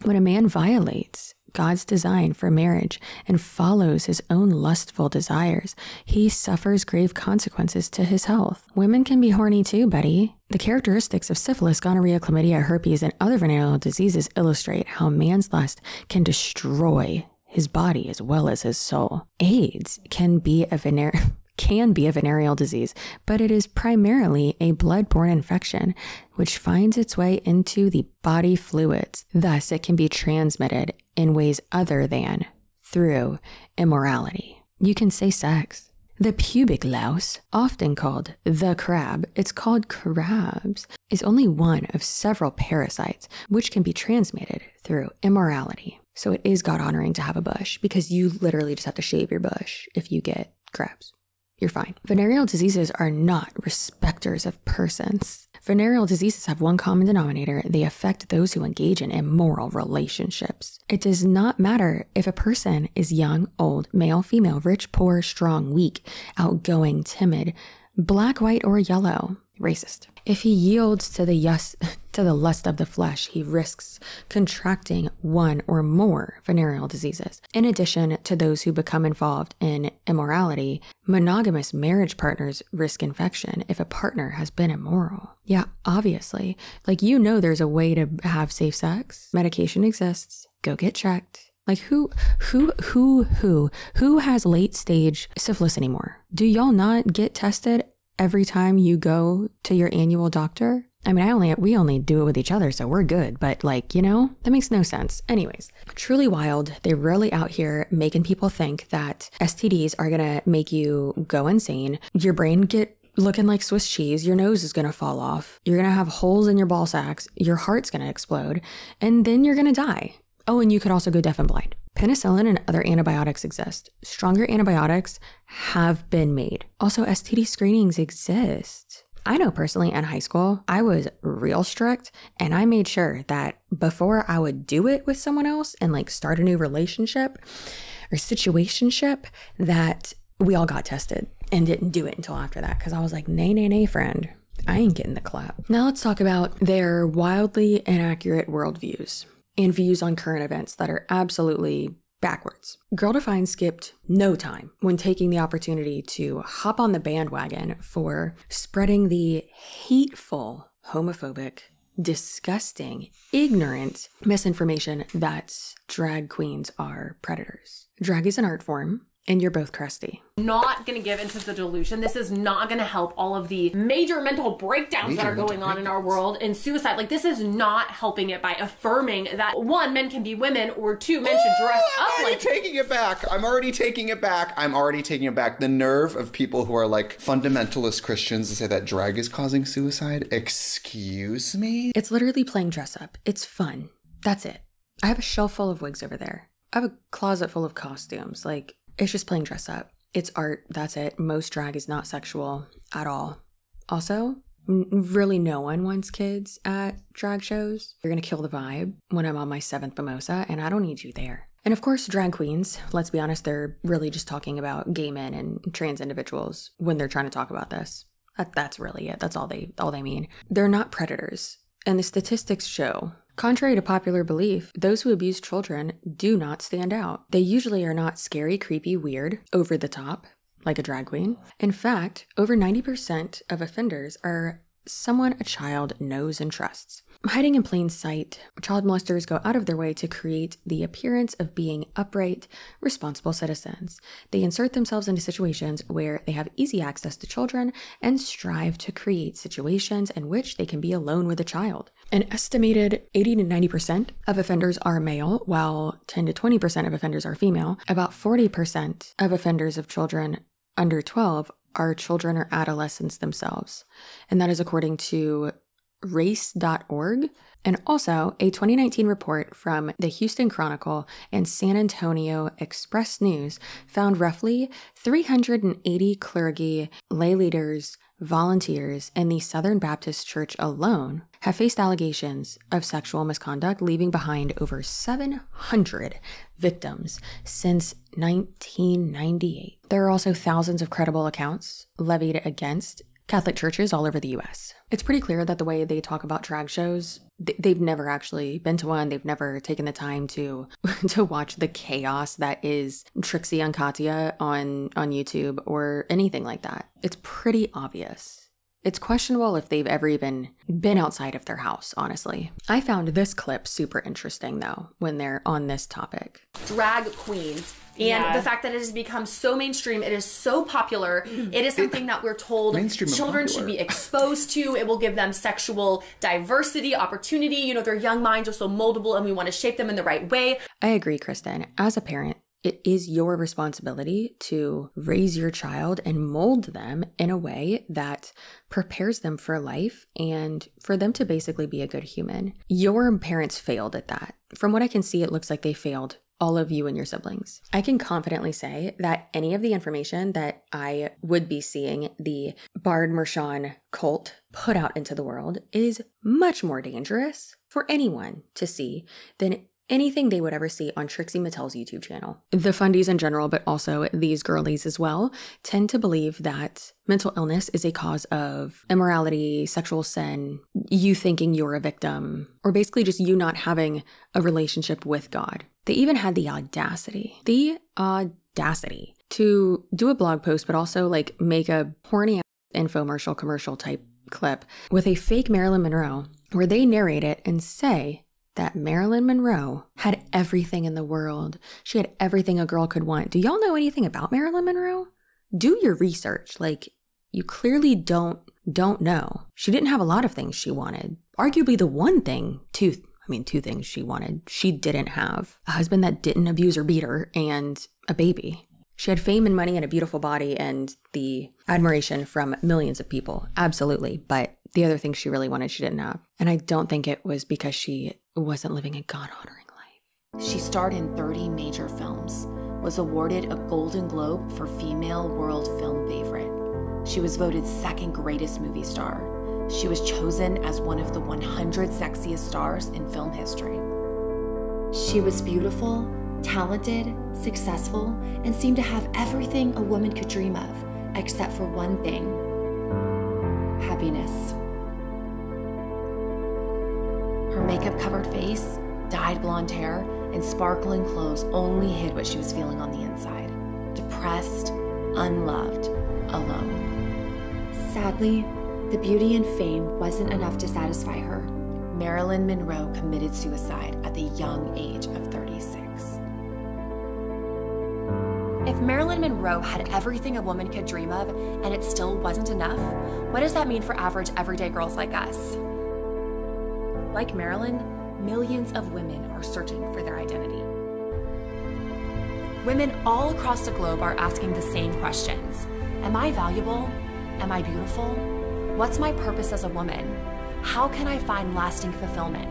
[SPEAKER 1] When a man violates God's design for marriage and follows his own lustful desires, he suffers grave consequences to his health. Women can be horny too, buddy. The characteristics of syphilis, gonorrhea, chlamydia, herpes, and other venereal diseases illustrate how man's lust can destroy his body as well as his soul. AIDS can be a venereal disease, but it is primarily a blood-borne infection which finds its way into the body fluids. Thus, it can be transmitted in ways other than through immorality. You can say sex. The pubic louse, often called the crab, it's called crabs, is only one of several parasites which can be transmitted through immorality. So it is God-honoring to have a bush, because you literally just have to shave your bush if you get crabs. You're fine. Venereal diseases are not respecters of persons. Venereal diseases have one common denominator. They affect those who engage in immoral relationships. It does not matter if a person is young, old, male, female, rich, poor, strong, weak, outgoing, timid, black, white, or yellow, racist. If he yields to the lust of the flesh, he risks contracting one or more venereal diseases. In addition to those who become involved in immorality, monogamous marriage partners risk infection if a partner has been immoral. Yeah, obviously. Like, there's a way to have safe sex. Medication exists. Go get checked. Like, who has late stage syphilis anymore? Do y'all not get tested every time you go to your annual doctor? I mean, we only do it with each other, so we're good. But that makes no sense. Anyways, truly wild. They're really out here making people think that STDs are going to make you go insane. Your brain get looking like Swiss cheese. Your nose is going to fall off. You're going to have holes in your ball sacks. Your heart's going to explode. And then you're going to die. Oh, and you could also go deaf and blind. Penicillin and other antibiotics exist. Stronger antibiotics have been made. Also, STD screenings exist. I know personally in high school, I was real strict, and I made sure that before I would do it with someone else and start a new relationship or situationship, that we all got tested, and didn't do it until after that, because I was like, nay, friend. I ain't getting the clap. Now let's talk about their wildly inaccurate worldviews and views on current events that are absolutely backwards. Girl Defined skipped no time when taking the opportunity to hop on the bandwagon for spreading the hateful, homophobic, disgusting, ignorant misinformation that drag queens are predators. Drag is an art form, and you're both crusty.
[SPEAKER 2] Not going to give into the delusion. This is not going to help all of the major mental breakdowns that are going on in our world, and suicide. This is not helping it by affirming that, one, men can be women, or two, men should dress up
[SPEAKER 8] I'm already taking it back. The nerve of people who are fundamentalist Christians to say that drag is causing suicide. Excuse me?
[SPEAKER 1] It's literally playing dress up. It's fun. That's it. I have a shelf full of wigs over there. I have a closet full of costumes. It's just playing dress up. It's art. That's it. Most drag is not sexual at all. Also, really no one wants kids at drag shows. You're going to kill the vibe when I'm on my 7th mimosa, and I don't need you there. And of course, drag queens, let's be honest, they're really just talking about gay men and trans individuals when they're trying to talk about this. That's really it. That's all they mean. They're not predators. And the statistics show, contrary to popular belief, those who abuse children do not stand out. They usually are not scary, creepy, weird, over the top, like a drag queen. In fact, over 90% of offenders are someone a child knows and trusts. Hiding in plain sight, child molesters go out of their way to create the appearance of being upright, responsible citizens. They insert themselves into situations where they have easy access to children and strive to create situations in which they can be alone with a child. An estimated 80 to 90% of offenders are male, while 10 to 20% of offenders are female. About 40% of offenders of children under 12 are children or adolescents themselves. And that is according to race.org, and also a 2019 report from the Houston Chronicle and San Antonio Express News found roughly 380 clergy, lay leaders, volunteers in the Southern Baptist Church alone have faced allegations of sexual misconduct, leaving behind over 700 victims since 1998. There are also thousands of credible accounts levied against Catholic churches all over the US. It's pretty clear that the way they talk about drag shows, they've never actually been to one. They've never taken the time to watch the chaos that is Trixie and Katya on YouTube or anything like that. It's pretty obvious. It's questionable if they've ever even been outside of their house, honestly. I found this clip super interesting, though, when they're on this topic.
[SPEAKER 2] Drag queens. And the fact that it has become so mainstream, it is so popular. It is something that we're told children should be exposed to. It will give them sexual diversity, opportunity. You know, their young minds are so moldable and we want to shape them in the right way.
[SPEAKER 1] I agree, Kristen. As a parent, it is your responsibility to raise your child and mold them in a way that prepares them for life and for them to basically be a good human. Your parents failed at that. From what I can see, it looks like they failed all of you and your siblings. I can confidently say that any of the information that I would be seeing the Bard Mershon cult put out into the world is much more dangerous for anyone to see than anything they would ever see on Trixie Mattel's YouTube channel. The fundies in general, but also these girlies as well, tend to believe that mental illness is a cause of immorality, sexual sin, you thinking you're a victim, or basically just you not having a relationship with God. They even had the audacity to do a blog post, but also like make a horny infomercial commercial type clip with a fake Marilyn Monroe where they narrate it and say that Marilyn Monroe had everything in the world. She had everything a girl could want. Do y'all know anything about Marilyn Monroe? Do your research. Like, you clearly don't know. She didn't have a lot of things she wanted. Arguably the one thing, two things she wanted. She didn't have a husband that didn't abuse or beat her and a baby. She had fame and money and a beautiful body and the admiration from millions of people. Absolutely. But the other thing she really wanted, she didn't have. And I don't think it was because she wasn't living a God-honoring life.
[SPEAKER 14] She starred in 30 major films, was awarded a Golden Globe for Female World Film Favorite. She was voted second greatest movie star. She was chosen as one of the 100 sexiest stars in film history. She was beautiful, talented, successful, and seemed to have everything a woman could dream of, except for one thing: happiness. Her makeup-covered face, dyed blonde hair, and sparkling clothes only hid what she was feeling on the inside. Depressed, unloved, alone. Sadly, the beauty and fame wasn't enough to satisfy her. Marilyn Monroe committed suicide at the young age of 36. If Marilyn Monroe had everything a woman could dream of and it still wasn't enough, what does that mean for average everyday girls like us? Like Marilyn, millions of women are searching for their identity. Women all across the globe are asking the same questions. Am I valuable? Am I beautiful? What's my purpose as a woman? How can I find lasting fulfillment?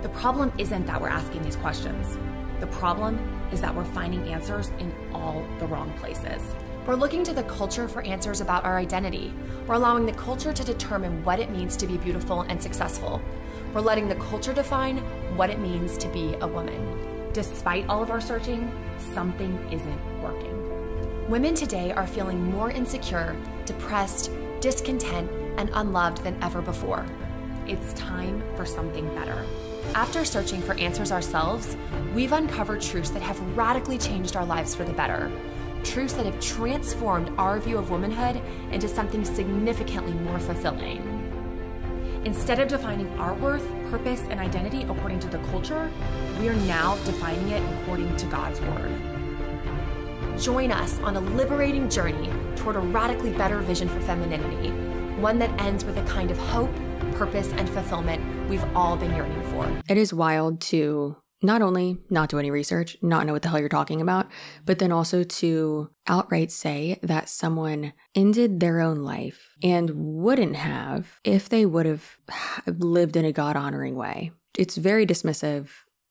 [SPEAKER 14] The problem isn't that we're asking these questions. The problem is that we're finding answers in all the wrong places. We're looking to the culture for answers about our identity. We're allowing the culture to determine what it means to be beautiful and successful. We're letting the culture define what it means to be a woman. Despite all of our searching, something isn't working. Women today are feeling more insecure, depressed, discontent, and unloved than ever before. It's time for something better. After searching for answers ourselves, we've uncovered truths that have radically changed our lives for the better. Truths that have transformed our view of womanhood into something significantly more fulfilling. Instead of defining our worth, purpose, and identity according to the culture, we are now defining it according to God's word. Join us on a liberating journey toward a radically better vision for femininity, one that ends with a kind of hope, purpose, and fulfillment we've all been yearning for.
[SPEAKER 1] It is wild to not only not do any research, not know what the hell you're talking about, but then also to outright say that someone ended their own life and wouldn't have if they would have lived in a God-honoring way. It's very dismissive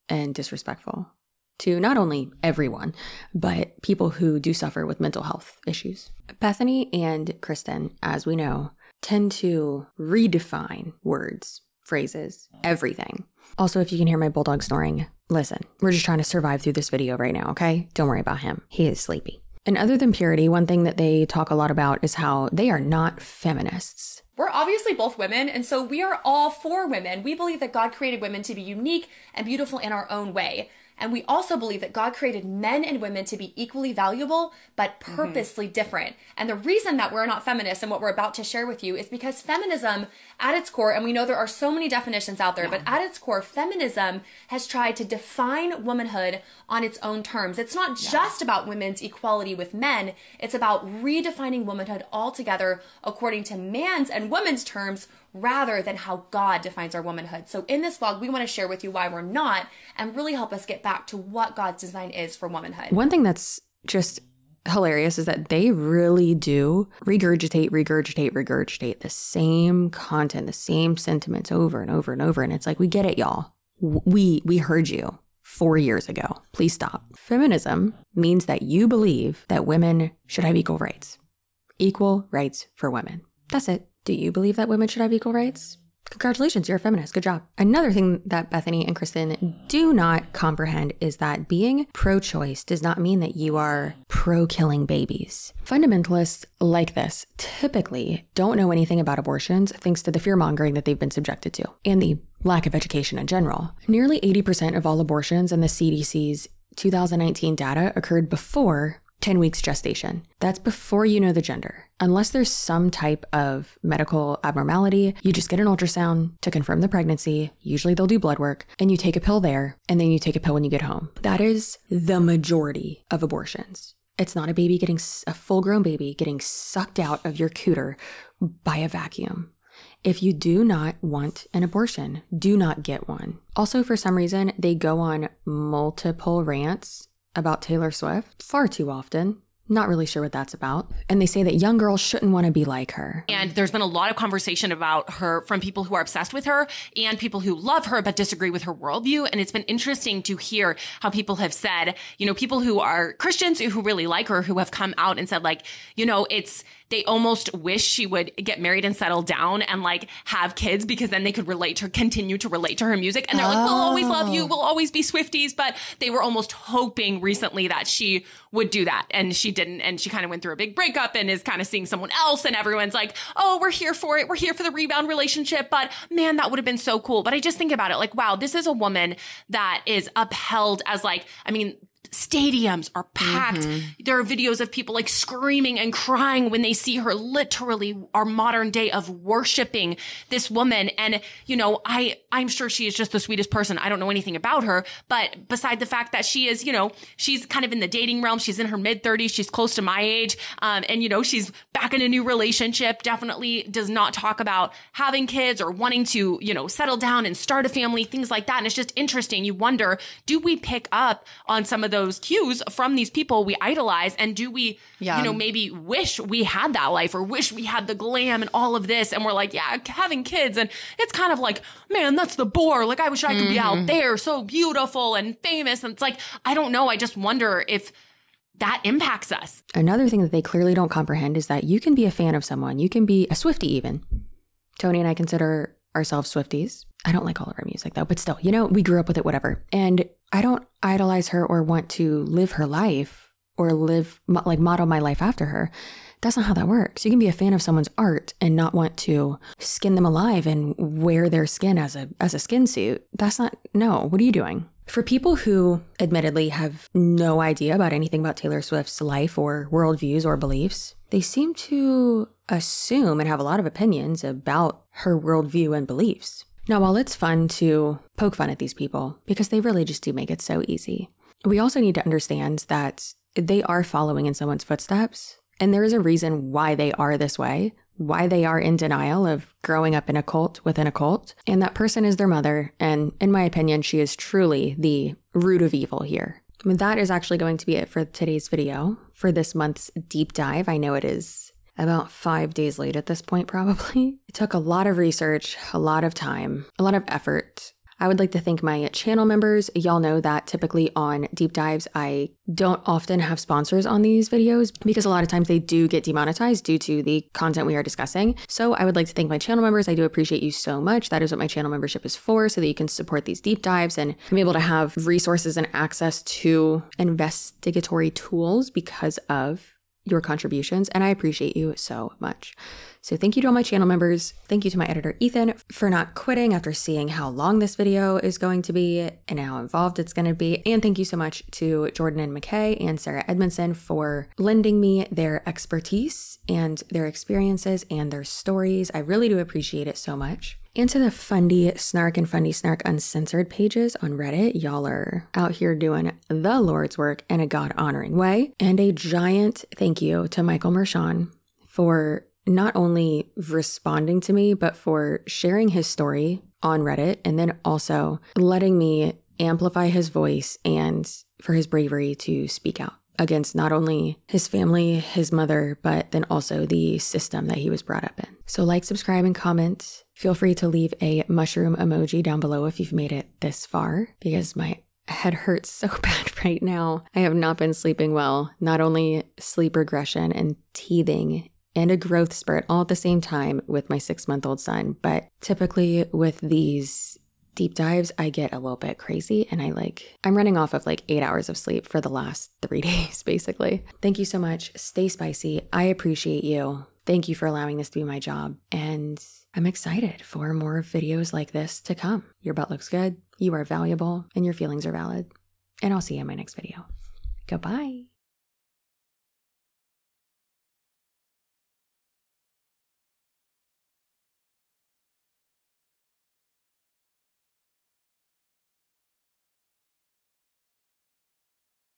[SPEAKER 1] and disrespectful to not only everyone, but people who do suffer with mental health issues. Bethany and Kristen, as we know, tend to redefine words, phrases, everything. Also, if you can hear my bulldog snoring, listen, we're just trying to survive through this video right now, okay? Don't worry about him. He is sleepy. And other than purity, one thing that they talk a lot about is how they are not feminists.
[SPEAKER 14] We're obviously both women, and so we are all for women. We believe that God created women to be unique and beautiful in our own way. And we also believe that God created men and women to be equally valuable, but purposely different. And the reason that we're not feminists and what we're about to share with you is because feminism at its core, and we know there are so many definitions out there, but at its core, feminism has tried to define womanhood on its own terms. It's not just about women's equality with men. It's about redefining womanhood altogether according to man's and women's terms, rather than how God defines our womanhood. So in this vlog, we want to share with you why we're not and really help us get back to what God's design is for womanhood.
[SPEAKER 1] One thing that's just hilarious is that they really do regurgitate the same content, the same sentiments over and over and over. And it's like, we get it, y'all. We heard you 4 years ago. Please stop. Feminism means that you believe that women should have equal rights. Equal rights for women. That's it. Do you believe that women should have equal rights? Congratulations, you're a feminist. Good job. Another thing that Bethany and Kristen do not comprehend is that being pro-choice does not mean that you are pro-killing babies. Fundamentalists like this typically don't know anything about abortions thanks to the fear-mongering that they've been subjected to and the lack of education in general. Nearly 80% of all abortions in the CDC's 2019 data occurred before 10 weeks gestation. That's before you know the gender. Unless there's some type of medical abnormality, you just get an ultrasound to confirm the pregnancy. Usually they'll do blood work and you take a pill there and then you take a pill when you get home. That is the majority of abortions. It's not a full-grown baby getting sucked out of your cooter by a vacuum. If you do not want an abortion, do not get one. Also, for some reason, they go on multiple rants about Taylor Swift far too often. Not really sure what that's about. And they say that young girls shouldn't want to be like her.
[SPEAKER 5] And there's been a lot of conversation about her from people who are obsessed with her and people who love her but disagree with her worldview. And it's been interesting to hear how people have said, people who are Christians who really like her, who have come out and said, they almost wish she would get married and settle down and have kids, because then they could continue to relate to her music. And they're like, we'll always love you. We'll always be Swifties. But they were almost hoping recently that she would do that. And she didn't. And she kind of went through a big breakup and is kind of seeing someone else. And everyone's like, oh, we're here for it. We're here for the rebound relationship. But man, that would have been so cool. But I just think about it wow, this is a woman that is upheld as stadiums are packed. There are videos of people screaming and crying when they see her, literally our modern day of worshiping this woman. And, I'm sure she is just the sweetest person. I don't know anything about her, but beside the fact that she is, she's kind of in the dating realm. She's in her mid-30s. She's close to my age. And, she's back in a new relationship, definitely does not talk about having kids or wanting to, settle down and start a family, things like that. And it's just interesting. You wonder, do we pick up on some of those cues from these people we idolize? And do we, maybe wish we had that life or wish we had the glam and all of this? And we're like, yeah, having kids. And it's kind of man, that's the bore. I wish I could be out there so beautiful and famous. And it's I don't know. I just wonder if that impacts us.
[SPEAKER 1] Another thing that they clearly don't comprehend is that you can be a fan of someone. You can be a Swiftie even. Tony and I consider ourselves Swifties. I don't like all of our music though, but still, we grew up with it, whatever. And I don't idolize her or want to live her life or model my life after her. That's not how that works. You can be a fan of someone's art and not want to skin them alive and wear their skin as a skin suit. No, what are you doing? For people who admittedly have no idea about anything about Taylor Swift's life or worldviews or beliefs, they seem to assume and have a lot of opinions about her worldview and beliefs. Now, while it's fun to poke fun at these people, because they really just do make it so easy, we also need to understand that they are following in someone's footsteps. And there is a reason why they are this way, why they are in denial of growing up in a cult within a cult. And that person is their mother. And in my opinion, she is truly the root of evil here. I mean, that is actually going to be it for today's video for this month's deep dive. I know it is about 5 days late at this point, probably. It took a lot of research, a lot of time, a lot of effort. I would like to thank my channel members. Y'all know that typically on deep dives, I don't often have sponsors on these videos because a lot of times they do get demonetized due to the content we are discussing. So I would like to thank my channel members. I do appreciate you so much. That is what my channel membership is for, so that you can support these deep dives and be able to have resources and access to investigatory tools because of your contributions. And I appreciate you so much. So thank you to all my channel members. Thank you to my editor, Ethan, for not quitting after seeing how long this video is going to be and how involved it's going to be. And thank you so much to Jordan and McKay and Sarah Edmondson for lending me their expertise and their experiences and their stories. I really do appreciate it so much. And to the Fundie Snark and Fundie Snark Uncensored pages on Reddit, y'all are out here doing the Lord's work in a God-honoring way. And a giant thank you to Michael Mershon for not only responding to me, but for sharing his story on Reddit and then also letting me amplify his voice and for his bravery to speak out against not only his family, his mother, but then also the system that he was brought up in. So like, subscribe, and comment. Feel free to leave a mushroom emoji down below if you've made it this far, because my head hurts so bad right now. I have not been sleeping well. Not only sleep regression and teething and a growth spurt all at the same time with my 6-month-old son, but typically with these deep dives, I get a little bit crazy and I'm running off of like 8 hours of sleep for the last 3 days, basically. Thank you so much. Stay spicy. I appreciate you. Thank you for allowing this to be my job. And I'm excited for more videos like this to come. Your butt looks good. You are valuable and your feelings are valid. And I'll see you in my next video. Goodbye.